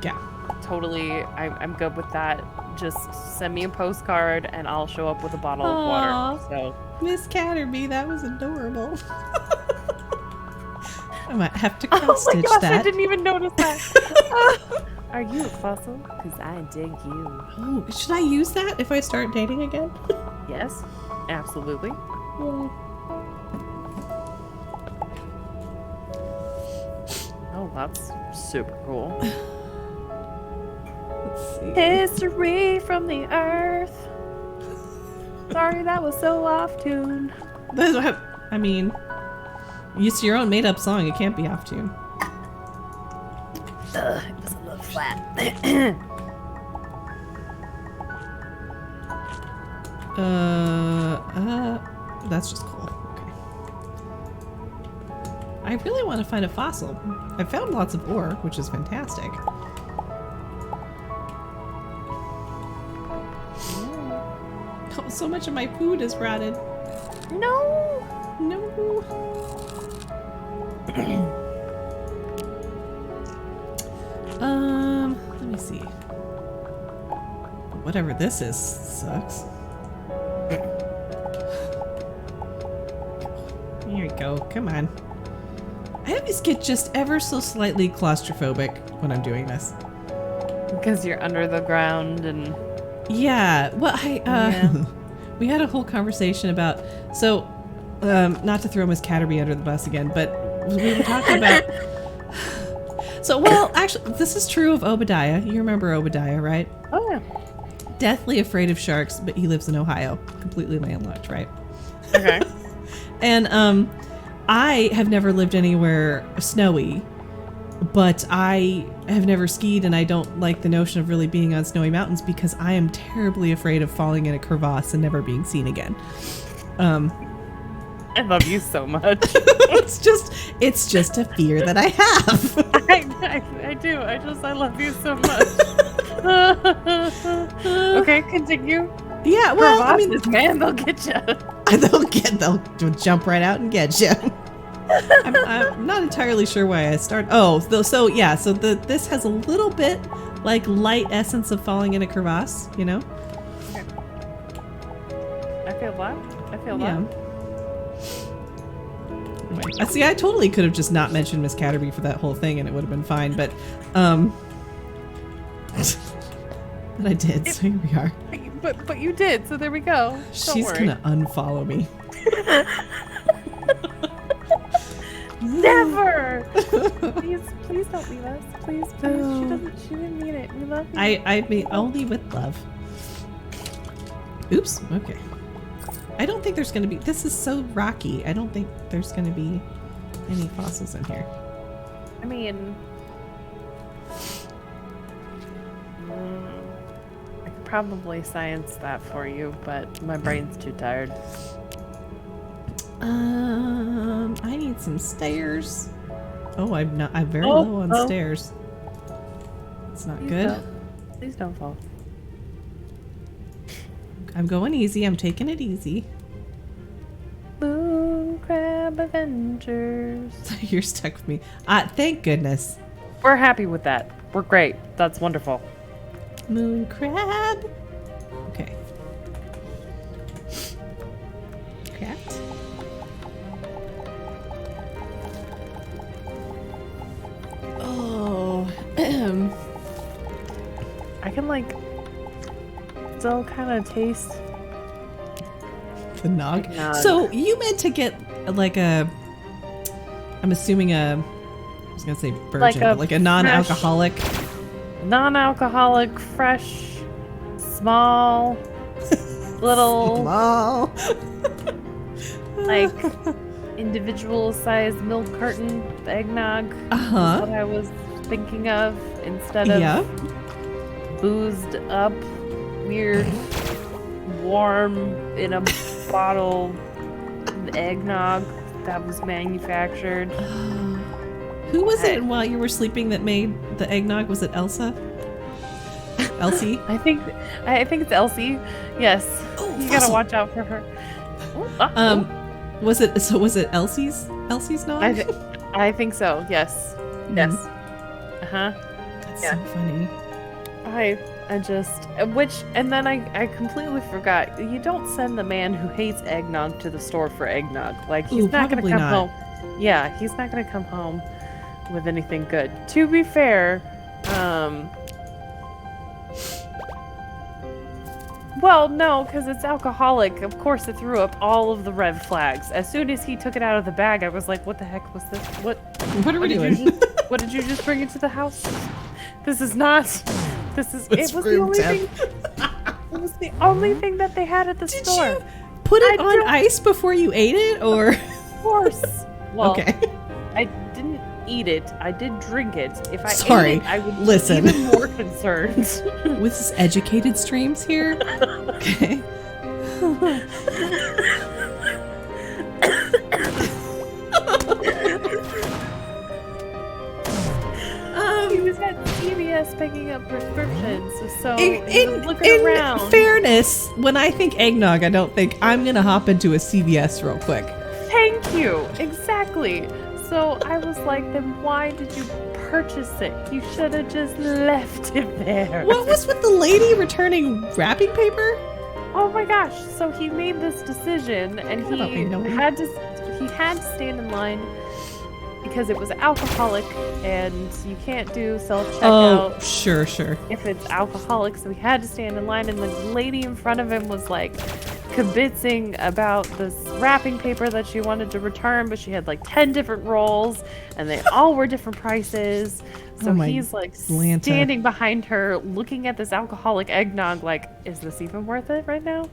Yeah. Totally, I'm good with that. Just send me a postcard and I'll show up with a bottle of water. So Miss Catterby, that was adorable. I might have to cross-stitch gosh, that. I didn't even notice that. Are you a fossil? Because I dig you. Oh, should I use that if I start dating again? Yes, absolutely. Oh, that's super cool. Let's see. History from the earth. Sorry, that was so off tune. That's what I mean, it's your own made-up song. It can't be off tune. It was a little flat. That's just cool. Okay. I really want to find a fossil. I found lots of ore, which is fantastic. Oh, so much of my food is rotted. No. Let me see. Whatever this is sucks. Here we go. Come on. I always get just ever so slightly claustrophobic when I'm doing this. Because you're under the ground and... Yeah. Well, we had a whole conversation about... So, not to throw Miss Catterby under the bus again, but we were talking about... So, well, actually, this is true of Obadiah. You remember Obadiah, right? Oh, yeah. Deathly afraid of sharks, but he lives in Ohio. Completely landlocked, right? Okay. And I have never lived anywhere snowy, but I have never skied, and I don't like the notion of really being on snowy mountains because I am terribly afraid of falling in a crevasse and never being seen again. I love you so much. it's just a fear that I have. I do. I love you so much. Okay, continue. Yeah, well, I mean, Crevasses, man, they'll get you. they'll jump right out and get you. I'm not entirely sure why I started. Oh, so this has a little bit like light essence of falling in a crevasse, you know? I feel that. Yeah. Anyway, see, I totally could have just not mentioned Miss Catterby for that whole thing and it would have been fine, but but I did, so here we are. But you did, so there we go. She's gonna unfollow me. Never! Please don't leave us. Please. She didn't mean it. We love you. I mean only with love. Oops, okay. I don't think there's gonna be, this is so rocky. I don't think there's gonna be any fossils in here. I mean, I could probably science that for you, but my brain's too tired. I need some stairs. Oh, I'm very low on stairs. It's not good. Please don't fall. I'm going easy. I'm taking it easy. MoonCrab Adventures. You're stuck with me. Thank goodness. We're happy with that. We're great. That's wonderful. MoonCrab. Okay. Craft. Oh. I can like still kind of taste The nog. Eggnog. So you meant to get like a, I'm assuming I was gonna say virgin, but like a non-alcoholic. Non-alcoholic, fresh, small, little, Small. like individual-sized milk carton eggnog. Uh-huh. Is what I was thinking of instead of Yeah. boozed up, weird, warm in a bottle eggnog that was manufactured. Who was it while you were sleeping that made the eggnog? Was it Elsa? Elsie? I think it's Elsie. Yes. Oh, You fossil. gotta watch out for her. Was it Elsie's nog? I think so. Yes. Yes. Uh-huh. That's Yeah. so funny. And then I completely forgot. You don't send the man who hates eggnog to the store for eggnog. Like, he's Ooh, not gonna probably come not. home. Yeah, he's not gonna come home with anything good. To be fair, well, no, because it's alcoholic. Of course, it threw up all of the red flags. As soon as he took it out of the bag, I was like, "What the heck was this? What What are we did doing? what did you just bring into the house? This is not. This is. It's It was the room only temp. thing. It was the only thing that they had at the Did store. you put it I on don't- ice before you ate it, or? Of course. Well, Okay. I didn't eat it. I did drink it. If I Sorry. ate it, I would Listen. be even more concerned. With this educated streams here? Okay. He was at CVS picking up prescriptions, so In, he was looking in around. fairness, when I think eggnog, I don't think I'm gonna hop into a CVS real quick. Thank you. Exactly. So I was like, then why did you purchase it? You should have just left it there. What was with the lady returning wrapping paper? Oh my gosh. So he made this decision and I don't he know. had to stand in line because it was alcoholic and you can't do self-checkout Oh, sure. if it's alcoholic. So he had to stand in line and the lady in front of him was like kibitzing about this wrapping paper that she wanted to return, but she had like 10 different rolls and they all were different prices. So Oh my he's like Lanta. standing behind her looking at this alcoholic eggnog like, is this even worth it right now?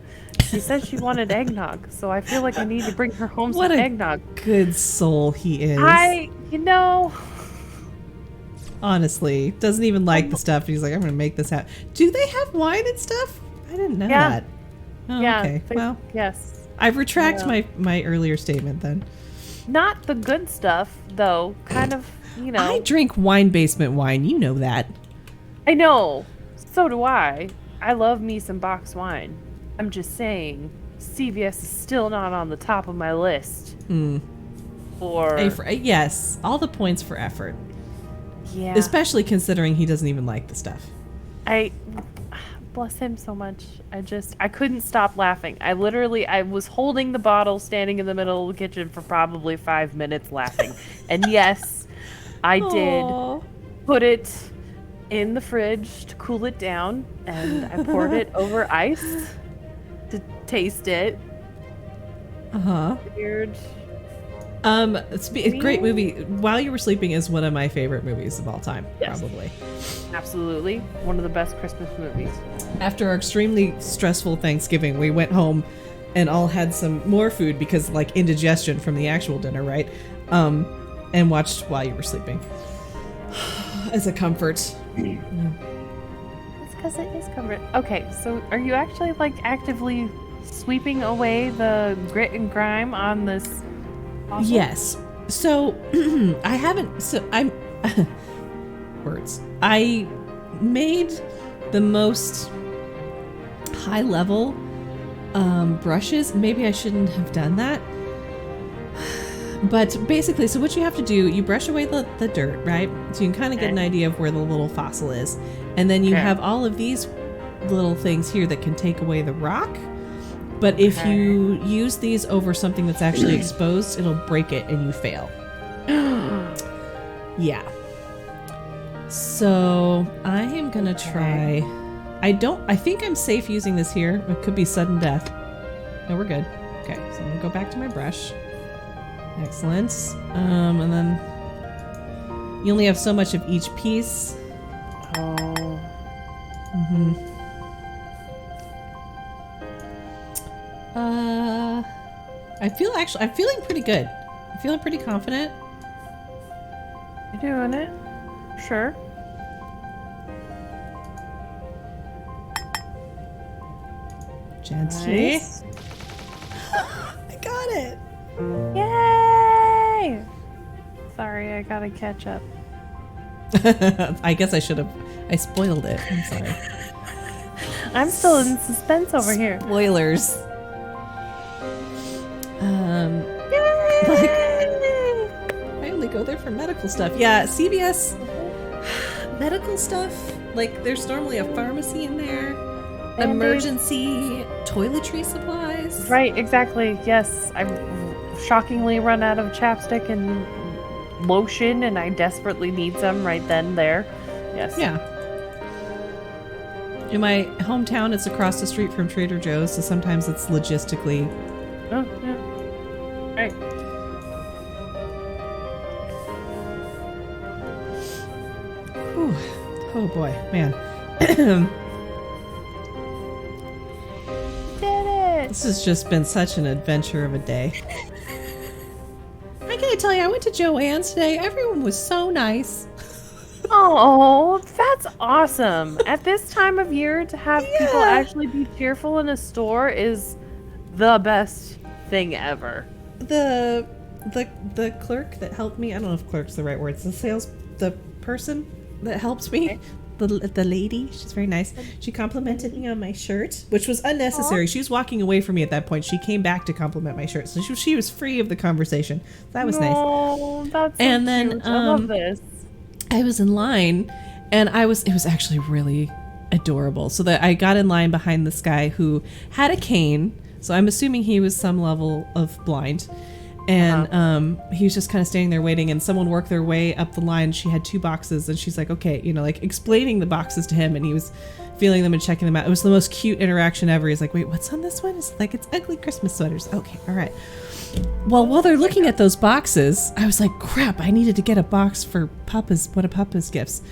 She said she wanted eggnog, so I feel like I need to bring her home What some a eggnog. good soul he is. Honestly, doesn't even like the stuff. He's like, I'm gonna make this happen. Do they have wine and stuff? I didn't know Yeah. that. Oh, Yeah. okay. Well, Yes. I retract Yeah. my earlier statement then. Not the good stuff, though. Kind of, you know. I drink wine basement wine. You know that. I know. So do I. I love me some box wine. I'm just saying, CVS is still not on the top of my list. Yes, all the points for effort. Yeah. Especially considering he doesn't even like the stuff. I bless him so much. I couldn't stop laughing. I was holding the bottle, standing in the middle of the kitchen for probably 5 minutes laughing. And yes, I did put it in the fridge to cool it down, and I poured it over ice to taste it. Weird. It's a great movie. While You Were Sleeping is one of my favorite movies of all time, probably. Absolutely. One of the best Christmas movies. After our extremely stressful Thanksgiving, we went home and all had some more food because, like, indigestion from the actual dinner, right? And watched While You Were Sleeping. As a comfort. It's because it is comfort. Okay, so are you actually, like, actively sweeping away the grit and grime on this? Awesome. Yes. So I'm words. I made the most high level brushes. Maybe I shouldn't have done that. But basically, so what you have to do, you brush away the dirt, right? So you can kind of get an idea of where the little fossil is. And then you have all of these little things here that can take away the rock. But if you use these over something that's actually exposed, it'll break it and you fail. Yeah. So I am gonna try. I think I'm safe using this here. It could be sudden death. No, we're good. Okay, so I'm gonna go back to my brush. Excellent. And then you only have so much of each piece. I'm feeling pretty good. I'm feeling pretty confident. You're doing it. Sure. Gently. Nice. I got it. Yay! Sorry, I gotta catch up. I guess I should have. I spoiled it. I'm sorry. I'm still in suspense over here. Spoilers. I only go there for medical stuff. Yeah, CVS medical stuff. Like, there's normally a pharmacy in there. And Emergency toiletry supplies. Right, exactly. Yes, I've shockingly run out of chapstick and lotion, and I desperately need some right then there. Yes. Yeah. In my hometown, it's across the street from Trader Joe's, so sometimes it's logistically. Oh, yeah. Right. Whew. Oh boy, man. Did it! This has just been such an adventure of a day. I gotta tell you, I went to Joann's today. Everyone was so nice. Oh, that's awesome. At this time of year, to have people actually be cheerful in a store is the best thing ever. The clerk that helped me, I don't know if clerk's the right word, it's the person that helps me, the lady, she's very nice. She complimented me on my shirt, which was unnecessary. She was walking away from me at that point. She came back to compliment my shirt, so she was free of the conversation. That was nice. Oh, that's so and then cute. I love this. I was in line, and it was actually really adorable. So that I got in line behind this guy who had a cane, so I'm assuming he was some level of blind. And he was just kind of standing there waiting, and someone worked their way up the line. She had 2 boxes, and she's like, okay, like explaining the boxes to him, and he was feeling them and checking them out. It was the most cute interaction ever. He's like, wait, what's on this one? It's like, it's ugly Christmas sweaters. Okay, all right. Well, while they're looking at those boxes, I was like, crap, I needed to get a box for Papa's, one of Papa's gifts.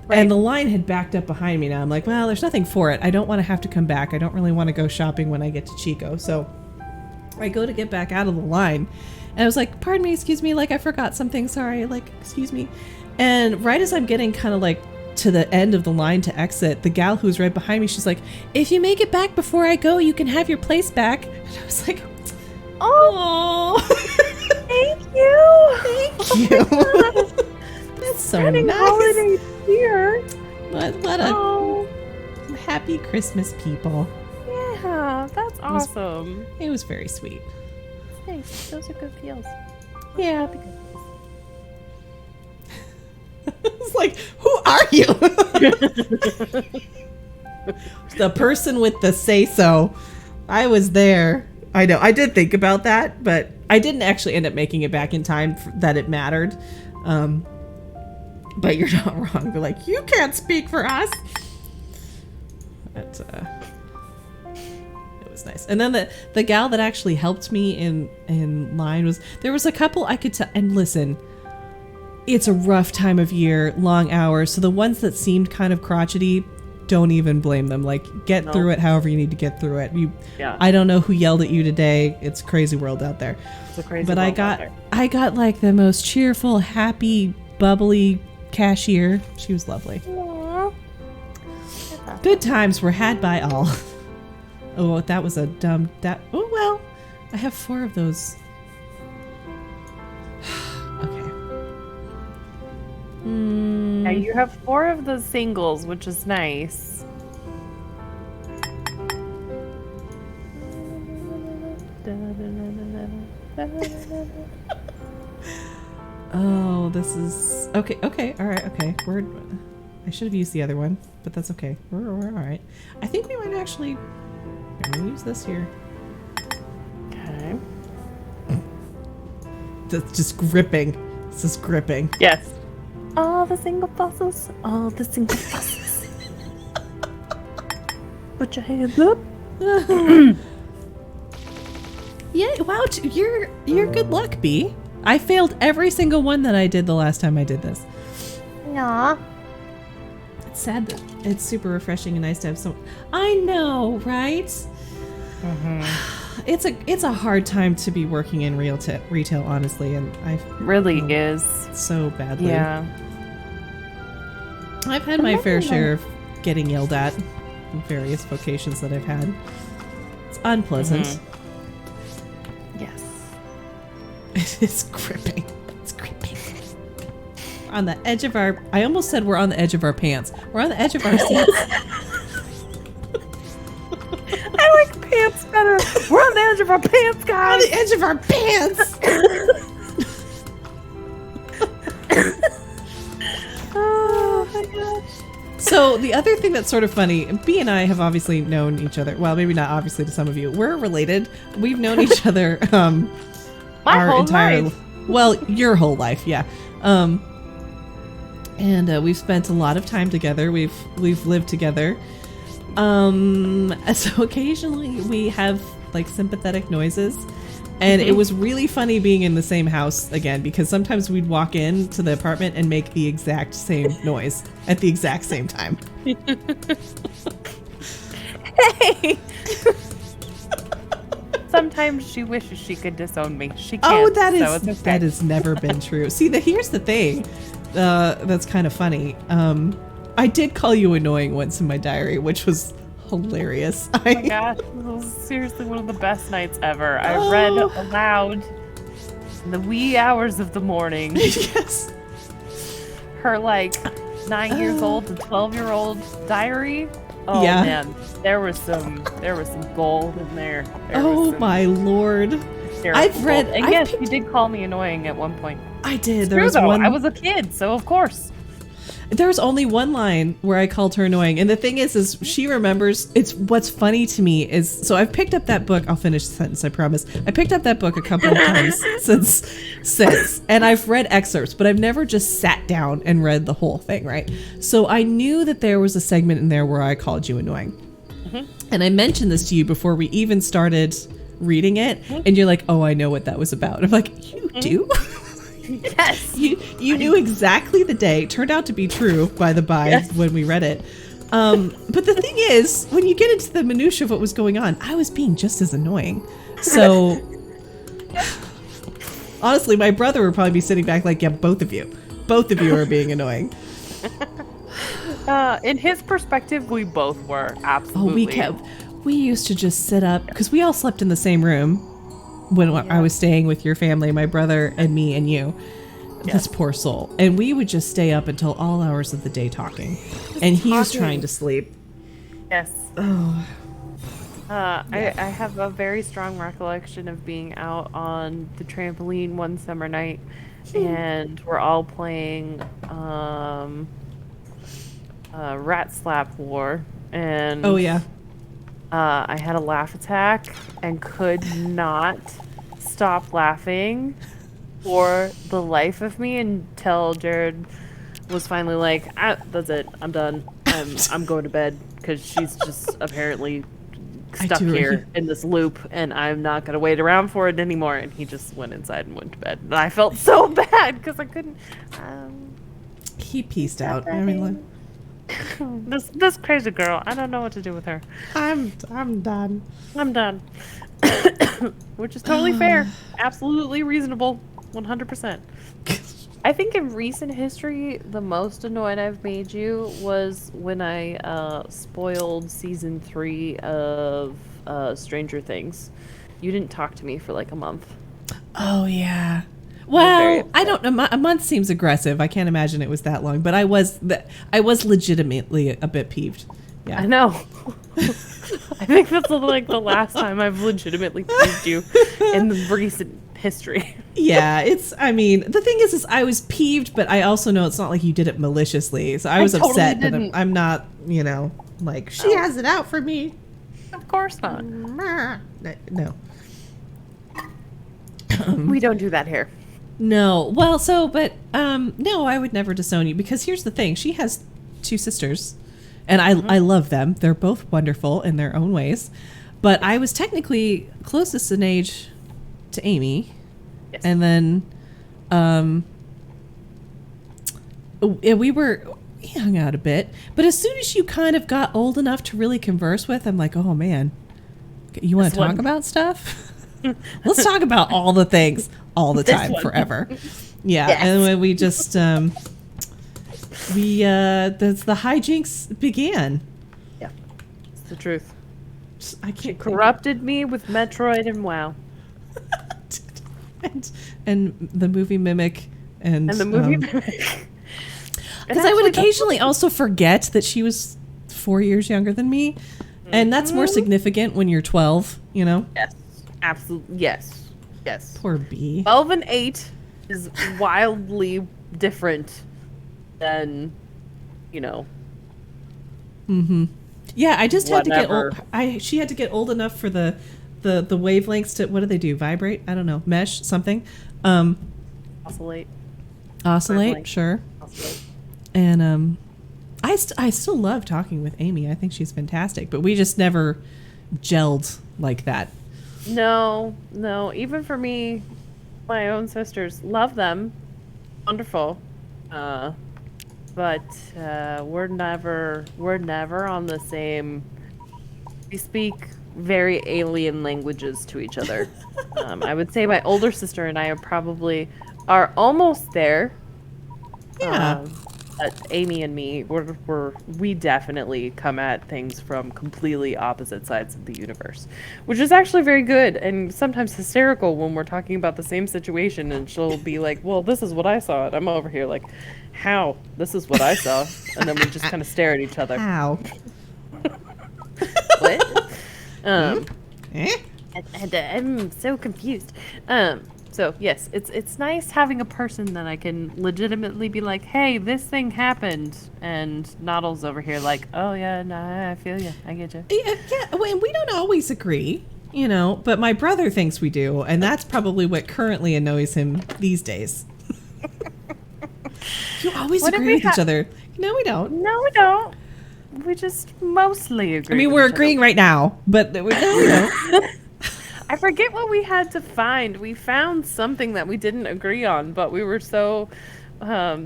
Right. And the line had backed up behind me now. I'm like, well, there's nothing for it. I don't want to have to come back. I don't really want to go shopping when I get to Chico. So I go to get back out of the line, and I was like, pardon me, excuse me, like I forgot something, sorry, like, excuse me. And right as I'm getting kind of like to the end of the line to exit, the gal who's right behind me, she's like, if you make it back before I go, you can have your place back. And I was like, oh, thank you. Thank you. That's so nice. Holiday cheer. What a happy Christmas, people. Yeah. Yeah, that's awesome. It was very sweet. Thanks. Those are good feels. Yeah. It's like, who are you? The person with the say-so. I was there. I know. I did think about that, but I didn't actually end up making it back in time that it mattered. But you're not wrong. They're like, you can't speak for us. But it was nice. And then the gal that actually helped me in line there was a couple I could tell. And listen, it's a rough time of year, long hours. So the ones that seemed kind of crotchety, don't even blame them. Like, get through it however you need to get through it. I don't know who yelled at you today. It's a crazy world out there. It's a crazy but world out there. I got like the most cheerful, happy, bubbly cashier. She was lovely. Aww. Good times were had by all. Oh, that was a dumb... Oh, well. I have 4 of those. Okay. Yeah, you have 4 of the singles, which is nice. Oh, this is... Okay, all right, okay. I should have used the other one, but that's okay. We're all right. I think we might actually... I'm going to use this here. Okay. That's just gripping. This is gripping. Yes. All the single bosses. All the single bosses. Put your hands up. Yeah, wow, you're good luck, Bee. I failed every single one that I did the last time I did this. Aw. It's sad that it's super refreshing and nice to have some... I know, right? It's a hard time to be working in retail, honestly, and I Really is. so badly. Yeah. I've had my fair share of getting yelled at in various vocations that I've had. It's unpleasant. Yes. It is gripping. It's gripping. On the edge of our... I almost said we're on the edge of our pants. We're on the edge of our seats. I like pants better. We're on the edge of our pants, We're on guys. the edge of our pants! Oh my gosh. So the other thing that's sort of funny, Bea and I have obviously known each other. Well, maybe not obviously to some of you. We're related. We've known each other My our whole entire life. well, your whole life, yeah. And we've spent a lot of time together. We've lived together. So occasionally we have like sympathetic noises. And it was really funny being in the same house again, because sometimes we'd walk into the apartment and make the exact same noise at the exact same time. Hey. Sometimes she wishes she could disown me. She can't. Oh, so it's okay. that has never been true. See, here's the thing that's kind of funny. I did call you annoying once in my diary, which was hilarious. Oh my gosh, this was seriously one of the best nights ever. I read aloud in the wee hours of the morning. Yes. Her like 9 years old to 12-year-old diary. Oh Yeah. man, there was some gold in there. Oh my lord. I've read- and I've yes, picked- you did call me annoying at one point. I did. It's There true, was though. one. I was a kid, so of course. There was only one line where I called her annoying, and the thing is she remembers. It's what's funny to me is, so I've picked up that book. I'll finish the sentence, I promise. I picked up that book a couple of times since, and I've read excerpts, but I've never just sat down and read the whole thing, right? So I knew that there was a segment in there where I called you annoying, and I mentioned this to you before we even started reading it, and you're like, "Oh, I know what that was about." I'm like, "You do?" Yes. You knew exactly the day. Turned out to be true, by the by, Yes. when we read it. But the thing is, when you get into the minutia of what was going on, I was being just as annoying. So, honestly, my brother would probably be sitting back like, yeah, both of you are being annoying. In his perspective, we both were absolutely. We used to just sit up, because we all slept in the same room when I was staying with your family, my brother and me and you. This poor soul. And we would just stay up until all hours of the day talking. And he was trying to sleep. Yes. Oh. I have a very strong recollection of being out on the trampoline one summer night, and we're all playing Rat Slap War, and Oh yeah. I had a laugh attack and could not stop laughing for the life of me until Jared was finally like, "That's it, I'm done. I'm going to bed because she's just apparently stuck here in this loop, and I'm not gonna wait around for it anymore." And he just went inside and went to bed, and I felt so bad because I couldn't. He pieced out. I mean, This crazy girl. I don't know what to do with her. I'm done. I'm done. Which is totally fair. Absolutely reasonable. 100%. I think in recent history, the most annoyed I've made you was when I spoiled season 3 of Stranger Things. You didn't talk to me for like a month. Oh yeah. Well, I don't know. A month seems aggressive. I can't imagine it was that long, but I was legitimately a bit peeved. Yeah. I know. I think that's like the last time I've legitimately peeved you in the recent history. Yeah, I mean, the thing is I was peeved, but I also know it's not like you did it maliciously. So I was totally upset, didn't. but I'm not, like, she has it out for me. Of course not. No. We don't do that here. No. Well, no, I would never disown you, because here's the thing. She has 2 sisters, and I love them. They're both wonderful in their own ways. But I was technically closest in age to Amy. Yes. And then we hung out a bit. But as soon as you kind of got old enough to really converse with, I'm like, oh man, you want to talk about stuff? Let's talk about all the things all the time, forever. Yeah. Yes. And when we just, the hijinks began. Yeah. It's the truth. I can't. She corrupted me with Metroid and WoW. and the movie Mimic. And the movie Mimic. Because I would occasionally also forget that she was 4 years younger than me. And that's more significant when you're 12, Yes. Absolutely. Yes. Yes. Poor B. 12 and 8 is wildly different than, Mm-hmm. Yeah, I just had to get Whatever. old. She had to get old enough for the wavelengths to, what do they do? Vibrate? I don't know. Mesh? Something? Oscillate. Oscillate? Sure. Oscillate. And I still love talking with Amy. I think she's fantastic. But we just never gelled like that. No. Even for me, my own sisters, love them. Wonderful. But we're never on the same. We speak very alien languages to each other. I would say my older sister and I are almost there. Yeah. But Amy and me, we definitely come at things from completely opposite sides of the universe, which is actually very good and sometimes hysterical when we're talking about the same situation, and she'll be like, "Well, this is what I saw," and I'm over here like, "How? This is what I saw," and then we just kind of stare at each other. Ow. What? Eh? I'm so confused. So yes, it's nice having a person that I can legitimately be like, "Hey, this thing happened," and Noddle's over here like, "Oh yeah, nah, I feel you, I get you." Yeah. We don't always agree, but my brother thinks we do, and that's probably what currently annoys him these days. You always agree with each other. No, we don't. No, we don't. We just mostly agree. I mean, with we're each agreeing right now, but we don't. I forget what we had to find. We found something that we didn't agree on, but we were so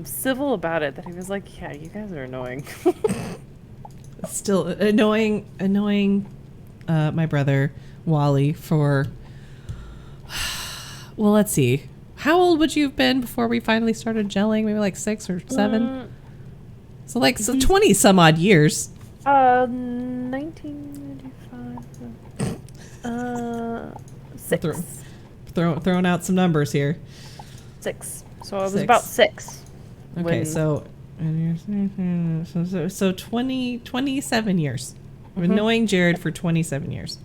civil about it that he was like, "Yeah, you guys are annoying." Still annoying my brother Wally for, well, let's see, how old would you have been before we finally started gelling? Maybe like 6 or 7. So 20 some odd years. 1995. 6. Throwing out some numbers here. 6. So I was 6. about 6. Okay, so 27 years. I've been knowing Jared for 27 years.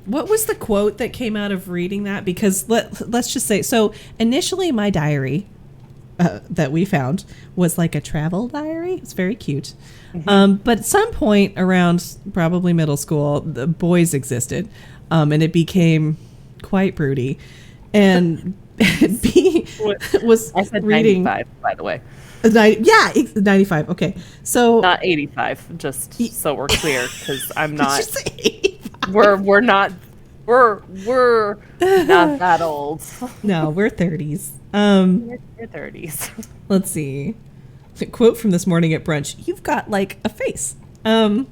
What was the quote that came out of reading that? Because let's just say, so initially my diary that we found was like a travel diary. It's very cute. But at some point around probably middle school, the boys existed, and it became quite broody. And B was I said reading 95, by the way. 95. Okay, so Not 85, just so we're clear, because I'm did you not. say 85? We're not. We're not that old. No, we're 30s. We're 30s. Let's see. A quote from this morning at brunch. You've got like a face. What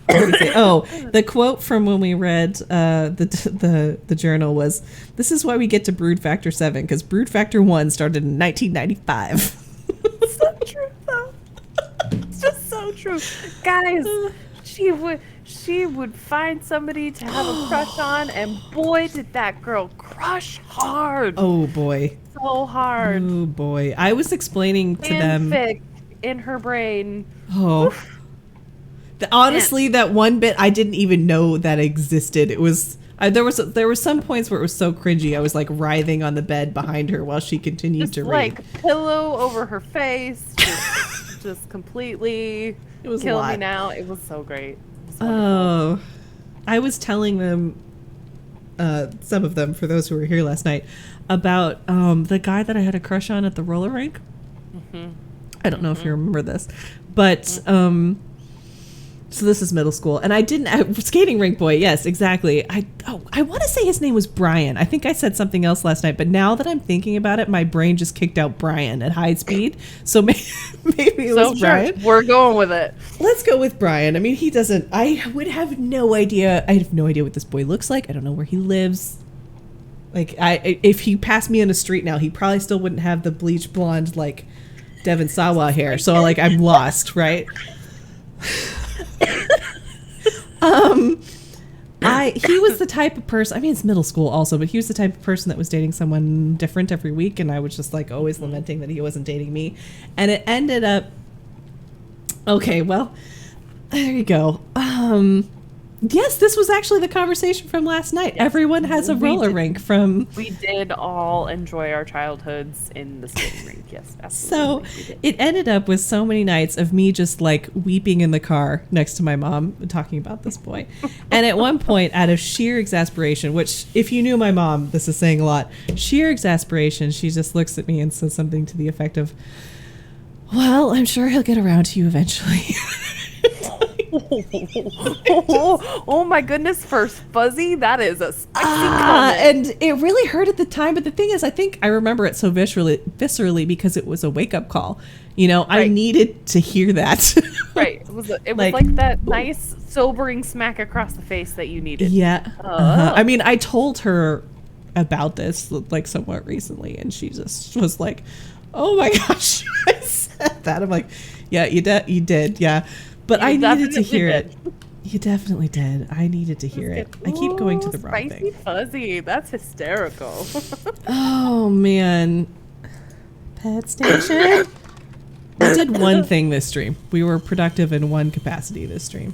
did he say? Oh, the quote from when we read the journal was, "This is why we get to Brood Factor 7, because Brood Factor 1 started in 1995." So true, though. It's just so true, guys. She would find somebody to have a crush on, and boy, did that girl crush hard. Oh boy. So hard. Oh boy. I was explaining to them. Fanfic in her brain. Oh. Honestly, that one bit I didn't even know that existed. It was there were some points where it was so cringy. I was like writhing on the bed behind her while she continued Just to read. like pillow over her face, just completely It was a kill lot. me now. It was so great. It was wonderful. Oh, I was telling them, some of them, for those who were here last night, about the guy that I had a crush on at the roller rink. I don't know if you remember this, but so this is middle school, and I didn't skating rink boy. Yes, exactly. I want to say his name was Brian. I think I said something else last night, but now that I'm thinking about it, my brain just kicked out Brian at high speed. So maybe it was Brian. We're going with it. Let's go with Brian. I mean, he doesn't. I would have no idea. I have no idea what this boy looks like. I don't know where he lives. Like, if he passed me on the street now, he probably still wouldn't have the bleach blonde like Devon Sawa hair. So like, I'm lost, right? He was the type of person, I mean, it's middle school also, but he was the type of person that was dating someone different every week, and I was just like always lamenting that he wasn't dating me. And it ended up, okay, well, there you go. Yes, this was actually the conversation from last night. Yes. Everyone has a roller rink from... We did all enjoy our childhoods in the skating rink. Yes, absolutely. So it ended up with so many nights of me just like weeping in the car next to my mom talking about this boy. And at one point, out of sheer exasperation, which if you knew my mom, this is saying a lot, sheer exasperation, she just looks at me and says something to the effect of, "Well, I'm sure he'll get around to you eventually." Oh my goodness, first fuzzy, that is a spicy comment. And it really hurt at the time, but the thing is, I think I remember it so viscerally because it was a wake-up call. You know, right. I needed to hear that. Right. It was like that nice, sobering smack across the face that you needed. Yeah. I mean, I told her about this like somewhat recently, and she just was like, "Oh my gosh, I said that." I'm like, "Yeah, you did, yeah." But I needed to hear it. You definitely did. I needed to hear it. I keep going to the wrong thing. Spicy fuzzy. That's hysterical. Oh, man. Pet station. We did one thing this stream. We were productive in one capacity this stream.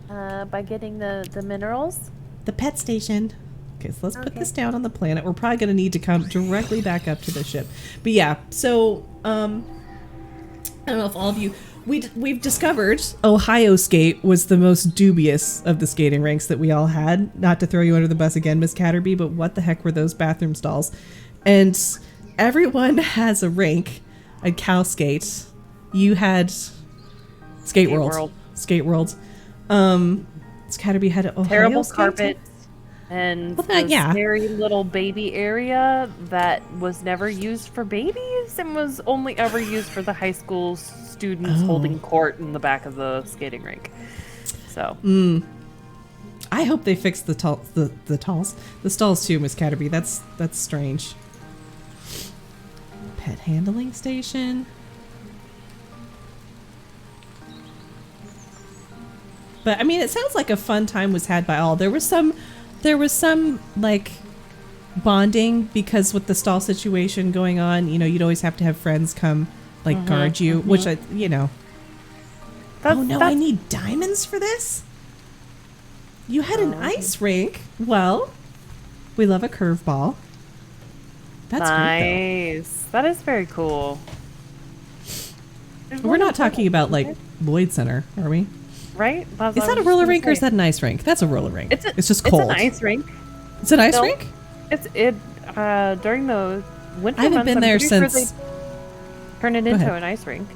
By getting the minerals? The pet station. Okay, so let's put this down on the planet. We're probably going to need to come directly back up to the ship. But yeah, so I don't know if all of you... We've discovered Ohio Skate was the most dubious of the skating rinks that we all had. Not to throw you under the bus again, Miss Catterby, but what the heck were those bathroom stalls? And everyone has a rink at Cal Skate. You had Skate World. Skate World. Miss Catterby had Ohio terrible Skate? Carpet. And a very little baby area that was never used for babies and was only ever used for the high school students holding court in the back of the skating rink. So I hope they fix the stalls too, Miss Catterby. That's strange. Pet handling station. But I mean, it sounds like a fun time was had by all. There was some like bonding because with the stall situation going on, you know, you'd always have to have friends come like guard you, which Oh no, I need diamonds for this? You had an ice rink? Well, we love a curveball. That's great, nice. That is very cool. though. We're not talking about, like, Lloyd Center, are we? Right? Is that a roller rink or is that an ice rink? That's a roller rink. It's just cold. It's an ice rink. It's an ice rink? During the winter I haven't months, been I'm there pretty sure since. they turn it into an ice rink.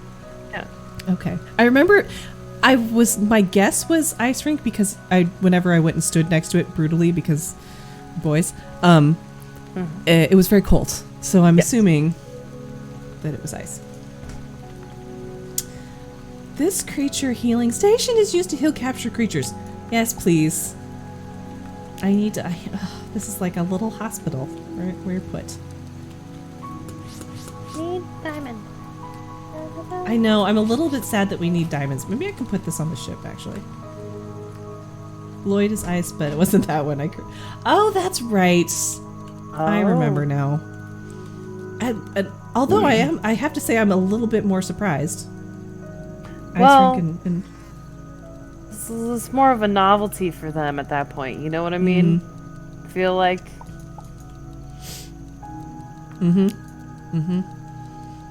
Yeah. Okay. I remember my guess was ice rink because whenever I went and stood next to it brutally because boys, it was very cold. So I'm assuming that it was ice. This creature healing station is used to heal captured creatures. Yes, please. I need to. This is like a little hospital where we're put. Need diamond. I know. I'm a little bit sad that we need diamonds. Maybe I can put this on the ship, actually. Lloyd is ice, but it wasn't that one. Oh, that's right. I remember now. Although I have to say I'm a little bit more surprised. Well, ice rink and it's more of a novelty for them at that point. You know what I mean? I feel like.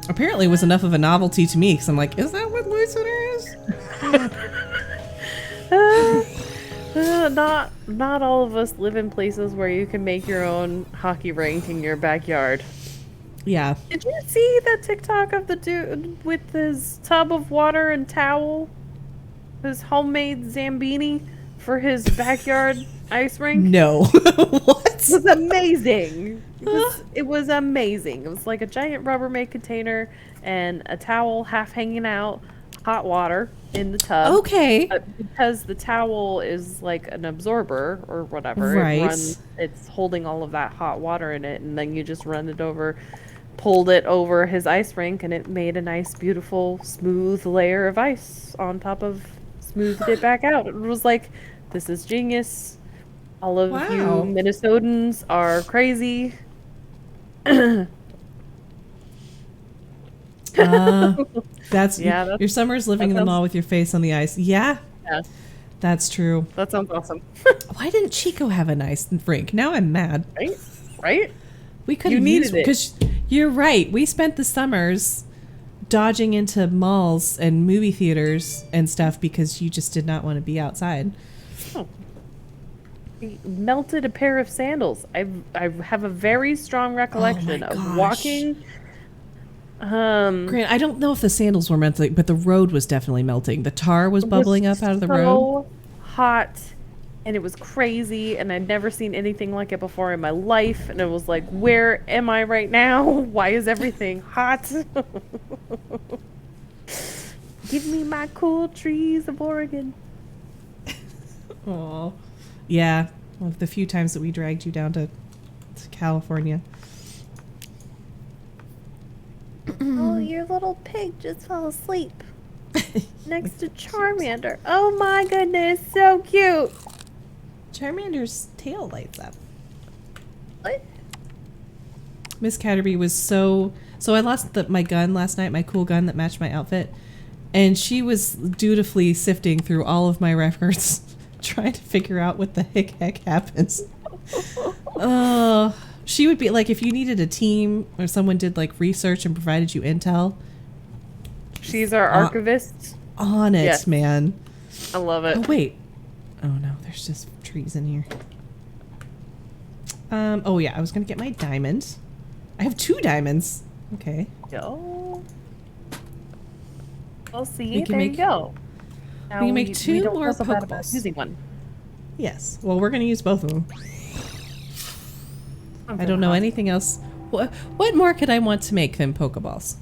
Apparently it was enough of a novelty to me because I'm like, is that what Lloyd Center is? Not all of us live in places where you can make your own hockey rink in your backyard. Yeah. Did you see that TikTok of the dude with his tub of water and towel? His homemade Zambini for his backyard ice rink? No. What? It was amazing. It was amazing. It was like a giant Rubbermaid container and a towel half hanging out, hot water in the tub. Okay. Because the towel is like an absorber or whatever. Right. It's holding all of that hot water in it, and then you just run it over, pulled it over his ice rink, and it made a nice, beautiful, smooth layer of ice on top of, smoothed it back out. It was like, this is genius. All of you Minnesotans are crazy. That's your summer's living in the mall with your face on the ice. Yeah. That's true. That sounds awesome. Why didn't Chico have an ice rink? Now I'm mad. Right? We could have used it because you're right. We spent the summers dodging into malls and movie theaters and stuff because you just did not want to be outside. We melted a pair of sandals. I have a very strong recollection of walking. Grant, I don't know if the sandals were melting, but the road was definitely melting. The tar was bubbling up out of the road. Hot, and it was crazy, and I'd never seen anything like it before in my life. And it was like, where am I right now? Why is everything hot? Give me my cool trees of Oregon. Aw. Yeah, well, the few times that we dragged you down to California. Oh, your little pig just fell asleep next to Charmander. Oh my goodness, so cute. Charmander's tail lights up. What? Miss Catterby was so I lost my gun last night, my cool gun that matched my outfit, and she was dutifully sifting through all of my records trying to figure out what the heck happens. She would be like, if you needed a team or someone did like research and provided you intel. She's our archivist. On it, man. I love it. Oh, wait. Oh, no. There's just trees in here. Oh, yeah. I was going to get my diamond. I have 2 diamonds. Okay. Go. We'll see. There you go. Now we can make 2 more Pokeballs. Using one. Yes. Well, we're going to use both of them. I don't know anything else. What more could I want to make than Pokeballs?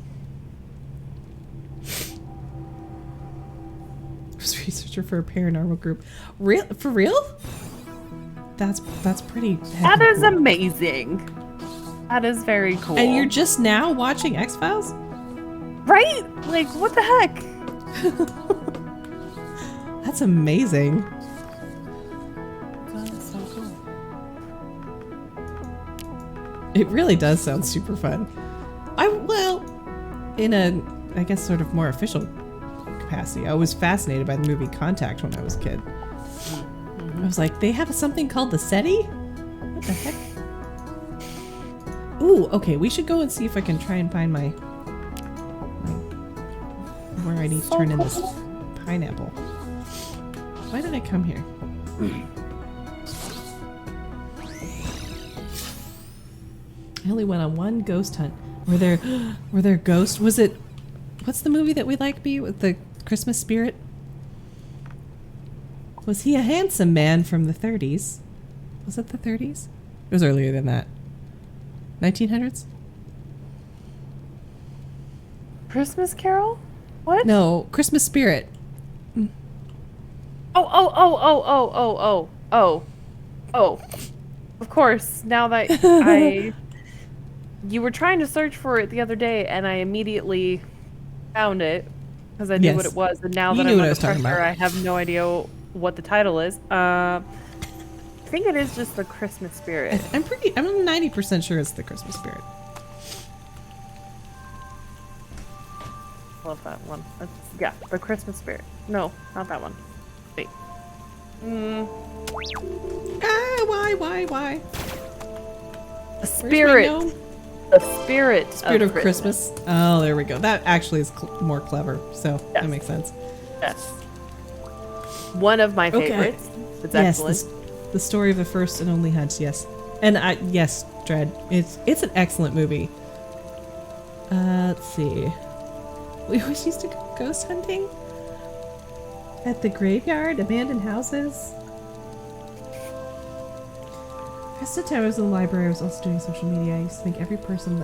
Researcher for a paranormal group. For real? That's pretty heavy. That is amazing. That is very cool. And you're just now watching X-Files? Right? Like, what the heck? That's amazing. That's so cool. It really does sound super fun. In a, I guess, sort of more official capacity. I was fascinated by the movie Contact when I was a kid. I was like, they have something called the SETI? What the heck? Ooh, okay, we should go and see if I can try and find my where I need to turn in this pineapple. Why did I come here? I only went on one ghost hunt. Were there ghosts? Was it, what's the movie that we like with the Christmas spirit? Was he a handsome man from the 30s? Was it the 30s? It was earlier than that. 1900s? Christmas Carol? What? No, Christmas Spirit. Oh. Of course, now that you were trying to search for it the other day, and I immediately found it because I knew what it was, and now that I'm under pressure, I have no idea what the title is. I think it is just the Christmas Spirit. I'm 90% sure it's the Christmas Spirit. Love that one. Yeah, the Christmas Spirit. No, not that one. Wait. Why? The Spirit. The Spirit of Christmas. Oh, there we go. That actually is more clever, so that makes sense. Yes. One of my favorites. It's excellent. The story of the first and only hunt, yes. And yes, Dread. It's an excellent movie. Let's see. We always used to go ghost hunting at the graveyard, abandoned houses. The rest of the time I was in the library, I was also doing social media. I used to think every person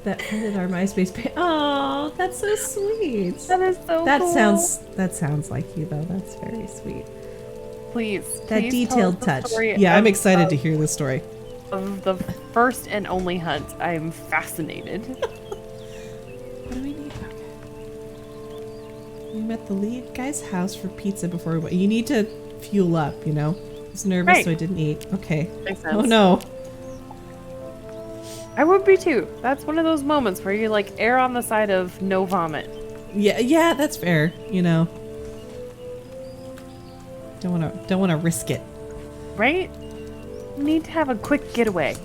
that ended our MySpace page. Oh, that's so sweet. That is so cool. That sounds like you though. That's very sweet. Please. That detailed touch. Yeah, I'm excited to hear the story. Of the first and only hunt. I'm fascinated. What do we need? Okay. We met the lead guy's house for pizza before we went. You need to fuel up, you know? I was nervous, so I didn't eat. Okay. Makes sense. Oh no. I would be too. That's one of those moments where you like err on the side of no vomit. Yeah, that's fair. You know. Don't wanna risk it. Right? You need to have a quick getaway.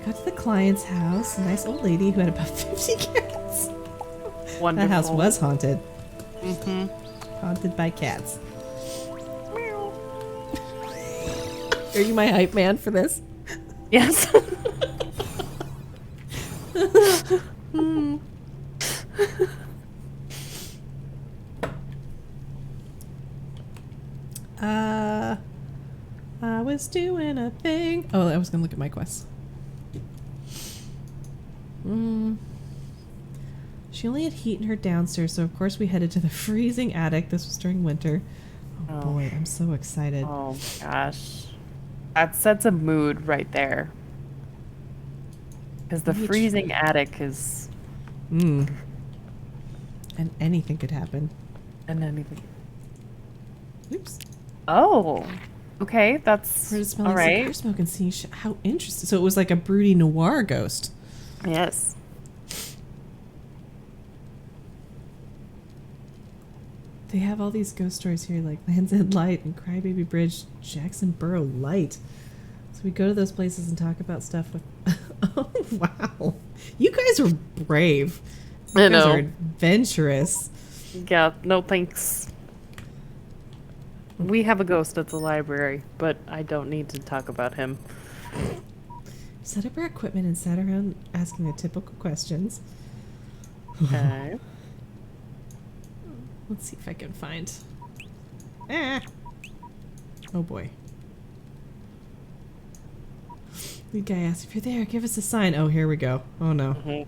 Got to the client's house. A nice old lady who had about 50 cats. Wonderful. That house was haunted. Mm-hmm. Haunted by cats. Are you my hype man for this? Yes. I was doing a thing. Oh, I was gonna look at my quests. She only had heat in her downstairs, so of course we headed to the freezing attic. This was during winter. Oh boy, I'm so excited. Oh gosh. That sets a mood right there. Because the freezing attic is... And anything could happen. And anything. Oops. Oh. Okay, that's We're smelling cigar smoke and seeing how interesting. So it was like a broody noir ghost. Yes. They have all these ghost stories here, like Land's End Light and Crybaby Bridge, Jackson Borough Light. So we go to those places and talk about stuff with... Oh, wow. You guys are brave. I You guys know. are adventurous. Yeah, no thanks. We have a ghost at the library, but I don't need to talk about him. Set up our equipment and sat around asking the typical questions. Okay. Let's see if I can find... Ah! Oh boy. The guy asks, if you're there, give us a sign. Oh, here we go. Oh no.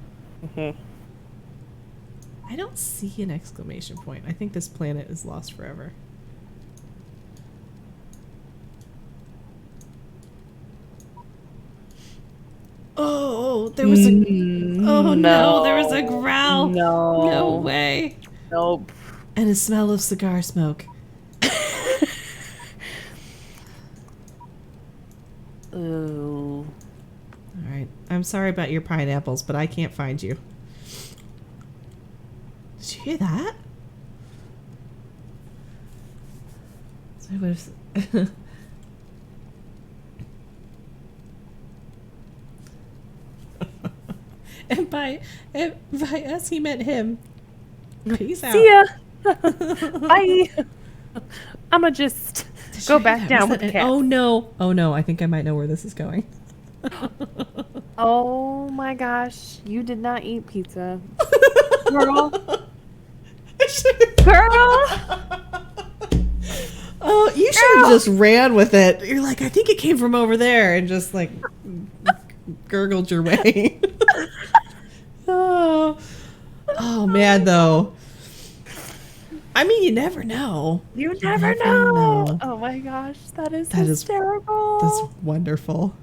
I don't see an exclamation point. I think this planet is lost forever. Oh, there was a... Oh no, there was a growl. No way. Nope. And a smell of cigar smoke. Ooh. All Alright. I'm sorry about your pineapples, but I can't find you. Did you hear that? So I was... and by us, he meant him. Peace out. See ya. Bye. I'ma just go back down with the cat. Oh no. Oh no, I think I might know where this is going. Oh my gosh, you did not eat pizza. Girl. Girl. Oh, you should have just ran with it. You're like, I think it came from over there, and just like gurgled your way. Oh man, though. I mean, you never know. You never know. Oh my gosh, that is hysterical. That's wonderful.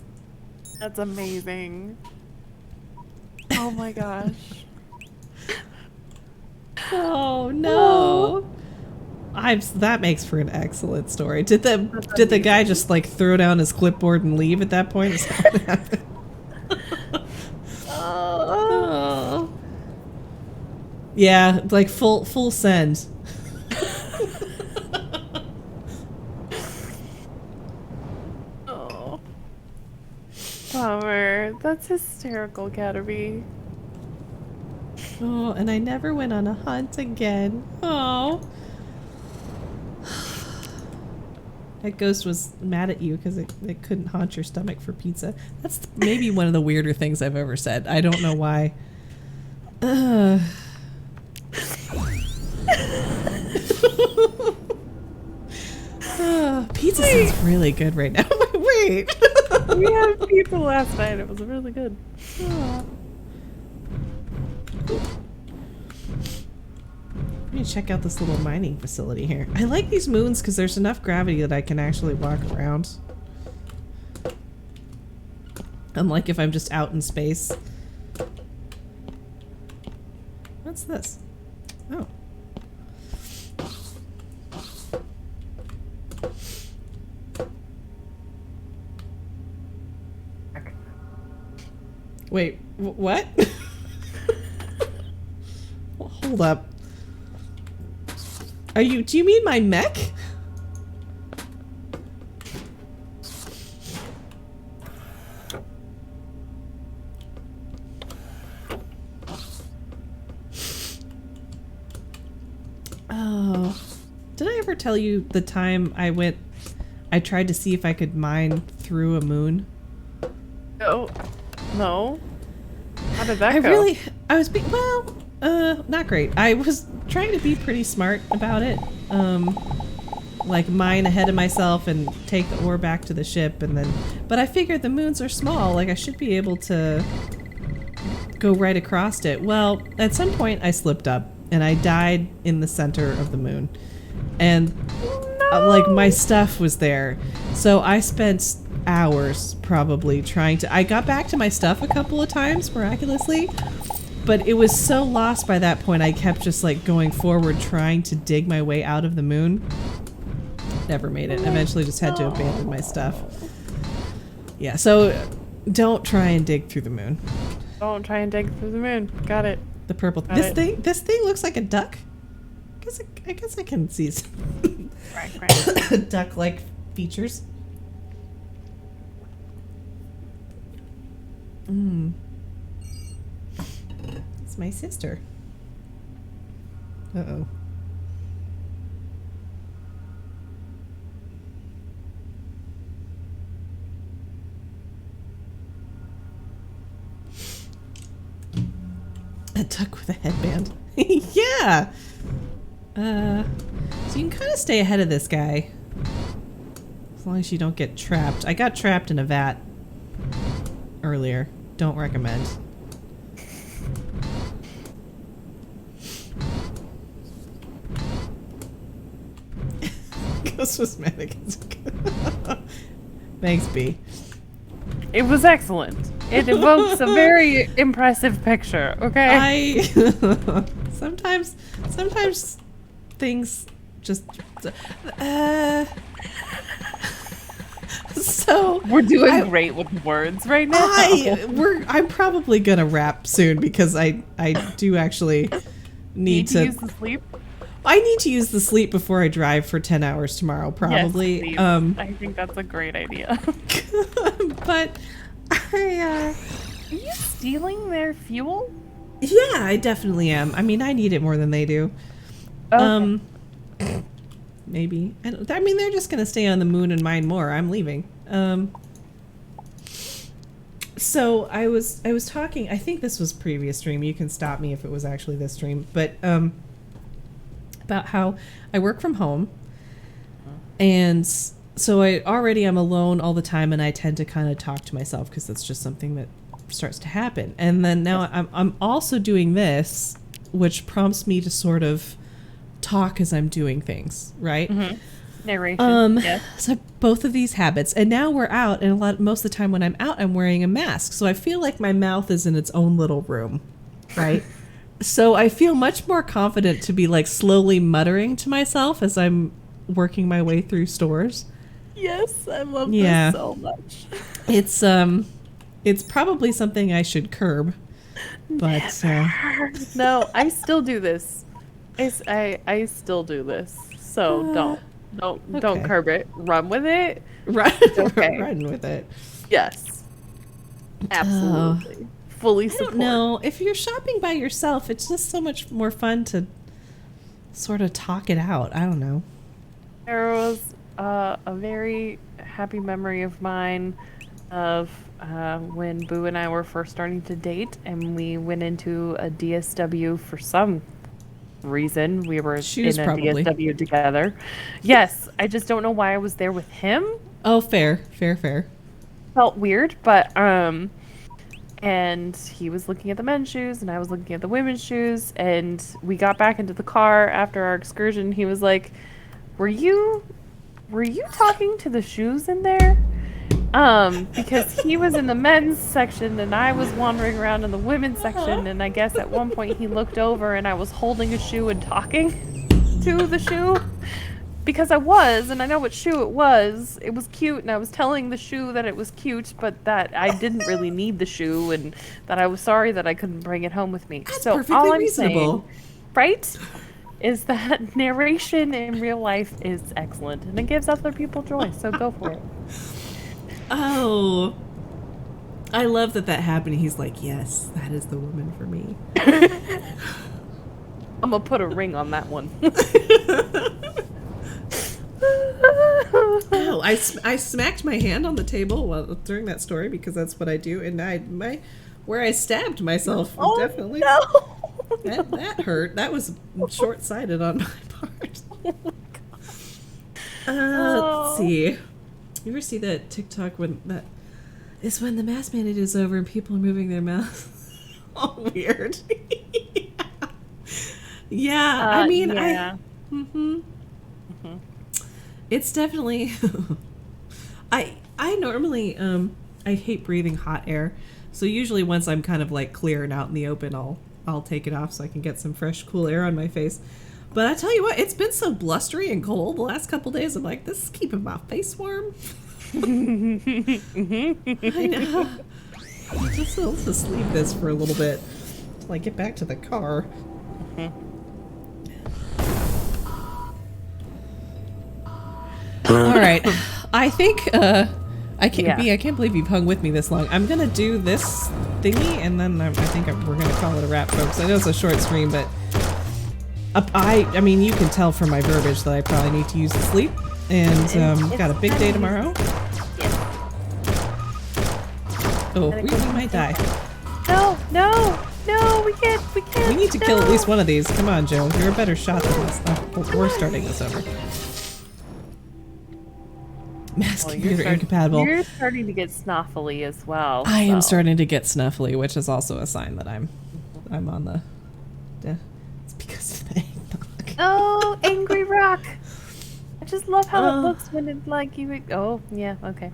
That's amazing. Oh my gosh. Oh no. That makes for an excellent story. Did the guy just like throw down his clipboard and leave at that point? Is that what happened? Oh. Yeah, like full send. Oh. Bummer. That's hysterical, Caterpie. Oh, and I never went on a hunt again. Oh. That ghost was mad at you because it couldn't haunt your stomach for pizza. That's maybe one of the weirder things I've ever said. I don't know why. Pizza sounds really good right now. Wait. We had pizza last night. It was really good. Oh. Let me check out this little mining facility here. I like these moons because there's enough gravity that I can actually walk around. Unlike if I'm just out in space. What's this? Oh. Wait, what? Well, hold up. Do you mean my mech? Oh. Did I ever tell you the time I tried to see if I could mine through a moon? Oh, no. How did that go? Not great. I was trying to be pretty smart about it. Like mine ahead of myself and take the ore back to the ship but I figured the moons are small, like I should be able to go right across it. Well, at some point I slipped up and I died in the center of the moon. And like my stuff was there. So I spent hours probably I got back to my stuff a couple of times miraculously. But it was so lost by that point, I kept just like going forward trying to dig my way out of the moon. Never made it. Eventually just had to abandon my stuff. Yeah, so don't try and dig through the moon. Don't try and dig through the moon. Got it. The purple. This thing looks like a duck. I guess I can see some duck-like features. It's my sister. Uh-oh. A duck with a headband. Yeah! So you can kind of stay ahead of this guy. As long as you don't get trapped. I got trapped in a vat earlier. Don't recommend. Ghost was mad against. Thanks, B. It was excellent. It evokes a very impressive picture, okay? Sometimes things just So We're doing great with words right now. I'm probably gonna wrap soon because I do actually need to use the sleep. I need to use the sleep before I drive for 10 hours tomorrow, probably. Yes, I think that's a great idea. But Are you stealing their fuel? yeah, I definitely am. I mean, I need it more than they do. Okay. Maybe. I mean, they're just gonna stay on the moon and mine more. I'm leaving. So I was talking. I think this was previous stream. You can stop me if it was actually this stream. But about how I work from home, and so I already am alone all the time, and I tend to kind of talk to myself because that's just something that starts to happen. And then now I'm also doing this, which prompts me to sort of talk as I'm doing things, right? Narration. Yes. So both of these habits, and now we're out, and most of the time when I'm out, I'm wearing a mask, so I feel like my mouth is in its own little room, right? So I feel much more confident to be like slowly muttering to myself as I'm working my way through stores. Yes, I love Yeah. this so much. It's probably something I should curb, but No, I still do this. I still do this. So don't okay. curb it. Run with it. Okay. Run with it. Yes. Absolutely. Fully I support. don't know. If you're shopping by yourself, it's just so much more fun to sort of talk it out. I don't know. There was a very happy memory of mine of when Boo and I were first starting to date, and we went into a DSW for some reason. We were Shoes, in a probably. DSW together. Yes, I just don't know why I was there with him. Oh, fair. Felt weird, but and he was looking at the men's shoes and I was looking at the women's shoes, and we got back into the car after our excursion. He was like, were you talking to the shoes in there? Because he was in the men's section and I was wandering around in the women's section, and I guess at one point he looked over and I was holding a shoe and talking to the shoe. Because I was, and I know what shoe it was. It was cute, and I was telling the shoe that it was cute, but that I didn't really need the shoe, and that I was sorry that I couldn't bring it home with me. That's so perfectly all I'm reasonable. saying, right, is that narration in real life is excellent, and it gives other people joy, so go for it. Oh, I love that happened. He's like, yes, that is the woman for me. I'm gonna put a ring on that one. Oh, I smacked my hand on the table during that story because that's what I do, and where I stabbed myself definitely. No. That hurt. That was short-sighted on my part. Let's see. You ever see that TikTok when the mask mandate is over and people are moving their mouths? Oh, weird. Yeah. I mean, yeah. It's definitely. I normally I hate breathing hot air, so usually once I'm kind of like clear and out in the open, I'll take it off so I can get some fresh, cool air on my face. But I tell you what, it's been so blustery and cold the last couple days. I'm like, this is keeping my face warm. I know. I'll just leave this for a little bit till I get back to the car. All right, I think I can't believe you've hung with me this long. I'm gonna do this thingy, and then I think we're gonna call it a wrap, folks. I know it's a short stream, but I mean, you can tell from my verbiage that I probably need to use the sleep, and got a big day tomorrow. Oh, we might die. No, we can't. We need to kill at least one of these. Come on, Joe. You're a better shot than us. We're starting this over. Mask computer incompatible. You're starting to get snuffly as well. I am starting to get snuffly, which is also a sign that I'm on the. It's because of the eggnog. Oh, angry rock. I just love how it looks when it's like you. Oh, yeah, okay.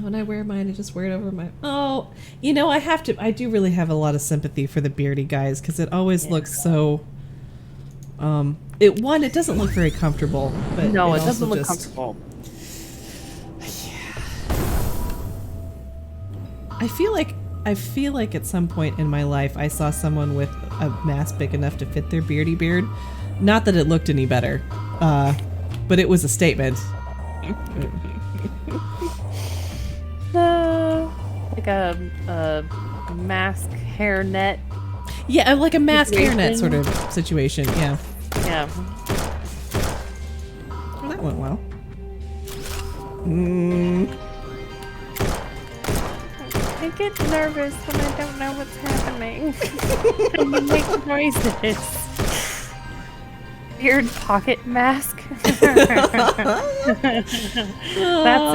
When I wear mine, I just wear it over my. Oh, you know, I do really have a lot of sympathy for the beardy guys because it always looks so It doesn't look very comfortable, but No, it also doesn't look just- comfortable. I feel like at some point in my life I saw someone with a mask big enough to fit their beardy beard. Not that it looked any better, but it was a statement. Like a mask hairnet. Yeah, like a mask hairnet Situation. sort of situation. Yeah. Yeah. Well, that went well. I get nervous when I don't know what's happening. And you make noises. Weird pocket mask. That's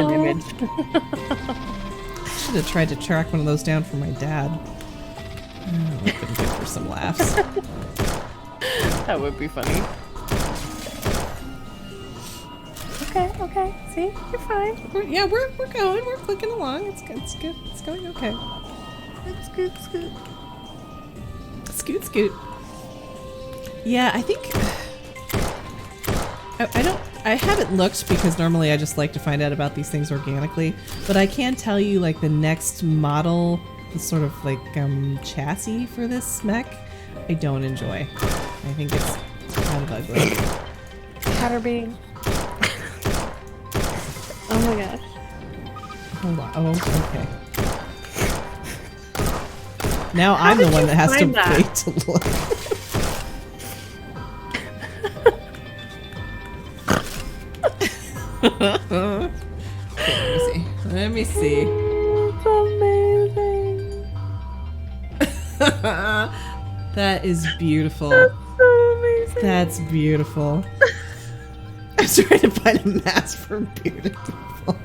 an image. Should have tried to track one of those down for my dad. I couldn't get for some laughs. That would be funny. Okay. See? You're fine. We're going. We're clicking along. It's good. It's going okay. Scoot. Scoot. Yeah, I think I haven't looked because normally I just like to find out about these things organically, but I can tell you like the next model, the sort of like chassis for this mech, I don't enjoy. I think it's kind of ugly. Caterbean. Oh my gosh. Hold on. Oh, okay. Now I'm the one that has to find that? wait to look. Okay, let me see. It's amazing. That is beautiful. So amazing. That's beautiful. I was trying to find a mask for bearded people.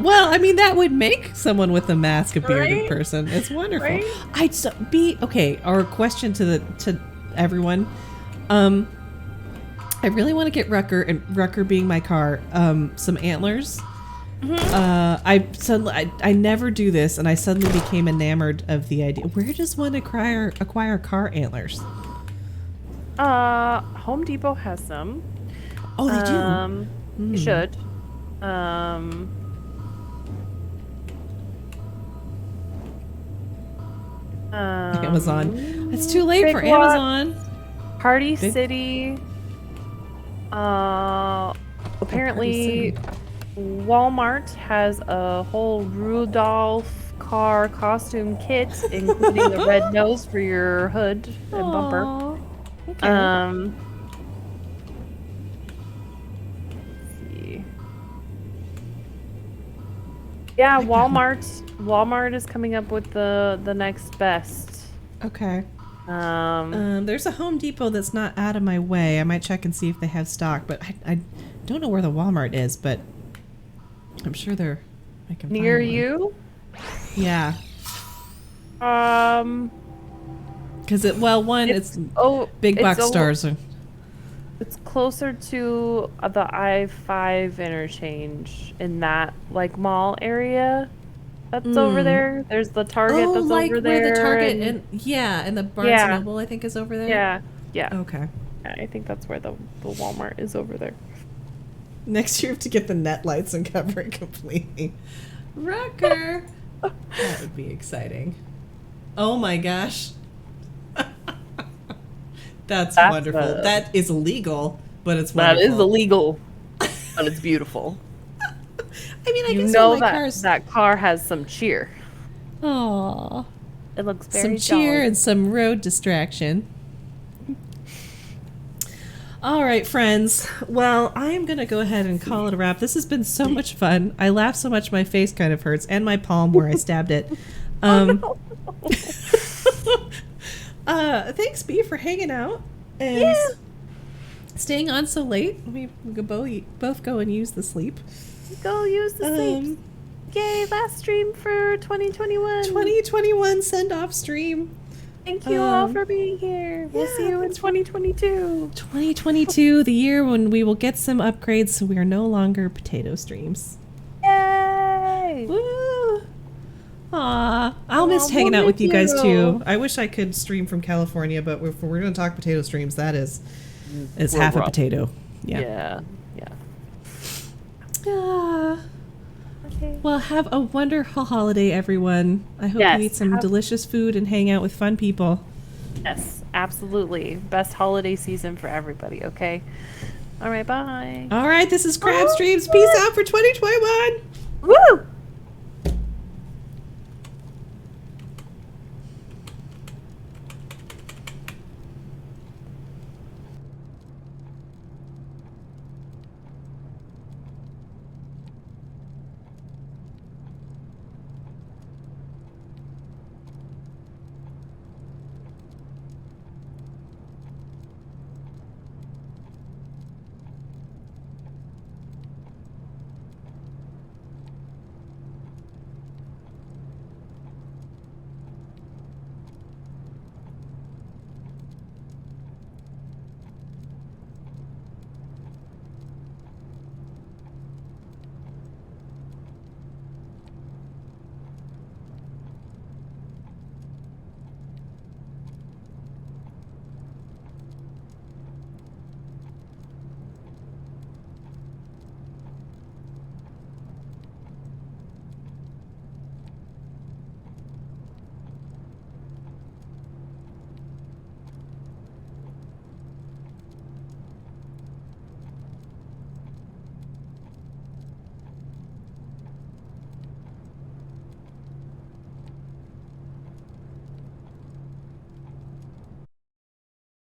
Well, I mean, that would make someone with a mask a bearded Right? person. It's wonderful. Right? I'd be okay. Our question to everyone. I really want to get Rucker, and Rucker being my car, some antlers. I never do this, and I suddenly became enamored of the idea. Where does one acquire car antlers? Home Depot has some. Oh, they do. You should. Amazon. It's too late Big for Lot. Amazon. Party Big- City. Apparently, City. Walmart has a whole Rudolph car costume kit, including the red nose for your hood and bumper. Aw, okay. Let's see. Yeah, Walmart is coming up with the next best. Okay. Um, There's a Home Depot that's not out of my way. I might check and see if they have stock, but I don't know where the Walmart is, but I'm sure I can find near one. you. Yeah. Because it's big box stores. It's closer to the I-5 interchange in that like mall area. That's over there. There's the Target that's like over there. where the Target and the Barnes Yeah. and Noble I think is over there. Yeah. Okay. I think that's where the Walmart is over there. Next year, you have to get the net lights and cover it completely. Rucker! That would be exciting. Oh my gosh. That's wonderful. That is illegal, but it's That wonderful. is illegal, but it's beautiful. I mean, I You guess know when my that car's... that car has some cheer. Aww. It looks Some very cheer jolly. and some road distraction. All right, friends. Well, I'm going to go ahead and call it a wrap. This has been so much fun. I laughed so much my face kind of hurts, and my palm where I stabbed it. Thanks, B, for hanging out and staying on so late. We could both go and use the sleep. Go use the sleep. Yay, last stream for 2021. 2021 send-off stream. Thank you all for being here. We'll see you in 2022. 2022, the year when we will get some upgrades so we are no longer potato streams. Yay! Woo! Aw, I'll miss Aw, hanging we'll out with miss you guys you. too. I wish I could stream from California, but if we're going to talk potato streams, that is half a rough. potato. Yeah. Ah. Okay. Well, have a wonderful holiday, everyone. I hope Yes, you eat some have- delicious food and hang out with fun people. Yes, absolutely. Best holiday season for everybody, okay? All right, bye. All right, this is Crab Streams. Peace out for 2021. Woo!